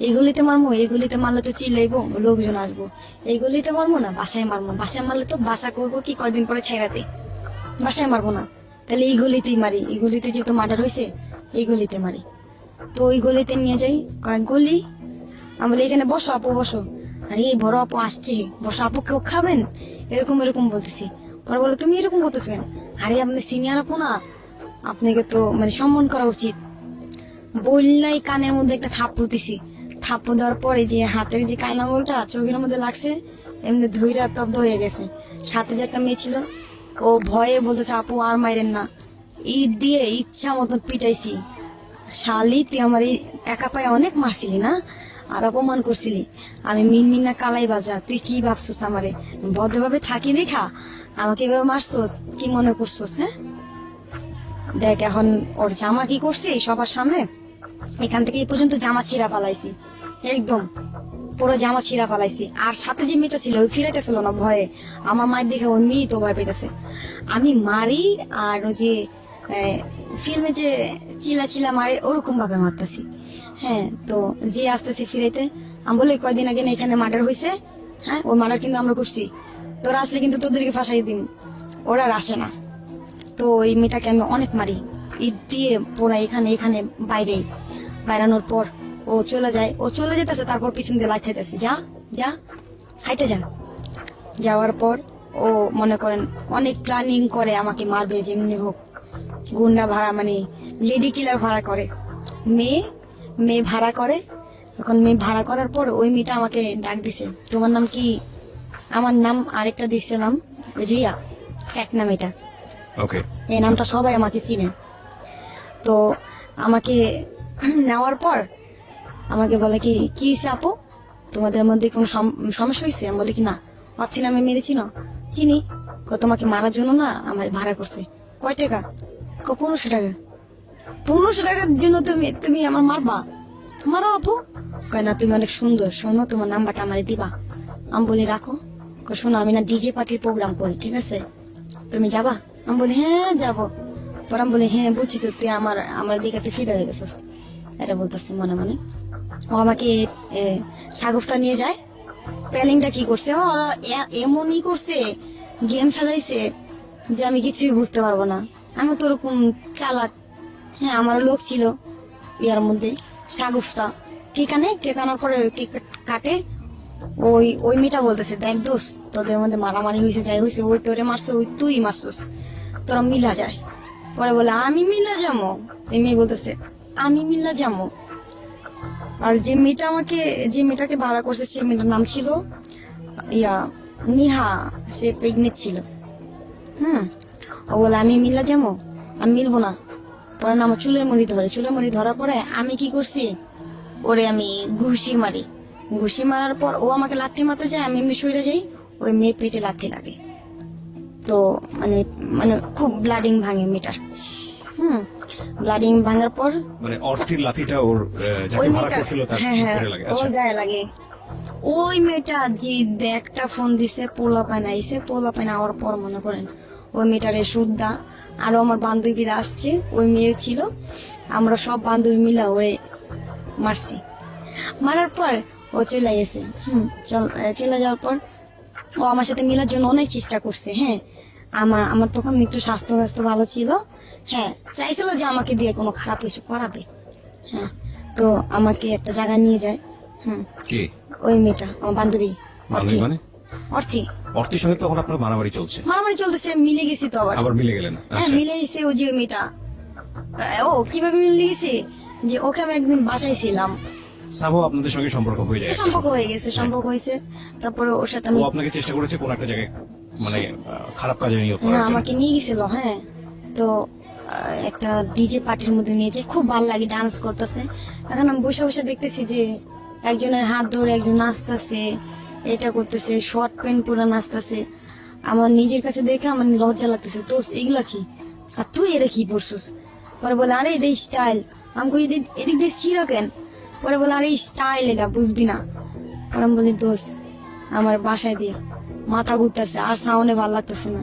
এইগুলিতে মারবো, এইগুলিতে মারলে তো চিল্লাইবো, লোকজন আসবো। এইগুলিতে মারবো না, বাসায় মারবো, বাসায় মারলে তো বাসা করবো কি কয়দিন পরে ছেড়াতে, বাসায় মারবো না। তাহলে এই গলিতেই মারি, এই গলিতে যেহেতু মার্ডার হয়েছে এই গলিতে মারি। তো ওই গলিতে নিয়ে যাই, কয়েক গলি। আমি বলি এখানে বসো আপু বসো, আরে এই বড় আপু আসছে, বসো আপু কেউ খাবেন, এরকম এরকম বলতেছি। পরে বলো তুমি এরকম করতেছো কেন? আরে আপনি সিনিয়র আপু না, আপনাকে তো মানে সম্মান করা উচিত। বললাই কানের মধ্যে একটা থাপ্পড় দিছি। থাপ্পড় দেওয়ার পরে যে হাতের যে কাইনা আঙুলটা চোখের মধ্যে লাগছে, এমনি ধুইরা তব্দ হয়ে গেছে। সাথে যে একটা মেয়ে ছিল, ও ভয়ে বলতেছে আপু আর মাইরেন না। ঈদ দিয়ে ইচ্ছা মতন পিটাইছি। শালি তুই আমার এই একা পায়ে অনেক মারছিলি না, আর অপমান করছিলি। আমি মিনমিন না কালাই বাজা, তুই কি ভাবছিস আমারে ভদ্রভাবে থাকি দেখা আমাকে এভাবে মারছস, কি মনে করছস? হ্যাঁ দেখ এখন ওর জামা কি করছি সবার সামনে, এখান থেকে এই পর্যন্ত জামা ছিঁড়া পালাইছি, একদম পুরো জামা ছিঁড়া পালাইছি। আর সাথে যে মেয়েটা ছিল ওই ফিরাইতেছিল না ভয়ে, আমার মায়ের দেখে ওই মেয়ে তো ভয় পেতেছে। আমি মারি আর ওই যে ফিল্মে যে চিলা মারে ওরকম ভাবে মারতেছি। হ্যাঁ, তো যে আসতেছি ফিরাইতে, আমি বলি কয়দিন আগে না এখানে মার্ডার হয়েছে, হ্যাঁ ওই মার্ডার কিন্তু আমরা করছি, তোরা আসলে কিন্তু তোদেরকে ফাঁসাই দিন। ওরা আর আসে না। তো ওই মেয়েটাকে আমি অনেক মারি, ঈদ দিয়ে পোড়া এখানে এখানে বাইরেই। বাইরানোর পর ও চলে যায়, ও চলে যেতেছে, তারপর পিছন দিয়ে লাইট খাইতেছে, যা যা হাইটে যা। যাওয়ার পর ও মনে করেন অনেক প্ল্যানিং করে আমাকে মারবে, যেমনি হোক গুন্ডা ভাড়া মানে লেডি কিলার ভাড়া করে, মেয়ে ভাড়া করে। এখন মেয়ে ভাড়া করার পর ওই মেয়েটা আমাকে ডাক দিছে, তোমার নাম কি? আমার নাম আরেকটা দিছিলাম রিয়া, ফ্যাক নাম এটা।
ওকে।
এই নামটা সবাই আমাকে চিনে। তো আমাকে নেওয়ার পর আমাকে বলে কি কি হয়েছে আপু, তোমাদের মধ্যে কোনো সমস্যা হয়েছে? আমি বলি কি না, অর্থী নামে মেরেছি না, চিনি। তোমাকে মারার জন্য না আমার ভাড়া করছে। কয় টাকা? 1500 টাকা। 1500 টাকার জন্য তুমি তুমি আমার মারবা? মারো আপু। কয় না তুমি অনেক সুন্দর, শোনো তোমার নাম্বারটা আমারে দিবা। আমি বলি রাখো। শোনো আমি না ডিজে পার্টির প্রোগ্রাম করি, ঠিক আছে তুমি যাবা? আমি বলি হ্যাঁ যাবো। পর আমি বলি হ্যাঁ বুঝছি তো, তুই আমার দিকে তুই ফিদা হয়ে গেছিস, এটা বলতেছি মনে মনে। ও আমাকে সাগুফতা নিয়ে যায়। প্যালিংটা কি করছে, ওরা এমনই করছে, গেম সাজাইছে যে আমি কিছুই বুঝতে পারবো না। আমি তো ওরকম চালাক। হ্যাঁ, আমারও লোক ছিল ইয়ার মধ্যে। সাগুফতা কেক আনে, কেক আনার পরে কেক কাটে। ওই মেয়েটা বলতেছে দেখ দোস্ত, তোদের মধ্যে মারামারি হয়েছে, যাই হয়েছে, ওই তোরে মারছে, ওই তুই মারছিস, তোরা মিলা যায়। পরে বলে আমি মিল্লা যাবো, এই মেয়ে বলতেছে আমি মিল্লা যাবো। আর যে মেয়েটাকে ভাড়া করছে সে মেয়েটার নাম ছিল নিহা, সে প্রেগনেন্ট ছিল। ও বলে আমি মিল্লা যাবো, আমি মিলবো না। পরে না আমার চুলের মুড়ি ধরার পরে আমি কি করছি, ওরে আমি ঘুষি মারার পর ও আমাকে লাথি মারতে যায়, আমি এমনি সরে যাই, ওই মেয়ের পেটে লাথি লাগে। তো মানে মানে খুব ব্লাডিং ভাঙে মেয়েটার। ব্লাডিং ভাঙার পর
মানে অর্থের লাথিটা ওর যাকে
ওই
ভাড়া
মেয়েটা,
করছিল তার
হ্যাঁ হ্যাঁ,
পেটে লাগে।
ওর
আচ্ছা,
গায়ে লাগে। ওই মেয়েটা যে একটা ফোন দিছে, পোলা পায়না আওয়ার পর মনে করেন ওই মেয়েটারে সুদ্ধা, আরো আমার বান্ধবীরা আসছে, ওই মেয়ে ছিল, আমরা সব বান্ধবী মিলা ওই মারছি। মারার পর ও চলে গেছে। চলে যাওয়ার পর ও আমার সাথে মিলার জন্য অনেক চেষ্টা করছে। হ্যাঁ, আমার তখন একটু স্বাস্থ্য ভালো ছিল। হ্যাঁ, চাইছিল যে আমাকে দিয়ে কোনো খারাপ কিছু করাবে। হ্যাঁ, তো আমাকে একটা জায়গায় নিয়ে যায়।
কে
ওই মেয়েটা আমার বান্ধবী।
বান্ধবী মানে?
অর্থী।
অর্থের সঙ্গে তখন আপনার মারামারি চলছে,
মারামারি চলতেছে, মিলে গেছি তো
আবার মিলে গেলেন?
হ্যাঁ,
আচ্ছা,
মিলে গেছে। ওই যে মেয়েটা, ও কিভাবে মিলে গেছে যে ওকে আমি একদিন বাঁচাইছিলাম,
সামহাও আপনাদের সঙ্গে সম্পর্ক হয়ে যায়।
সম্পর্ক হয়েছে। তারপরে ওর সাথে
ও
আমি,
আপনাকে চেষ্টা করেছে কোন একটা জায়গায় মানে খারাপ কাজে নিয়োগ
হ্যাঁ
করার জন্য।
আমাকে নিয়ে গেছিল। হ্যাঁ, তো একটা ডিজে পার্টির মধ্যে নিয়ে যায়, খুব ভালো লাগে, ডান্স করতেছে। এখন আমি বসে বসে দেখতেছি যে একজনের হাত ধরে একজন নাচতেছে, এটা করতেছে, শর্ট প্যান্ট পরে নাচতেছে। আমার নিজের কাছে দেখে আমার লজ্জা লাগতেছে, তো এগুলা কি, আর তুই এরা কি পড়ছিস? পরে বলে আরে এটা স্টাইল। আমি কই এদিক দিয়ে ছিল কেন? পরে বলে আরে স্টাইল, এটা বুঝবি না। পরে আমি বলি দোষ আমার বাসায় দিয়ে মাথা ঘুরতেছে, আর সাউন্ডে ভালো লাগতেছে না।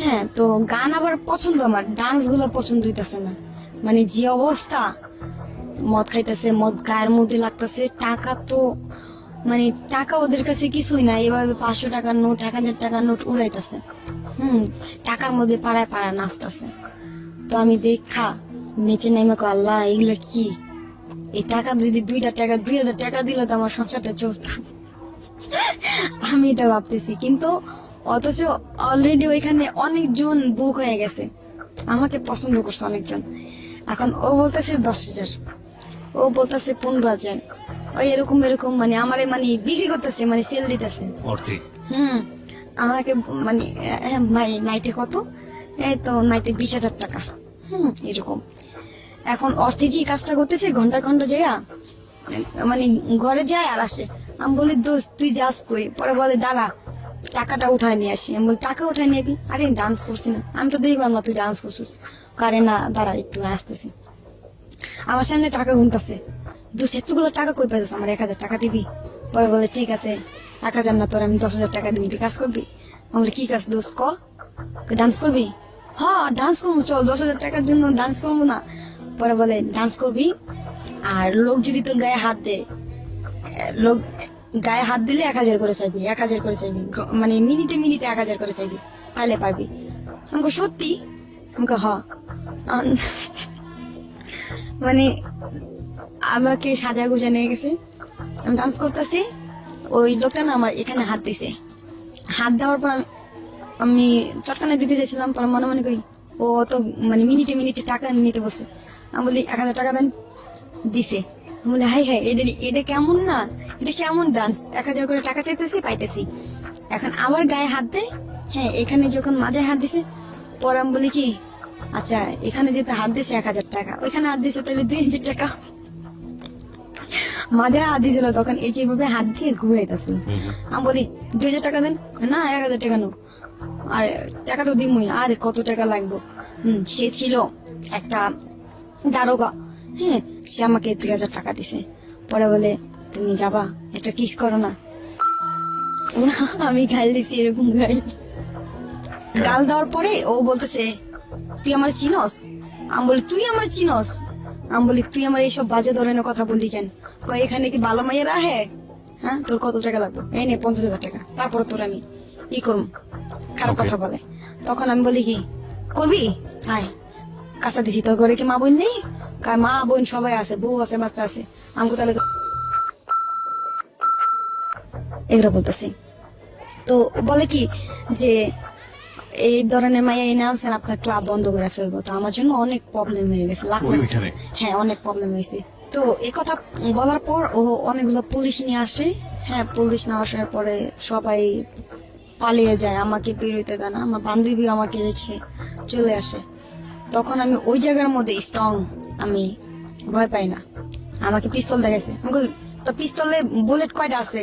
হ্যাঁ, তো গান আবার পছন্দ, আমার ডান্স গুলো পছন্দ হইতেছে না। মানে যে অবস্থা, মদ খাইতেছে, মদ গায়ের মধ্যে লাগতেছে, টাকা তো মানে টাকা ওদের কাছে কিছুই না, এভাবে 500 টাকার নোট, 1000 টাকার নোট উড়াইতেছে। টাকার মধ্যে পাড়ায় নাচতেছে। তো আমি দেখা নিচে নেমে কো আল্লাহ এগুলো কি, এই টাকা যদি 2000 টাকা দিল তো আমার সংসারটা চলত। আমি এটা ভাবতেছি, কিন্তু অথচ অলরেডি ওইখানে অনেকজন বুক হয়ে গেছে, আমাকে পছন্দ করছে অনেকজন। এখন ও বলতেছে 10,000, ও বলতেছে 15,000, ওই এরকম মানে আমারে মানে বিক্রি করতেছে, মানে সেল দিতেছে
অর্থে।
আমাকে মানে ভাই নাইটে কত, এই তো নাইটে 20,000 টাকা, এরকম। এখন অর্থে যে কাজটা করতেছে ঘন্টা যাইয়া মানে ঘরে যায় আর আসে। আমি বলি দোস্ত তুই যাস কই? পরে বলে দাঁড়া টাকাটা উঠায় নিয়ে আসি। আমি বলি টাকা উঠায় নিবি? আরে ডান্স করছি না, আমি তো দেখলাম না তুই ডান্স করছিস। কারে না দাঁড়া একটু আসতেছি। আমার সামনে টাকা গুনতেছে, দোস্ত এতগুলো টাকা কই পাইছিস, আমার 1000 টাকা দিবি? পরে বলে ঠিক আছে 1000 না, তোর আমি 10,000 টাকা দিবি, তুই কাজ করবি? আমি বলি কি কাজ দোস্ত ক? ডান্স করবি? হ্যাঁ ডান্স করবো, চল 10,000 টাকার জন্য ডান্স করবো না? পরে বলে ডান্স করবি, আর লোক যদি তোর গায়ে হাত দেয়, লোক গায়ে হাত দিলে 1000 করে চাইবি, 1000 করে চাইবি, মানে মিনিটে 1000 করে চাইবি, তাহলে পারবি। আমাকে সত্যি? আমাকে হ। মানে আমাকে সাজা গুজা নিয়ে গেছে, আমি ডান্স করতেছি, ওই লোকটা না আমার এখানে হাত দিছে। হাত দেওয়ার পর আমি চটকানে দিতে চাইছিলাম, পর মনে করি ও তো মানে মিনিটে টাকা নিতে বসে। আমি বলি 1000 টাকা দেন, দিছে। আমি বলি হাই এটা কেমন না, এটা কেমন ডান্স, 1000 করে টাকা চাইতেছি পাইতেছি। এখন আবার গায়ে হাত দেয়, হ্যাঁ এখানে যখন মাঝে হাত দিছে, পরে আমি বলি কি আচ্ছা এখানে যেতে হাত দিছে 1000 টাকা, ওইখানে হাত দিছে তাহলে 2000 টাকা। মাঝে হাত দিয়েছিল তখন এই যেভাবে হাত দিয়ে ঘুরাইতেছিল। আমি বলি 2000 টাকা দেন, না 1000 টাকা নো, আর টাকাটা দিমই, আর কত টাকা লাগবে? সে ছিল একটা দারোগা, হ্যাঁ সে আমাকে 2000 টাকা দিছে। পরে বলে তুমি যাবা একটা কিস করো না। আমি গাল দিছি, এরকম গাল দেওয়ার পরে ও বলতেছে তুই আমার চিনস? আমি বলি তুই আমার চিনস? আমি বলি তুই আমার এইসব বাজে ধরনের কথা বললি কেন? কয় এখানে কি ভালো মাইয়েরা? হ্যাঁ তোর কত টাকা লাগবে? এই নে 50,000 টাকা, তারপর তোর আমি ই করবো। খারাপ কথা বলে। তখন আমি বলি কি করবি, আয় কাঁচা দিছি, তোর ঘরে কি মা বোন নেই? মা বোন সবাই আছে, বউ আছে, বাচ্চা আছে, আমাকে তাহলে এগুলো বলতেছি। তো বলে কি যে এই ধরনের মাইয়া এনে আনছেন আপনার ক্লাব বন্ধ করে ফেলবো। তো আমার জন্য অনেক প্রবলেম হয়ে গেছে, লাখ লাখ-
ওইখানে
হ্যাঁ অনেক প্রবলেম হয়েছে। তো এই কথা বলার পর ও অনেকগুলো পুলিশ নিয়ে আসে। হ্যাঁ পুলিশ না আসার পরে সবাই পালিয়ে যায়, আমাকে বেরোতে দেয় না, আমার বান্ধবী আমাকে রেখে চলে আসে। তখন আমি ওই জায়গার মধ্যে স্ট্রং, আমি ভয় পাই না। আমাকে পিস্তল দেখাইছে, আমাকে তো পিস্তলে বুলেট কয়টা আছে,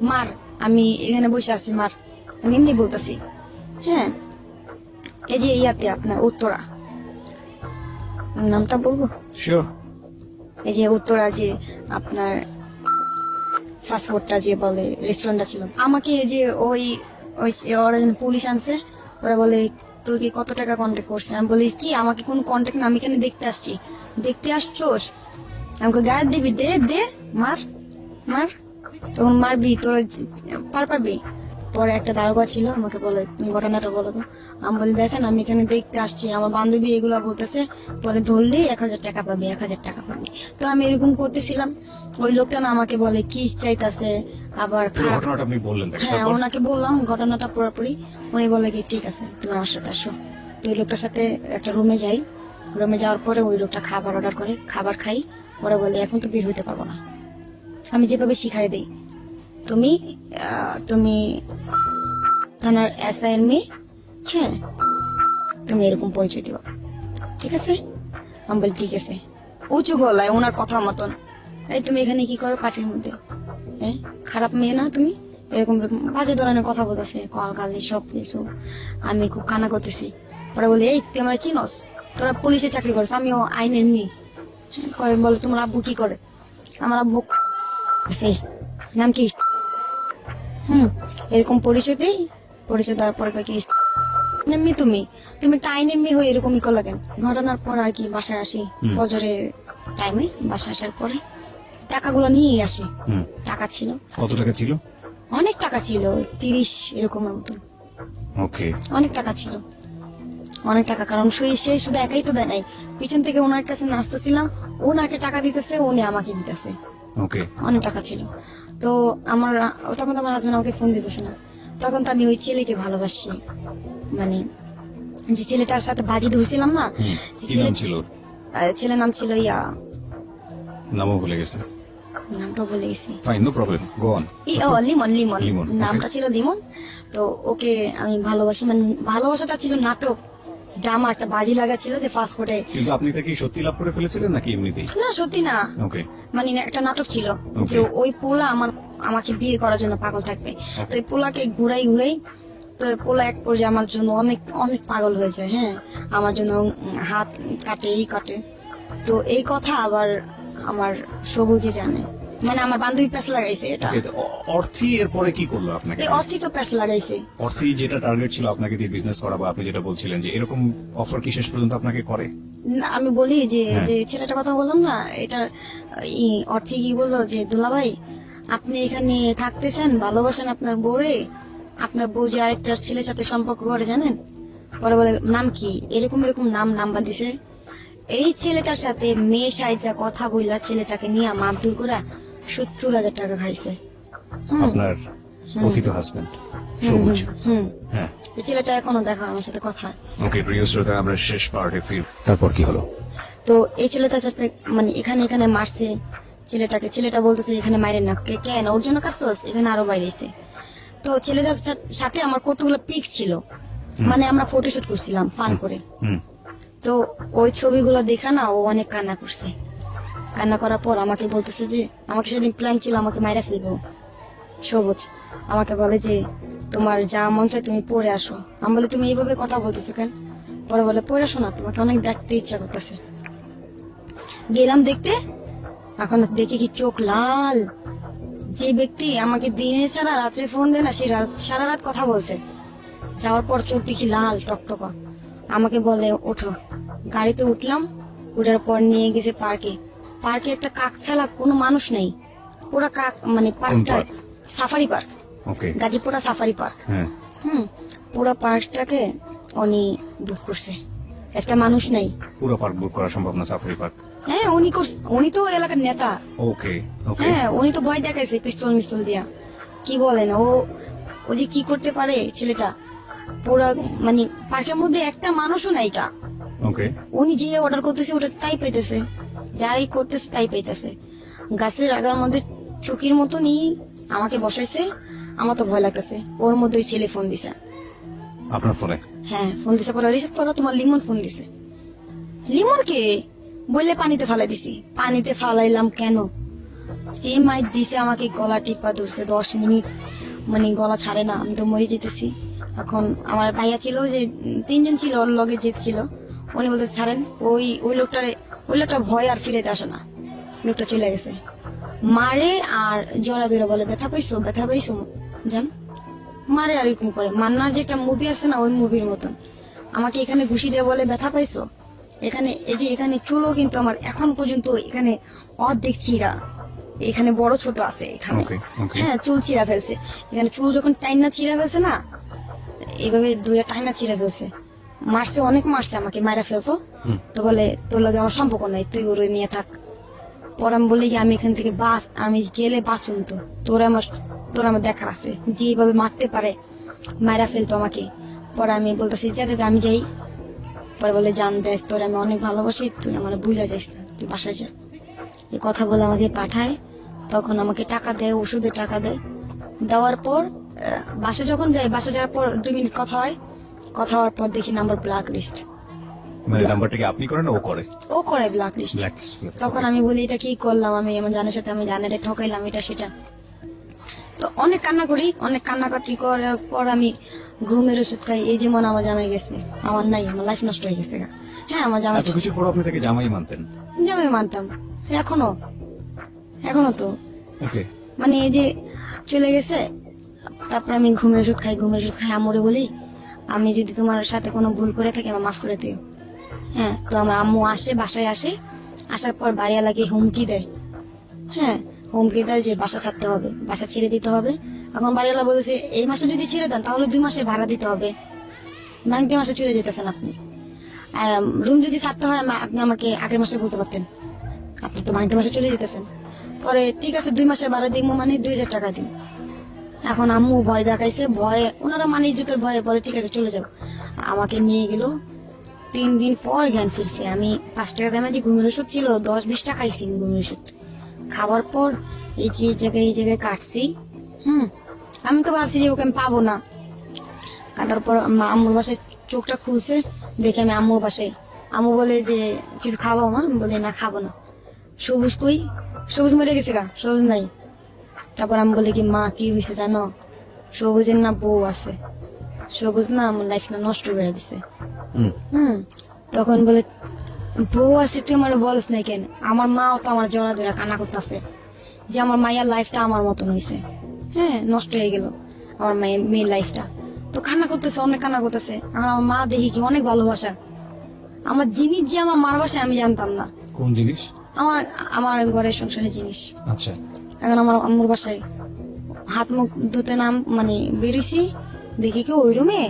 মার, আমি এখানে বসে আছি, মার, আমি এমনি বলতেছি। হ্যাঁ এই যে ইয়াতে আপনার উত্তরা, নামটা বলবো?
শিওর।
এই যে উত্তরা যে আপনার ফাস্টফুডটা যে বলে রেস্টুরেন্টটা ছিল, আমাকে এই যে ওই ওই ওরা যখন পুলিশ আনছে, ওরা বলে তুই কি কত টাকা কন্ট্যাক্ট করছিস? আমি বলি কি আমাকে কোনো কন্ট্যাক্ট না, আমি এখানে দেখতে আসছি। দেখতে আসছোস? আমাকে গায়ে দিবি, দে দে, মার মার, তখন মারবি, তোরা পারবি। পরে একটা দারোগা ছিল, আমাকে বলে তুমি ঘটনাটা বলো তো। আমি বলি দেখেন আমি এখানে দেখতে আসছি, আমার বান্ধবী এগুলা বলতেছে, পরে ধরলেই 1000 টাকা পাবি, 1000 টাকা পাবি। তো আমি এরকম করতেছিলাম, ওই লোকটা না আমাকে বলে কি চাইতাছে, আবার
তো
খারাপ।
ঘটনাটা আপনি বললেন তাকে,
হ্যাঁ
তারপর?
ওনাকে বললাম ঘটনাটা পুরোপুরি। উনি বলে কি ঠিক আছে তুমি আমার সাথে আসো। তো ওই লোকটার সাথে একটা রুমে যাই। রুমে যাওয়ার পরে ওই লোকটা খাবার অর্ডার করে, খাবার খাই। পরে বলে এখন তো বের হইতে পারবো না। আমি যেভাবে শিখাই দিই, তুমি তুমি থানার এসআই এর মেয়ে, হ্যাঁ তুমি এরকম পরিচয় দিবা, ঠিক আছে? আমি বলি ঠিক আছে। উঁচু গলায় ওনার কথা মতন, এই তুমি এখানে কি করো পার্টির মধ্যে? হ্যাঁ খারাপ মেয়ে না তুমি? এরকম এরকম বাজে ধরনের কথা বলতেছে, কল গালি সব কিছু। আমি খুব কানা করতেছি। পরে বলি এই তুই আমার চিনস? তোরা পুলিশে চাকরি করিস, আমিও আইনের মেয়ে। হ্যাঁ, কয় বলে তোমার আব্বু কি করে? আমার আব্বু সেই নাম কি? এরকম পরিচয় দেই। পরিচয় দেওয়ার পরে কয় কি এমনি তুমি তুমি একটা আইনের মেয়ে হয়ে এরকমই করলা কেন? ঘটনার পর আর কি বাসায় আসি, বছরের টাইমে বাসায় আসার পরে টাকাগুলো নিয়ে আসি।
হুম।
টাকা ছিল,
কত টাকা ছিল?
অনেক টাকা ছিল, 30 এরকমের মতো,
ওকে।
অনেক টাকা ছিল, অনেক টাকা। কারণ সে শুধু একাই তো দেয় নাই, পিছন থেকে ওনার কাছে নাচতেছিলাম, ওনাকে টাকা দিতেছে, উনি আমাকে দিতেছে,
ওকে।
অনেক টাকা ছিল। তো আমার তখন তো আমার হাজবেন্ড আমাকে ফোন দিতেছে না, তখন তো আমি ওই ছেলেকে ভালোবাসি, মানে যে ছেলেটার সাথে বাজি ধরছিলাম না, যে
কি নাম ছিল?
ছেলের নাম ছিল ইয়া,
নামও ভুলে গেছে।
নামটা বলে গেছি,
fine, no problem, go on.
Limon, Limon
Limon, okay.
নামটা ছিল লিমন। তো ওকে আমি ভালোবাসি, মানে ভালোবাসাটা ছিল নাটক ড্রামা, একটা বাজি লাগা ছিল যে ফাস্ট ফুডে।
কিন্তু আপনি তাকে সত্যি লাভ করে ফেলেছিলেন নাকি এমনিতেই?
না সত্যি না,
ওকে।
মানে একটা নাটক ছিল
Okay.
যে ওই পোলা আমাকে বিয়ে করার জন্য পাগল থাকবে। তো ওই পোলাকে ঘুরাই ঘুরাই, তো ওই পোলা এক পর্যায়ে আমার জন্য অনেক অনেক পাগল হয়ে যায়। হ্যাঁ আমার জন্য হাত কাটে, এই কাটে। তো এই কথা আবার আমার সবুজে জানে, মানে আমার বান্ধবী প্যাস লাগাইছে এটা।
Okay, তো অর্থী এরপরে কি করলো আপনাকে?
এই অর্থিত প্যাস লাগাইছে।
অর্থী যেটা টার্গেট ছিল আপনাকে দিয়ে বিজনেস করা, বা আপনি যেটা বলছিলেন যে এরকম অফার কি শেষ পর্যন্ত আপনাকে করে?
না, আমি বলি যে
হ্যাঁ।
যে ছেলেটা কথা বললাম না, এটার অর্থে কি বললো যে দুলাভাই আপনি এখানে থাকতেছেন, ভালোবাসেন আপনার বউরে, আপনার বউ যে আরেকটা ছেলের সাথে সম্পর্ক করে জানেন? পরে বলে নাম কি? এরকম এরকম নাম্বার দিছে। এই ছেলেটার সাথে মেয়ে সাইজা কথা বললা, ছেলেটাকে নিয়ে মারধর করে 70,000 টাকা খাইছে।
আপনার কথিত হাজবেন্ড সবুজ।
হুম,
হ্যাঁ।
এই ছেলেটা এখনো দেখা হয় আমার সাথে কথা হয়।
ওকে প্রিয় শ্রোতা, আমরা শেষ পার্টে ফির। তারপর কি হলো?
তো এই ছেলেটার সাথে মানে এখানে এখানে মারছে ছেলেটাকে। ছেলেটা বলতেছে এখানে মাইরে না, কেন ওর জন্য কাজ করছ? এখানে আরো বাইরেছে। তো ছেলেটার সাথে আমার কতগুলো পিক ছিল, মানে আমরা ফটোশুট করছিলাম ফান করে।
হুম।
তো ওই ছবিগুলো দেখা না ও অনেক কান্না করছে। কান্না করার পর আমাকে বলতেছে যে আমাকে সেদিন প্ল্যান ছিল আমাকে মাইরা ফেলবো। সবুজ আমাকে বলে যে তোমার যা মন চায় তুমি পড়ে আসো। আমি বলে তুমি এইভাবে কথা বলতেছো কেন? পরে বলে পড়ে আসো না, তোমাকে অনেক দেখতে ইচ্ছা করতেছে। গেলাম দেখতে, এখন দেখি কি চোখ লাল। যে ব্যক্তি আমাকে দিনে ছাড়া রাত্রে ফোন দেয় না, সে সারা রাত কথা বলছে। যাওয়ার পর চোখ দেখি লাল টকটকা। আমাকে বলে ওঠো। গাড়িতে উঠলাম, ওঠার পর নিয়ে গেছে পার্কে। পার্কে একটা কাক ছাড়া কোনো মানুষ নেই, পুরা কাক, মানে পার্কটা
park?
Safari park,
okay.
Gazipura safari park.
হ্যাঁ।
পুরো পার্কটাকে উনি বুক করছে, একটা মানুষ নেই।
পুরো পার্ক বুক করা সম্ভব না, সাফারি পার্ক।
হ্যাঁ উনি তো এলাকার নেতা।
ওকে ওকে।
হ্যাঁ উনি তো ভয় দেখাইছে পিস্তল মিস্তল দিয়া। কি বলেন ও যে কি করতে পারে ছেলেটা। পুরা মানে পার্কের মধ্যে একটা মানুষও নাই কা।
ওকে,
উনি যে অর্ডার করতেছে ওটা তাই পাইতেছে, যাই করতেছে তাই পাইতেছে। গাছের আগার মধ্যে চকির মতনই আমাকে বসাইছে। আমার তো ভয় লাগতেছে। ওর মধ্যে ওই ছেলে ফোন দিছে।
আপনার ফোনে?
হ্যাঁ, ফোন দিছে, পরে রিসিভ করো, তোমার লিমন ফোন দিছে। লিমন কে বললে পানিতে ফালাই দিছি। পানিতে ফালাইলাম কেন? সে মাইর দিছে আমাকে, গলা টিপা ধরছে 10 মিনিট, মানে গলা ছাড়ে না, আমি তো মরে যেতেছি। এখন আমার ভাইয়া ছিল, যে 3 জন ছিল ওর লগে যেতেছিল, উনি বলতে ছাড়েন। ওই লোকটা ভয় আর ফিরেতে আসে না, লোকটা চলে গেছে। মারে আর জড়া ধরে বলে ব্যথা পাইছো, ব্যথা পাইছো, জান মারে আর এরকম করে। মান্নার যে একটা মুভি আছে না, ওই মুভির মতন আমাকে এখানে ঘুষি দিয়ে বলে ব্যথা পাইছো। এখানে এই যে এখানে চুলও কিন্তু আমার এখন পর্যন্ত এখানে অর্ধেক চিরা, এখানে বড় ছোট আছে এখানে।
Okay, okay.
হ্যাঁ, চুল চিরা ফেলছে এখানে। চুল যখন টাইনা চিরা ফেলছে না, এইভাবে দুইটা টাইনা চিরা ফেলছে। মারছে, অনেক মারছে আমাকে, মারা ফেলতো। তো বলে তোর লগে আমার সম্পর্ক নাই, তুই ওরে নিয়ে থাক। পর আমি বলি কি আমি এখান থেকে আমি গেলে বাঁচুন, তো তোর আমার দেখার আছে, যে এইভাবে মারতে পারে, মারা ফেলতো আমাকে। পরে আমি বলতেছি যা আমি যাই। পরে বলে জান দেখ, তোর আমি অনেক ভালোবাসি, তুই আমার ভুলে যাইস না, তুই বাসায় যা। এই কথা বলে আমাকে পাঠায়। তখন আমাকে টাকা দেয়, ওষুধে টাকা দেয়। দেওয়ার পর বাসা যখন যাই, বাসা যাওয়ার পর 2 মিনিট কথা হয়। কথা হওয়ার পর দেখি নাম্বার ব্ল্যাক লিস্ট।
মানে নাম্বারটা কি আপনি করেন না ও করে?
ও করে ব্ল্যাক লিস্ট।
Blacklist।
তখন আমি বলি এটা কি করলাম, আমি আমার জানের সাথে আমি জানের ঠকাইলাম, এটা সেটা। তো অনেক কান্না করি, অনেক কান্নাকাটি করার পর আমি ঘুমের ওষুধ খাই। এই যেমন আমার জামাই গেছে, আমার নাই, আমার লাইফ নষ্ট হয়ে গেছে। হ্যাঁ, আমার জামাই
এত কিছু পর আপনি তাকে জামাই মানতেন?
জামাই মানতাম, এখনো তো
ওকে,
মানে এই যে চলে গেছে। তারপর আমি ঘুমের ওষুধ খাই, আম্মুরে বলি আমি যদি তোমার সাথে কোনো ভুল করে থাকি আমার মাফ করে দিও। হ্যাঁ, তো আমার আম্মু আসে, বাসায় আসে। আসার পর বাড়িওয়ালাকে হুমকি দেয়। হ্যাঁ, হুমকি দেয় যে বাসা ছাড়তে হবে, বাসা ছেড়ে দিতে হবে। এখন বাড়িওয়ালা বলেছে এই মাসে যদি ছেড়ে দেন তাহলে 2 মাসের ভাড়া দিতে হবে, ভাঙতে মাসে চলে যেতেছেন আপনি। রুম যদি ছাড়তে হয় আপনি আমাকে আগের মাসে বলতে পারতেন, আপনি তো ভাঙতে মাসে চলে যেতেছেন। পরে ঠিক আছে 2 মাসের ভাড়া দিব, মানে 2000 টাকা দিন। এখন আম্মু ভয় দেখাইছে, ভয়ে ওনারা মানে ইজ্জতের ভয়ে বলে ঠিক আছে চলে যাও। আমাকে নিয়ে গেল। 3 দিন পর জ্ঞান ফিরছে। আমি 5 টাকা দামে যে ঘুমের ওষুধ ছিল 10-20 টাকা খাইছি ঘুমের ওষুধ। খাওয়ার পর এই জায়গায় কাটছি। আমি তো ভাবছি যে ওকে আমি পাবো না। কাটার পর আম্মুর বাসায় চোখটা খুলছে, দেখে আমি আম্মুর বাসায়। আম্মু বলে যে কিছু খাবো মা? আমি বলি না, খাবো না। সবুজ কই? সবুজ মরে গেছে গা, সবুজ নাই। তারপর আমি বলি কি মা কি হয়েছে জানো? সবুজের না বউ আছে, সবুজ না আমার লাইফ না নষ্ট করে দিছে। তখন বলে বউ আছে, তুই আমার বলস নাই কেন? আমার মাও তো আমার জনা ধরে কান্না করতেছে যে আমার মায়ের লাইফটা আমার মতন হয়েছে। হ্যাঁ, নষ্ট হয়ে গেল আমার মেয়ের লাইফটা। তো কান্না করতেছে, অনেক কান্না করতেছে। আমার মা দেখি কি অনেক ভালোবাসা। আমার জিনিস যে আমার মার বাসায় আমি জানতাম না।
কোন জিনিস?
আমার ঘরের সংসারের জিনিস।
আচ্ছা,
এখন আমার আম্মুর বাসায় হাত মুখ ধুতে মানে বেরিয়েছি, দেখি কি ওই রুমে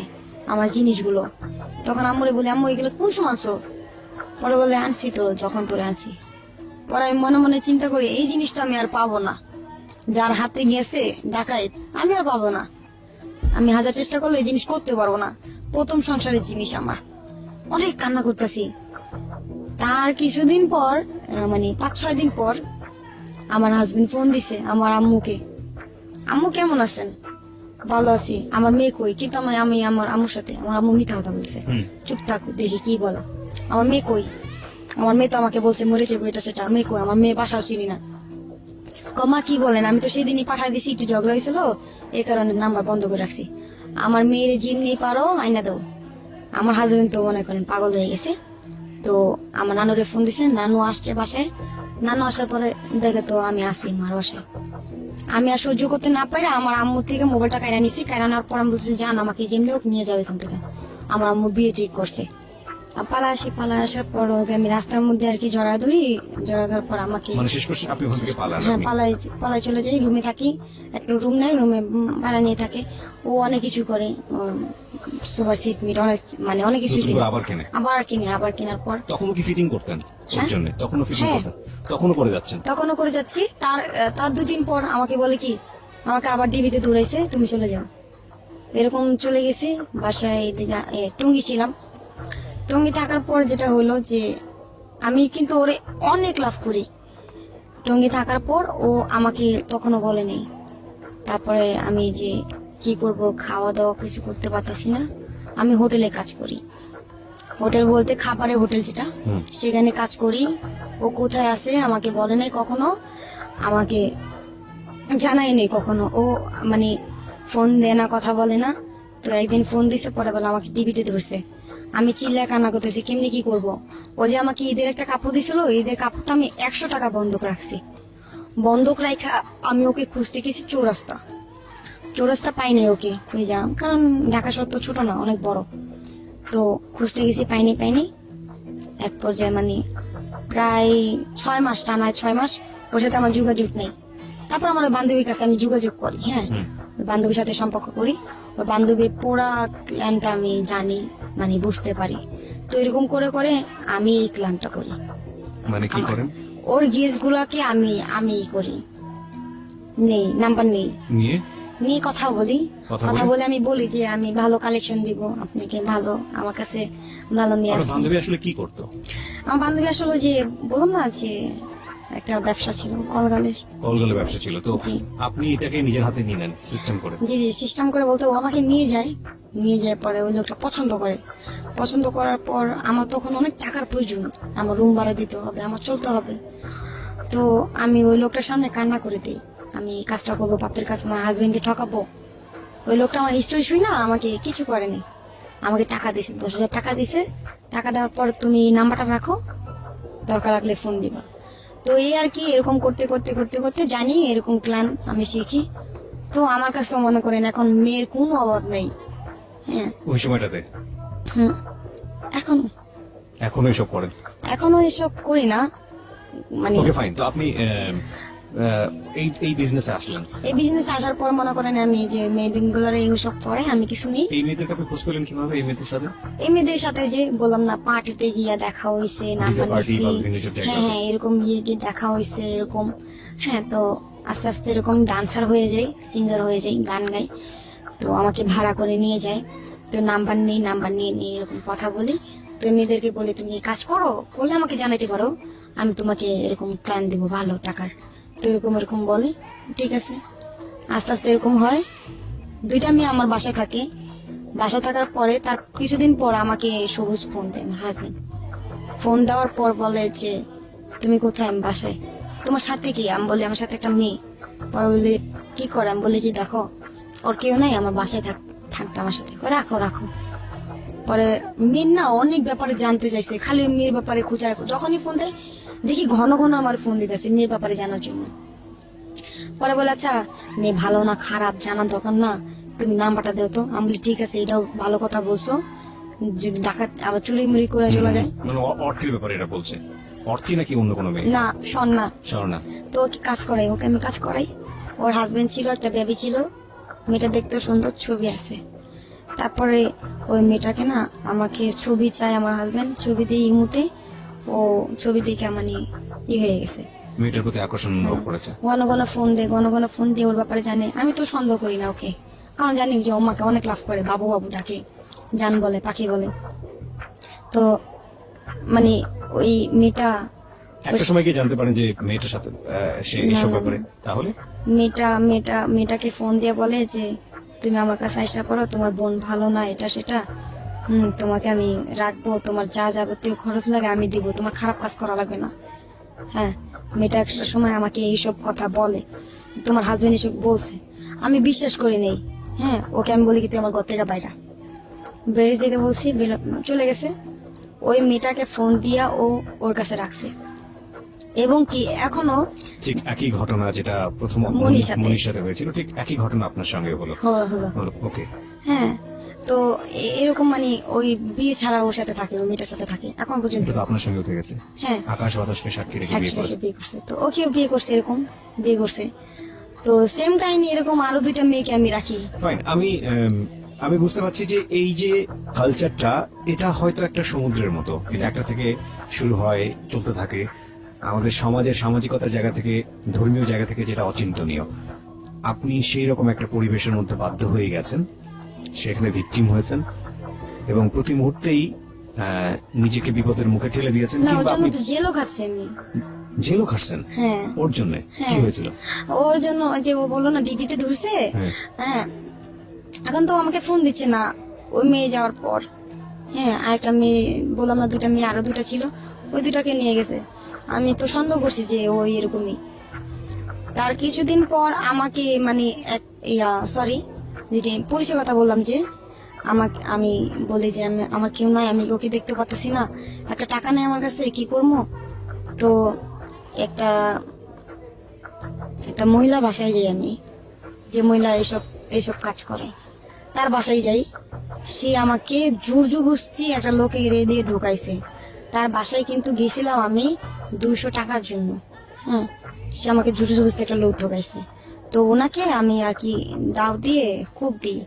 আমার জিনিসগুলো। তখন আম্মুরে বলি আম্মু এগুলো কোন সময় আনছো? পরে বলে আনছি তো যখন তোরে আনছি। পরে আমি মনে মনে চিন্তা করি এই জিনিস তো আমি আর পাবো না, যার হাতে গেছে ডাকাইত আমি আর পাবো না। আমি 1000 চেষ্টা করলে এই জিনিস করতে পারবো না। প্রথম সংসারের জিনিস আমার। অনেক কান্না করতেছি। তার কিছুদিন পর মানে 5-6 দিন পর আমার হাজবেন্ড ফোন দিছে আমার আম্মুকে, আম্মু কেমন আছেন? ভালো আছি। আমার মেয়ে কই? কিন্তু আমি আমার আম্মুর সাথে, আমার আম্মু মিথ্যা কথা বলছে। চুপ থাকো, দেখি কি বলো। আমার মেয়ে কই? আমার মেয়ে তো আমাকে বলছে মরে যাবো, এটা সেটা। মেয়ে কই? আমার মেয়ে বাসাও চিনি না। কমা কি বলেন? আমি তো সেদিনই পাঠাই দিছি, একটু ঝগড়া হয়েছিল এই কারণে নাম্বার বন্ধ করে রাখছি। আমার মেয়ের যেমনি পারো আইনা দাও। আমার হাজবেন্ড তো মনে করেন পাগল হয়ে গেছে। তো আমার নানুরে ফোন দিছে, নানু আসছে বাসায়। নানু আসার পরে দেখে তো আমি আসি মার বাসায়। আমি আর সহ্য করতে না পারে আমার আম্মুর থেকে মোবাইলটা কাইরা নিছি। কাইরা নেওয়ার পর আমি বলছি জান আমাকে যেমনি হোক নিয়ে যাও এখান থেকে। আমার আম্মু বিয়ে ঠিক করছে। পালা আসার পর ওকে আমি রাস্তার মধ্যে আর কি জড়া ধরার পর আমাকে
মানে শেষ পর্যন্ত আপনি ওখান থেকে পালান?
হ্যাঁ,
আপনি?
পালাই চলে যাই। রুমে থাকি, একটা রুম নাই, রুমে ভাড়া নিয়ে থাকে। ও অনেক কিছু করে, সুপার সিট মিট অনেক কিছু
নতুন করে আবার কেনে?
আবার কেনার পর
তখনও কি ফিটিং করতেন ওর জন্য? তখনও ফিটিং
হ্যাঁ।
করতেন? তখনও করে যাচ্ছেন?
তখনও করে যাচ্ছি। তার 2 দিন পর আমাকে বলে কি, আমাকে আবার ডিবিতে দৌড়াইছে, তুমি চলে যাও। এরকম চলে গেছি বাসায়, এদিকে টঙ্গী ছিলাম। টঙ্গী থাকার পর যেটা হলো যে আমি কিন্তু ওরে অনেক লাভ করি। টঙ্গী থাকার পর ও আমাকে তখনও বলেনি। তারপরে আমি যে কি করব, খাওয়া দাওয়া কিছু করতে পারতেছি না। আমি হোটেলে কাজ করি, হোটেল বলতে খাবারের হোটেল যেটা, সেখানে কাজ করি। ও কোথায় আছে আমাকে বলে নাই কখনো, আমাকে জানাই নেই কখনো। ও মানে ফোন দেয় না, কথা বলে না। তো একদিন ফোন দিছে, পরে বেলা আমাকে টিভিতে ধরছে। আমি চিল্লায় কান্না করতেছি, কেমনি কি করব। ও যে আমাকে ঈদের একটা কাপড় দিছিল, ঈদের কাপড়টা আমি 100 টাকা বন্ধক রাখছি। বন্ধক রাখা আমি ওকে খুঁজতে গেছি চৌরাস্তা পাইনি, ওকে খুঁজে, কারণ ঢাকা শহর তো ছোট না, অনেক বড়। তো খুঁজতে গেছি, পাইনি। এক পর্যায়ে মানে প্রায় 6 মাস, টানা 6 মাস ওর সাথে আমার যোগাযোগ নেই। তারপর আমার ওই বান্ধবীর কাছে আমি যোগাযোগ করি, হ্যাঁ, ওই বান্ধবীর সাথে সম্পর্ক করি। ওই বান্ধবীর পুরা প্ল্যানটা আমি জানি, মানে বুঝতে পারি। তো এরকম করে করে আমি এই প্ল্যানটা করি।
মানে কি করেন?
ওর গেস গুলাকে আমি করি, নেই নাম্বার নিয়ে কথা বলি। কথা বলে আমি বলি যে আমি ভালো কালেকশন দিব আপনাকে, ভালো আমার কাছে ভালো মেয়ে আছে।
বান্ধবী আসলে কি করতো?
আমার বান্ধবী আসলে যে বললাম না যে একটা ব্যবসা ছিল,
কলগালে ব্যবসা ছিল। তো
জি।
আপনি এটাকে নিজের হাতে নিয়ে নেন সিস্টেম করে?
জি সিস্টেম করে বলতে ও আমাকে নিয়ে যায় পরে ওই লোকটা পছন্দ করার পর আমার তখন অনেক টাকার প্রয়োজন, আমার রুম ভাড়া দিতে হবে, আমার চলতে হবে। তো আমি ওই লোকটার সামনে কান্না করে দিই, আমি এই কাজটা করবো, বাপের কাছে আমার হাজবেন্ডকে ঠকাবো। ওই লোকটা আমার হিস্ট্রি শুই না, আমাকে কিছু করেনি, আমাকে টাকা দিছে, 10,000 টাকা দিছে। টাকা দেওয়ার পর তুমি নাম্বারটা রাখো, দরকার লাগলে ফোন দিবা। তো এই আর কি, এরকম করতে করতে জানি এরকম প্ল্যান আমি শিখি। তো আমার কাছে মনে করেন এখন মেয়ের কোনো অভাব নেই। হ্যাঁ,
ওই সময়টাতে এখনো এসব করেন?
এখনো এসব করি না, মানে
ওকে ফাইন। তো আপনি এই বিজনেসে আসলেন,
এই বিজনেস আসার পর মনে করেন আমি যে মেয়েদিনগুলোর এইসব পরে আমি কিছু নিই।
এই মেয়েদেরকে আপনি খোঁজ পেলেন কিভাবে? এই মেয়েদের সাথে
যে বললাম না, পার্টিতে গিয়া দেখা হয়েছে, নাম্বার নিয়েছি, হ্যাঁ এরকম গিয়ে দেখা হয়েছে এরকম। হ্যাঁ, তো আস্তে আস্তে এরকম ডান্সার হয়ে যাই, সিঙ্গার হয়ে যাই, গান গাই। তো আমাকে ভাড়া করে নিয়ে যায়। তো নাম্বার নিয়ে এরকম কথা বলি। তো মেয়েদেরকে বলি তুমি এই কাজ করলে আমাকে জানাতে পারো, আমি তোমাকে এরকম প্ল্যান দিব ভালো টাকার। তো এরকম বলে, ঠিক আছে। আস্তে আস্তে এরকম হয়। 2টা মেয়ে আমার বাসায় থাকে। বাসায় থাকার পরে তার কিছুদিন পর আমাকে সবুজ ফোন দেয়, আমার হাজবেন্ড। ফোন দেওয়ার পর বলে যে তুমি কোথায়? আমি বাসায়। তোমার সাথে কি? আমি বলি আমার সাথে একটা মেয়ে। পরে বলি কি করে? আমি বলি কি দেখো ওর কেউ নাই, আমার বাসায় থাকবে আমার সাথে। রাখো। পরে মেয়ের না অনেক ব্যাপারে জানতে চাইছে, খালি মেয়ের ব্যাপারে খুঁজায়। যখনই ফোন দেয় দেখি ঘন আমার ফোন দিতেছে মেয়ের ব্যাপারে জানার জন্য। পরে বলে আচ্ছা মেয়ে ভালো না খারাপ জানার দরকার না, তুমি নাম্বারটা দাও তো। আমি বলি ঠিক আছে, এটাও ভালো কথা বলছো, যদি ডাকাত আবার চুরি মুড়ি করে চলে যায়।
মানে অর্থের ব্যাপারে এটা বলছে? অর্থী নাকি অন্য কোনো মেয়ে?
না, স্বর্ণা। তো ওকে কাজ করাই, ওকে আমি কাজ করাই। ওর হাজবেন্ড ছিল, একটা বেবি ছিল। মেয়েটা দেখতে সুন্দর, ছবি আছে। তারপরে ওই মেয়েটাকে না আমাকে ছবি চাই আমার হাজবেন্ড, ছবি দিয়ে ইমুতে ও ছবি দেখে মানে হয়ে গেছে,
মেয়েটার প্রতি আকর্ষণ অনুভব করেছে।
ঘন ফোন দিয়ে ওর ব্যাপারে জানে। আমি তো সন্দেহ করি না ওকে, কারণ জানি যে ও মাকে অনেক লাভ করে, বাবু ডাকে, জান বলে, পাখি বলে। তো মানে ওই মেয়েটা
একটা সময় কি জানতে পারেন যে মেয়েটার সাথে সে এসব ব্যাপারে? তাহলে
মেয়েটাকে ফোন দিয়ে বলে যে তুমি আমার কাছে আইসা করো, তোমার বোন ভালো না, এটা সেটা, তোমাকে আমি রাখবো, তোমার যা যাবতীয় খরচ লাগে আমি দিব, তোমার খারাপ কাজ করা লাগবে না। হ্যাঁ, মেয়েটা একটা সময় আমাকে এইসব কথা বলে, তোমার হাজবেন্ড এসব বলছে। আমি বিশ্বাস করি নেই। হ্যাঁ, ওকে আমি বলি কি তুই আমার ঘর থেকে বাইরা বেরিয়ে যেতে বলছি, চলে গেছে। ওই মেয়েটাকে ফোন দিয়া ওর কাছে রাখছে। এবং কি এখনো
ঠিক একই ঘটনা যেটা প্রথম মনির সাথে হয়েছিল, ঠিক একই ঘটনা আপনার সঙ্গে হলো? ওকে।
হ্যাঁ, তো এরকম মানে ওই বিয়ে ছাড়া ওর সাথে থাকে, ওই মেয়েটার সাথে থাকে এখন পর্যন্ত।
তো আপনার সঙ্গে উঠে গেছে?
হ্যাঁ,
আকাশ বাতাসকে সাক্ষী রেখে বিয়ে
করছে। তো ওকে বিয়ে করছে, এরকম বিয়ে করছে। তো সেম কাহিনী এরকম আরো 2টা মেয়েকে আমি রাখি।
ফাইন। আমি বুঝতে পারছি যে এই যে কালচারটা, এটা হয়তো একটা সমুদ্রের মতো, এটা একটা থেকে শুরু হয়, চলতে থাকে। আমাদের সমাজের সামাজিকতার জায়গা থেকে, ধর্মীয় জায়গা থেকে যেটা অচিন্তনীয়। আপনি সেই রকম একটা পরিবেশের মধ্যে বাধ্য হয়ে গেছেন সেখানে ভিকটিম হয়েছেন এবং প্রতি মুহূর্তেই নিজেকে বিপদের মুখে ঠেলে দিয়েছেন,
না ওর
কিংবা
জন্য
আপনি
তো জেলও খাচ্ছি আমি।
জেলও খাটছেন
হ্যাঁ
ওর জন্য। কি
হ্যাঁ।
হয়েছিল?
ওর জন্য ওই যে ও বললো না ডিডিতে ধরছে,
হ্যাঁ।
হ্যাঁ এখন তো আমাকে ফোন দিচ্ছে না ওই মেয়ে যাওয়ার পর। হ্যাঁ আরেকটা মেয়ে বললাম না, দুটা মেয়ে আরো দুটা ছিল, ওই দুটাকে নিয়ে গেছে। আমি তো সন্দেহ করছি যে ও এরকমই। তার কিছুদিন পর আমাকে মানে সরি যেটি পুলিশের কথা বললাম, যে আমাকে আমি বলি যে আমার কেউ নাই, আমি ওকে দেখতে পাচ্ছি না, একটা টাকা নেই আমার কাছে, কি করবো? তো একটা একটা মহিলা বাসায় যাই আমি, যে মহিলা এইসব কাজ করে, তার বাসায় যাই। সে আমাকে জোর জবরদস্তি একটা লোকে দিয়ে ঢুকাইছে। তার বাসায় কিন্তু গেছিলাম আমি 200 টাকার জন্য। হ্যাঁ সে আমাকে জোর জবরদস্তি একটা লোক ঢুকাইছে। তো ওনাকে আমি আর কি দাও দিয়ে কূপ দিই।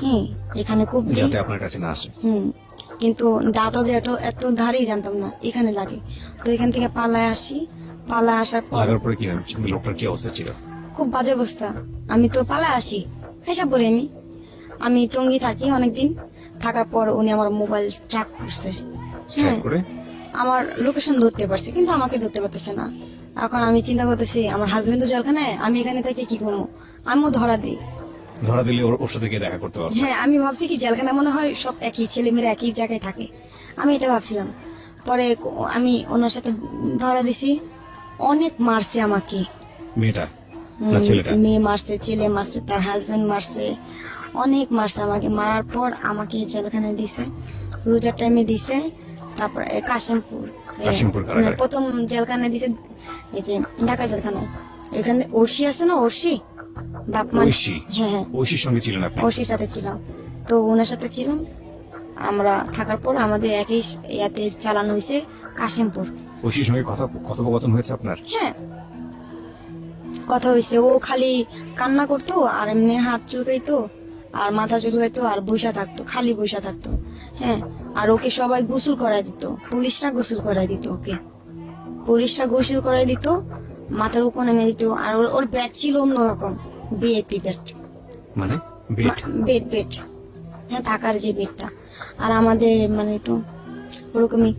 হ্যাঁ এখানে কূপ দিই,
যাতে আপনার কাছে না আসে।
কিন্তু দাওটা যে এত ধারেই জানতাম না এখানে লাগে। তো এখান থেকে পালায় আসি, পালায় আসার পর
লাগার পরে কি হয়েছে? লোকটার কি অবস্থা ছিল?
খুব বাজে অবস্থা। আমি তো পালায় আসি, হিসাব করে আমি টঙ্গী থাকি অনেকদিন, থাকার পর উনি আমার মোবাইল ট্র্যাক করছে।
ট্র্যাক করে
আমার লোকেশন ধরতে পারছে, কিন্তু আমাকে ধরতে পারতেছে না। এখন আমি চিন্তা করতেছি আমার হাজবেন্ড তো জেলখানায়, আমি এখানে থেকে কি করবো? আমিও ধরা দিই।
ধরা দিলে ওর সাথে গিয়ে দেখা করতে পারবো।
হ্যাঁ আমি ভাবছি কি জেলখানায় মনে হয় সব একই ছেলেমেয়েরা একই জায়গায় থাকে, আমি এটা ভাবছিলাম। পরে আমি ওনার সাথে ধরা দিছি, অনেক মারছে আমাকে।
মেয়েটা না ছেলেটা?
মেয়ে মারছে, ছেলে মারছে, তার হাজবেন্ড মারছে, অনেক মারছে আমাকে। মারার পর আমাকে জেলখানায় দিছে, রোজার টাইমে দিছে। তারপর কাশিমপুর
কারাগারে।
প্রথম জেলখানায় দিছে, এই যে ঢাকা জেলখানায়। এখানে ওরশি আছে না, ওরশি বাপ
ঐশী?
হ্যাঁ
ঐশীর সঙ্গে ছিলেন আপনি?
ওরশির সাথে ছিলাম। তো ওনার সাথে ছিলাম আমরা, থাকার পর আমাদের একই ইয়াতে চালানো হয়েছে কাশিমপুর।
ঐশীর সঙ্গে কথোপকথন হয়েছে আপনার?
হ্যাঁ কথা হয়েছে। ও খালি কান্না করতো আর এমনি হাত চুলকাইতো আর মাথা চুলকাইতো আর বসা থাকতো, খালি বসা থাকতো। হ্যাঁ আর ওকে সবাই গোসল করাই দিত, পুলিশরা গোসল করাই দিত, ওকে পুলিশরা গোসল করাই দিত, মাথার উপর এনে দিত। আর ওর ব্যাট ছিল অন্যরকম, বিএপি ব্যাট,
মানে বেড?
বেড হ্যাঁ থাকার যে বেডটা। আর আমাদের মানে তো ওরকমই।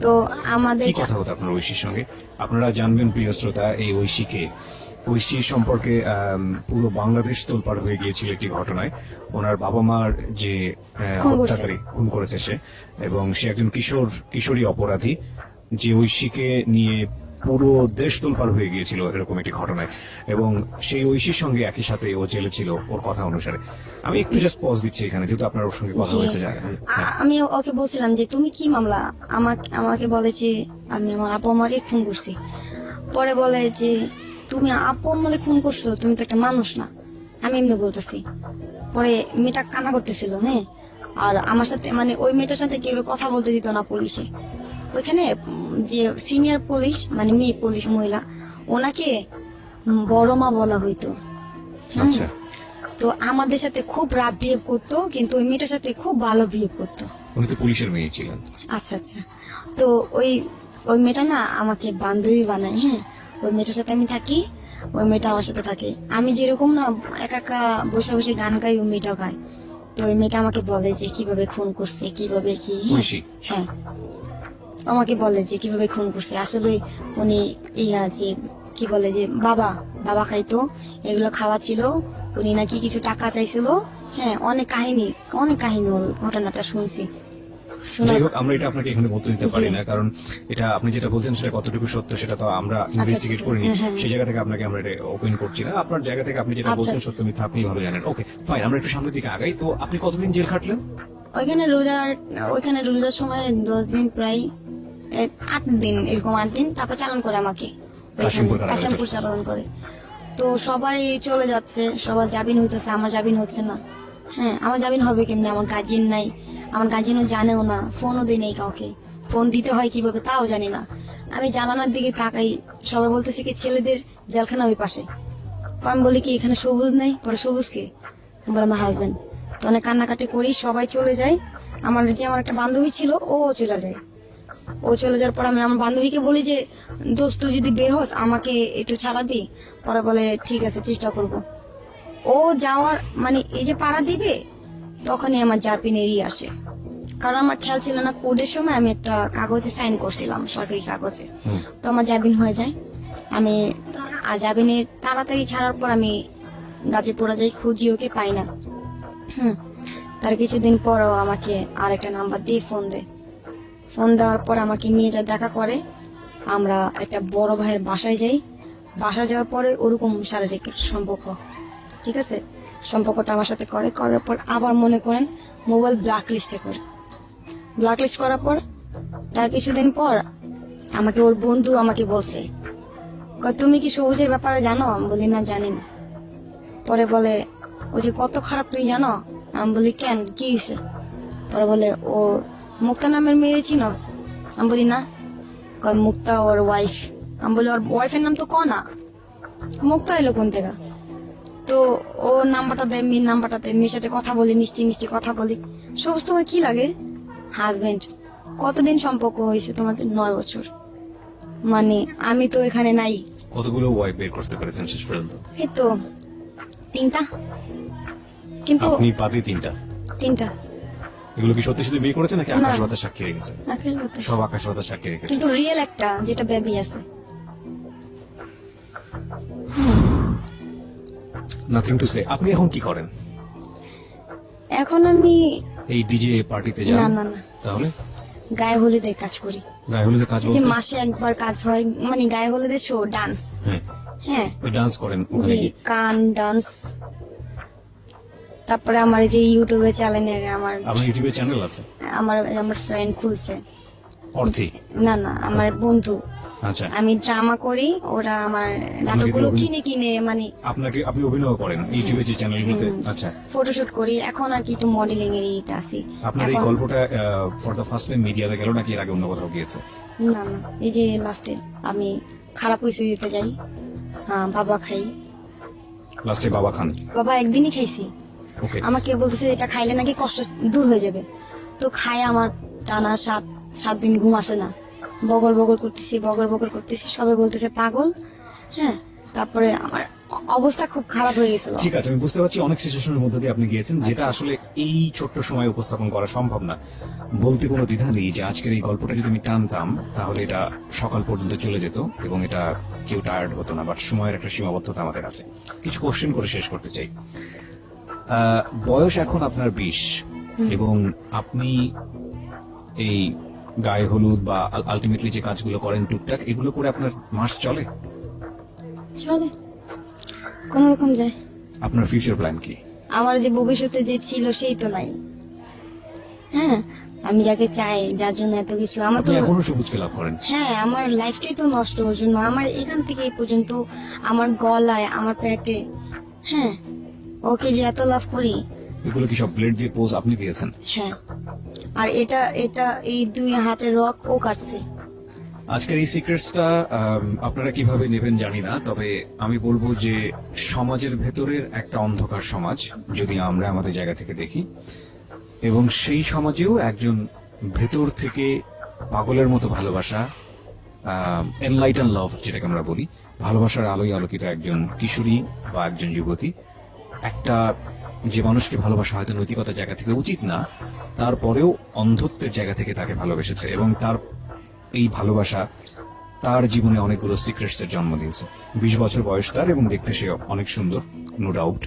তো আমাদের
কি কথা হতো আপনার ঐশীর সঙ্গে? আপনারা জানবেন প্রিয় শ্রোতা, এই ঐশী সম্পর্কে পুরো বাংলাদেশ তোলপাড় হয়ে গিয়েছিল একটি ঘটনায়। ওনার বাবা মার যে হত্যাকারী, খুন করেছে সে, এবং সে একজন কিশোরী অপরাধী, যে ঐশীকে নিয়ে পুরো দেশ তোলপাড় হয়ে গিয়েছিল এরকম একটি ঘটনায়। এবং সেই ঐশীর সঙ্গে একই সাথে ও জেলে ছিল ওর কথা অনুসারে। আমি একটু জাস্ট পজ দিচ্ছি এখানে, যেহেতু আপনার ওর সঙ্গে কথা হয়েছে।
আমি ওকে বলছিলাম যে তুমি কি মামলা, আমাকে বলেছে আমি আমার আপু আমারে খুন করছি। পরে বলে যে তুমি আপু আমারে খুন করছো, তুমি তো একটা মানুষ না। আমি এমনি বলতেছি। পরে মেয়েটা কান্না করতেছিল। হ্যাঁ আর আমার সাথে মানে ওই মেয়েটার সাথে কেউ কথা বলতে দিত না পুলিশে। ওইখানে যে সিনিয়র পুলিশ মানে মেয়ে পুলিশ মহিলা, ওনাকে বড় মা বলা হইতো।
আচ্ছা।
তো আমাদের সাথে খুব রাফ বিহেভ করতো, কিন্তু ওই মেয়েটার সাথে খুব ভালো বিহেভ করতো।
উনি তো পুলিশের মেয়ে ছিলেন।
আচ্ছা আচ্ছা। তো ওই মেয়েটা না আমাকে বান্ধবী বানায়। হ্যাঁ ওই মেয়েটার সাথে আমি থাকি, ওই মেয়েটা আমার সাথে থাকে। আমি যেরকম না একা একা বসে বসে গান গাই, ওই মেয়েটাও গায়। তো ওই মেয়েটা আমাকে বলে যে কিভাবে খুন করছে, কিভাবে কি। হ্যাঁ আমাকে বলে যে কিভাবে খুন করছে। আসলে উনি যে কি বলে যে বাবা খাইতো, এগুলো খাওয়া ছিল। উনি নাকি কিছু টাকা চাইছিল। হ্যাঁ অনেক কাহিনী ওর ঘটনাটা শুনছি।
যাই হোক, আমরা এটা আপনাকে এখানে বলতে দিতে পারি না, কারণ এটা আপনি যেটা বলছেন সেটা কতটুকু সত্য সেটা তো আমরা ইনভেস্টিগেট করিনি। সেই জায়গা থেকে আপনাকে আমরা এটা ওপেন করছি না। আপনার জায়গা থেকে আপনি যেটা বলছেন সত্য মিথ্যা আপনি ভালো জানেন। ওকে ফাইন, আমরা একটু সামনের দিকে আগাই। তো আপনি কতদিন জেল খাটলেন?
ওইখানে রোজার সময় 10 দিন, প্রায় 8 দিন, এরকম 8 দিন। তারপর চালান করে আমাকে কাশিমপুর চালান করে। তো সবাই চলে যাচ্ছে, সবার জামিন হইতেছে, আমার জামিন হচ্ছে না। হ্যাঁ আমার জামিন হবে কেমনে? আমার গার্জিয়ান নাই, আমার গার্জিয়ানও জানেও না, ফোনও দিই নেই কাউকে। ফোন দিতে হয় কিভাবে তাও জানি না। আমি জানালার দিকে তাকাই, সবাই বলতেছে কি ছেলেদের জেলখানা ওই পাশে। আমি বলি কি এখানে সবুজ নেই? পরে সবুজ কে? বলে আমার হাজবেন্ড। তো অনেক কান্নাকাটি করি, সবাই চলে যায়। আমার একটা বান্ধবী ছিল, ও চলে যায়। ও চলে যাওয়ার পর আমি আমার বান্ধবীকে বলি যে দোস্ত তুই যদি বের হস আমাকে একটু ছাড়াবি? পরে বলে ঠিক আছে চেষ্টা করব। ও যাওয়ার মানে এই যে পাড়া দিবে, তখনই আমার জাপিনেরই আসে। কারণ আমার খেয়াল ছিল না, কোডের সময় আমি একটা কাগজে সাইন করছিলাম, সরকারি কাগজে। তো আমার জাবিন হয়ে যায়। আমি জাবিনের তাড়াতাড়ি ছাড়ার পর আমি গাজীপুরা যাই, খুঁজি, ওকে পাই না। তার কিছুদিন পরও আমাকে আরেকটা নাম্বার দিয়ে ফোন দেয়। ফোন দেওয়ার পর আমাকে নিয়ে যা দেখা করে, আমরা একটা বড় ভাইয়ের বাসায় যাই। বাসা যাওয়ার পরে ওরকম শারীরিক সম্পর্ক, ঠিক আছে, সম্পর্কটা আমার সাথে করার পর আবার মনে করেন মোবাইল ব্ল্যাক লিস্টে করে। ব্ল্যাক লিস্ট করার পর তার কিছুদিন পর আমাকে ওর বন্ধু আমাকে বলছে, কয়, তুমি কি সবুজের ব্যাপারে জানো? আমি বলি না, জানি না। পরে বলে, ও যে কত খারাপ তুই জানো? আমি বলি কেন, কি হয়েছে? পরে বলে, ওর মুক্তা নামের মেয়ে চিনো? আমি বলি না। কয়, মুক্তা ওর ওয়াইফ। আমি বলি, ওর ওয়াইফের নাম তো কনা। মুক্তা এলো কোন থেকে? তো ও নাম্বারটা দেয়, মেয়ের নাম্বারটা দেয়, মেয়ের সাথে কথা বলি, মিষ্টি মিষ্টি কথা বলি। সবুজ তোমার কি লাগে? হাজবেন্ড। কতদিন সম্পর্ক হয়েছে তোমাদের? 9 বছর। মানে আমি তো এখানে নাই।
কতগুলো ওয়াইফ বের করতে পেরেছেন শেষ পর্যন্ত?
এই তো 3টা, কিন্তু
আপনি বাদে 3টা।
3টা
এগুলো কি সত্যি সত্যি বিয়ে করেছেন নাকি
না।
আকাশ বাতাস সাক্ষী রেখেছে?
আখের মতো।
সব আকাশ বাতাস সাক্ষী রেখেছে।
কিন্তু রিয়েল একটা, যেটা বেবি আছে।
Nothing to say. আপনি এখন কি করেন?
এখন আমি
এই ডিজে পার্টিতে
না
যান?
না না
তাহলে
গায়ে হলুদের কাজ করি।
গায়ে হলুদে কাজ
যে
বলতে?
মাসে একবার কাজ হয়, মানে গায়ে হলুদের শো, ডান্স।
হ্যাঁ,
হ্যাঁ,
ডান্স করেন ওখানে
জি,
গিয়ে?
গান, ডান্স। তারপরে আমার এই যে ইউটিউবে চ্যানেলের আমার
আপনার ইউটিউবে চ্যানেল আছে?
আমার আমার ফ্রেন্ড খুলছে।
অর্থে?
না না, আমার বন্ধু।
আচ্ছা,
আমি ড্রামা করি, ওরা আমার নাটকগুলো
অভিনয়-
কিনে কিনে মানে
আপনি অভিনয় করেন ইউটিউবে যে চ্যানেলগুলোতে? আচ্ছা,
ফটোশুট করি। এখন আর কি একটু মডেলিং এর ইতে আছি।
আপনার এই
এখন
গল্পটা ফর দ্য ফার্স্ট টাইম মিডিয়াতে গেল নাকি এর আগে অন্য কোথাও গিয়েছে?
না না, এই যে লাস্টে আমি খারাপ পয়সা দিতে যাই, বাবা খাই।
লাস্টে বাবা খান?
বাবা একদিনই খাইছি।
ওকে।
আমাকে বলতেছে এটা খাইলে নাকি কষ্ট দূর হয়ে যাবে। তো খাই, আমার টানা 7 দিন ঘুম আসে না। বগর বগর করতেছি, সবাই বলতেছে পাগল। হ্যাঁ, তারপরে আমার অবস্থা খুব খারাপ হয়ে গেছিল।
ঠিক আছে, আমি বুঝতে পারছি অনেক সিচুয়েশনের মধ্যে দিয়ে আপনি গিয়েছেন, যেটা আসলে এই ছোট্ট সময়ে উপস্থাপন করা সম্ভব না। বলতে কোনো দ্বিধা নেই যে আজকের এই গল্পটা যদি আমি টানতাম তাহলে এটা সকাল পর্যন্ত চলে যেত এবং এটা কেউ টায়ার্ড হতো না, বাট সময়ের একটা সীমাবদ্ধতা আমাদের আছে। কিছু কোশ্চেন করে শেষ করতে চাই। বয়স এখন আপনার 20 এবং আপনি এই গায়ে হলুদ বা আলটিমেটলি যে কাজগুলো করেন টুকটাক, এগুলো করে আপনার মাস চলে?
চলে, কোন রকম যায়।
আপনার ফিউচার প্ল্যান কি?
আমার যে ভবিষ্যতে যে ছিল সেই তো নাই। হ্যাঁ, আমি যাকে চাই, যার জন্য এত কিছু, আমার তো
আপনি এখনো সবুজকে লাভ করেন?
হ্যাঁ, আমার লাইফটাই তো নষ্ট ওর জন্য। আমার এখান থেকে এই পর্যন্ত, আমার গলায়, আমার পেটে, হ্যাঁ, ওকে যে এত লাভ করি।
এগুলো কি সব ব্লেড দিয়ে পোজ আপনি দিয়েছেন?
হ্যাঁ, আর এটা এটা এই 2 হাতের রক ও কাটছে।
আজকের এই সিক্রেটসটা আপনারা কিভাবে নেবেন জানি না, তবে আমি বলবো যে সমাজের ভেতরের একটা অন্ধকার সমাজ যদি আমরা আমাদের জায়গা থেকে দেখি, এবং সেই সমাজেও একজন ভেতর থেকে পাগলের মতো ভালোবাসা, এনলাইটন লাভ যেটাকে আমরা বলি, ভালোবাসার আলোয় আলোকিত একজন কিশোরী বা একজন যুবতী, একটা যে মানুষকে ভালোবাসা হয়তো নৈতিকতার জায়গা থেকে উচিত না, তারপরেও অন্ধত্বের জায়গা থেকে তাকে ভালোবেসেছে এবং তার এই ভালোবাসা তার জীবনে অনেকগুলো সিক্রেটস এর জন্ম দিয়েছে। 20 বছর বয়স তার এবং দেখতে সে অনেক সুন্দর, নো ডাউট।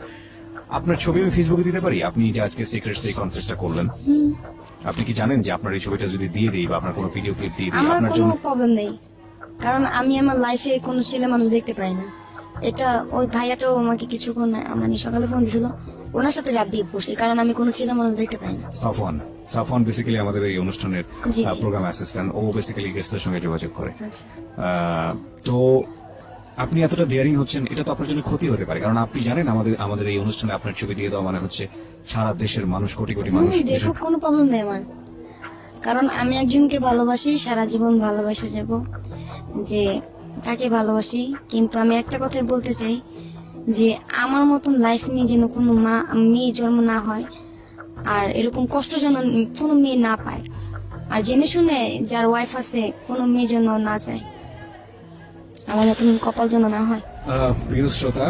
আপনার ছবি আমি ফেসবুকে দিতে পারি? আপনি যে আজকে সিক্রেটস এই কনফেসটা করলেন, আপনি কি জানেন যে আপনার এই ছবিটা যদি দিয়ে দিই বা আপনার কোনো ভিডিও ক্লিপ দিয়ে দিই,
আমার
আপনার
কোনো
জন্য
প্রবলেম নেই, কারণ আমি আমার লাইফে কোনো ছেলে মানুষ দেখতে পাই না। এটা ওই ভাইয়াটাও আমাকে কিছুক্ষণ মানে সকালে ফোন দিছিল, ওনার সাথে রাত দিয়ে পড়ছি, কারণ আমি কোনো ছেলে মানুষ দেখতে পাই না।
সাফওয়ান বেসিক্যালি আমাদের এই অনুষ্ঠানের
জি, জি।
Program assistant. ও বেসিক্যালি গেস্টদের সঙ্গে যোগাযোগ করে।
আচ্ছা,
তো আপনি এতটা ডেয়ারিং হচ্ছেন, এটা তো আপনার জন্য ক্ষতি হতে পারে, কারণ আপনি জানেন আমাদের এই অনুষ্ঠানে আপনার ছবি দিয়ে দেওয়া মানে হচ্ছে সারা দেশের মানুষ, কোটি কোটি মানুষ
দেখুক, কোনো প্রবলেম নেই আমার, কারণ আমি একজনকে ভালোবাসি, সারা জীবন ভালোবাসে যাব, যে তাকে ভালোবাসি। কিন্তু আমি একটা কথাই বলতে চাই, যে আমার মতন লাইফ নিয়ে যেন কোনো মেয়ে জন্ম না হয়, আর এরকম কষ্ট যেন কোনো মেয়ে না পায়, আর জেনে শুনে যার ওয়াইফ আছে কোনো মেয়ে যেন না চায়, আমার মতন কপাল যেন না হয়।
প্রিয় শ্রোতা,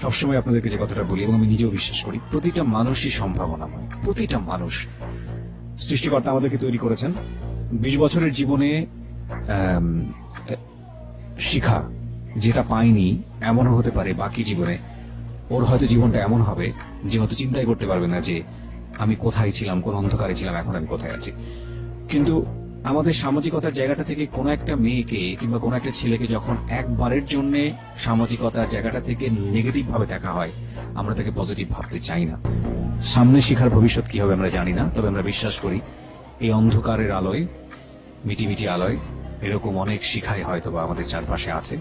সবসময় আপনাদেরকে যে কথাটা বলি এবং আমি নিজেও বিশ্বাস করি, প্রতিটা মানুষই সম্ভাবনাময়। প্রতিটা মানুষ সৃষ্টিকর্তা আমাদেরকে তৈরি করেছেন। 20 বছরের জীবনে শিখা যেটা পাইনি এমনও হতে পারে বাকি জীবনে ওর হয়তো জীবনটা এমন হবে যে হয়তো চিন্তাই করতে পারবে না যে আমি কোথায় ছিলাম, কোন অন্ধকারে ছিলাম, এখন আমি কোথায় আছি। কিন্তু আমাদের সামাজিকতার জায়গাটা থেকে কোনো একটা মেয়েকে কিংবা কোনো একটা ছেলেকে যখন একবারের জন্য সামাজিকতার জায়গাটা থেকে নেগেটিভ ভাবে দেখা হয়, আমরা তাকে পজিটিভ ভাবতে চাই না। সামনে শিখার ভবিষ্যৎ কি হবে আমরা জানি না, তবে আমরা বিশ্বাস করি এই অন্ধকারের আলোয়, মিটি মিটি আলোয় এরকম অনেক শিখাই হয়তো বা আমাদের চারপাশে আছে,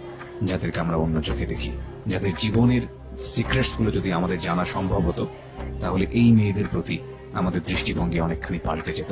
যাদেরকে আমরা অন্য চোখে দেখি, যাদের জীবনের সিক্রেটস গুলো যদি আমাদের জানা সম্ভব হতো, তাহলে এই মেয়েদের প্রতি আমাদের দৃষ্টিভঙ্গি অনেকখানি পাল্টে যেত।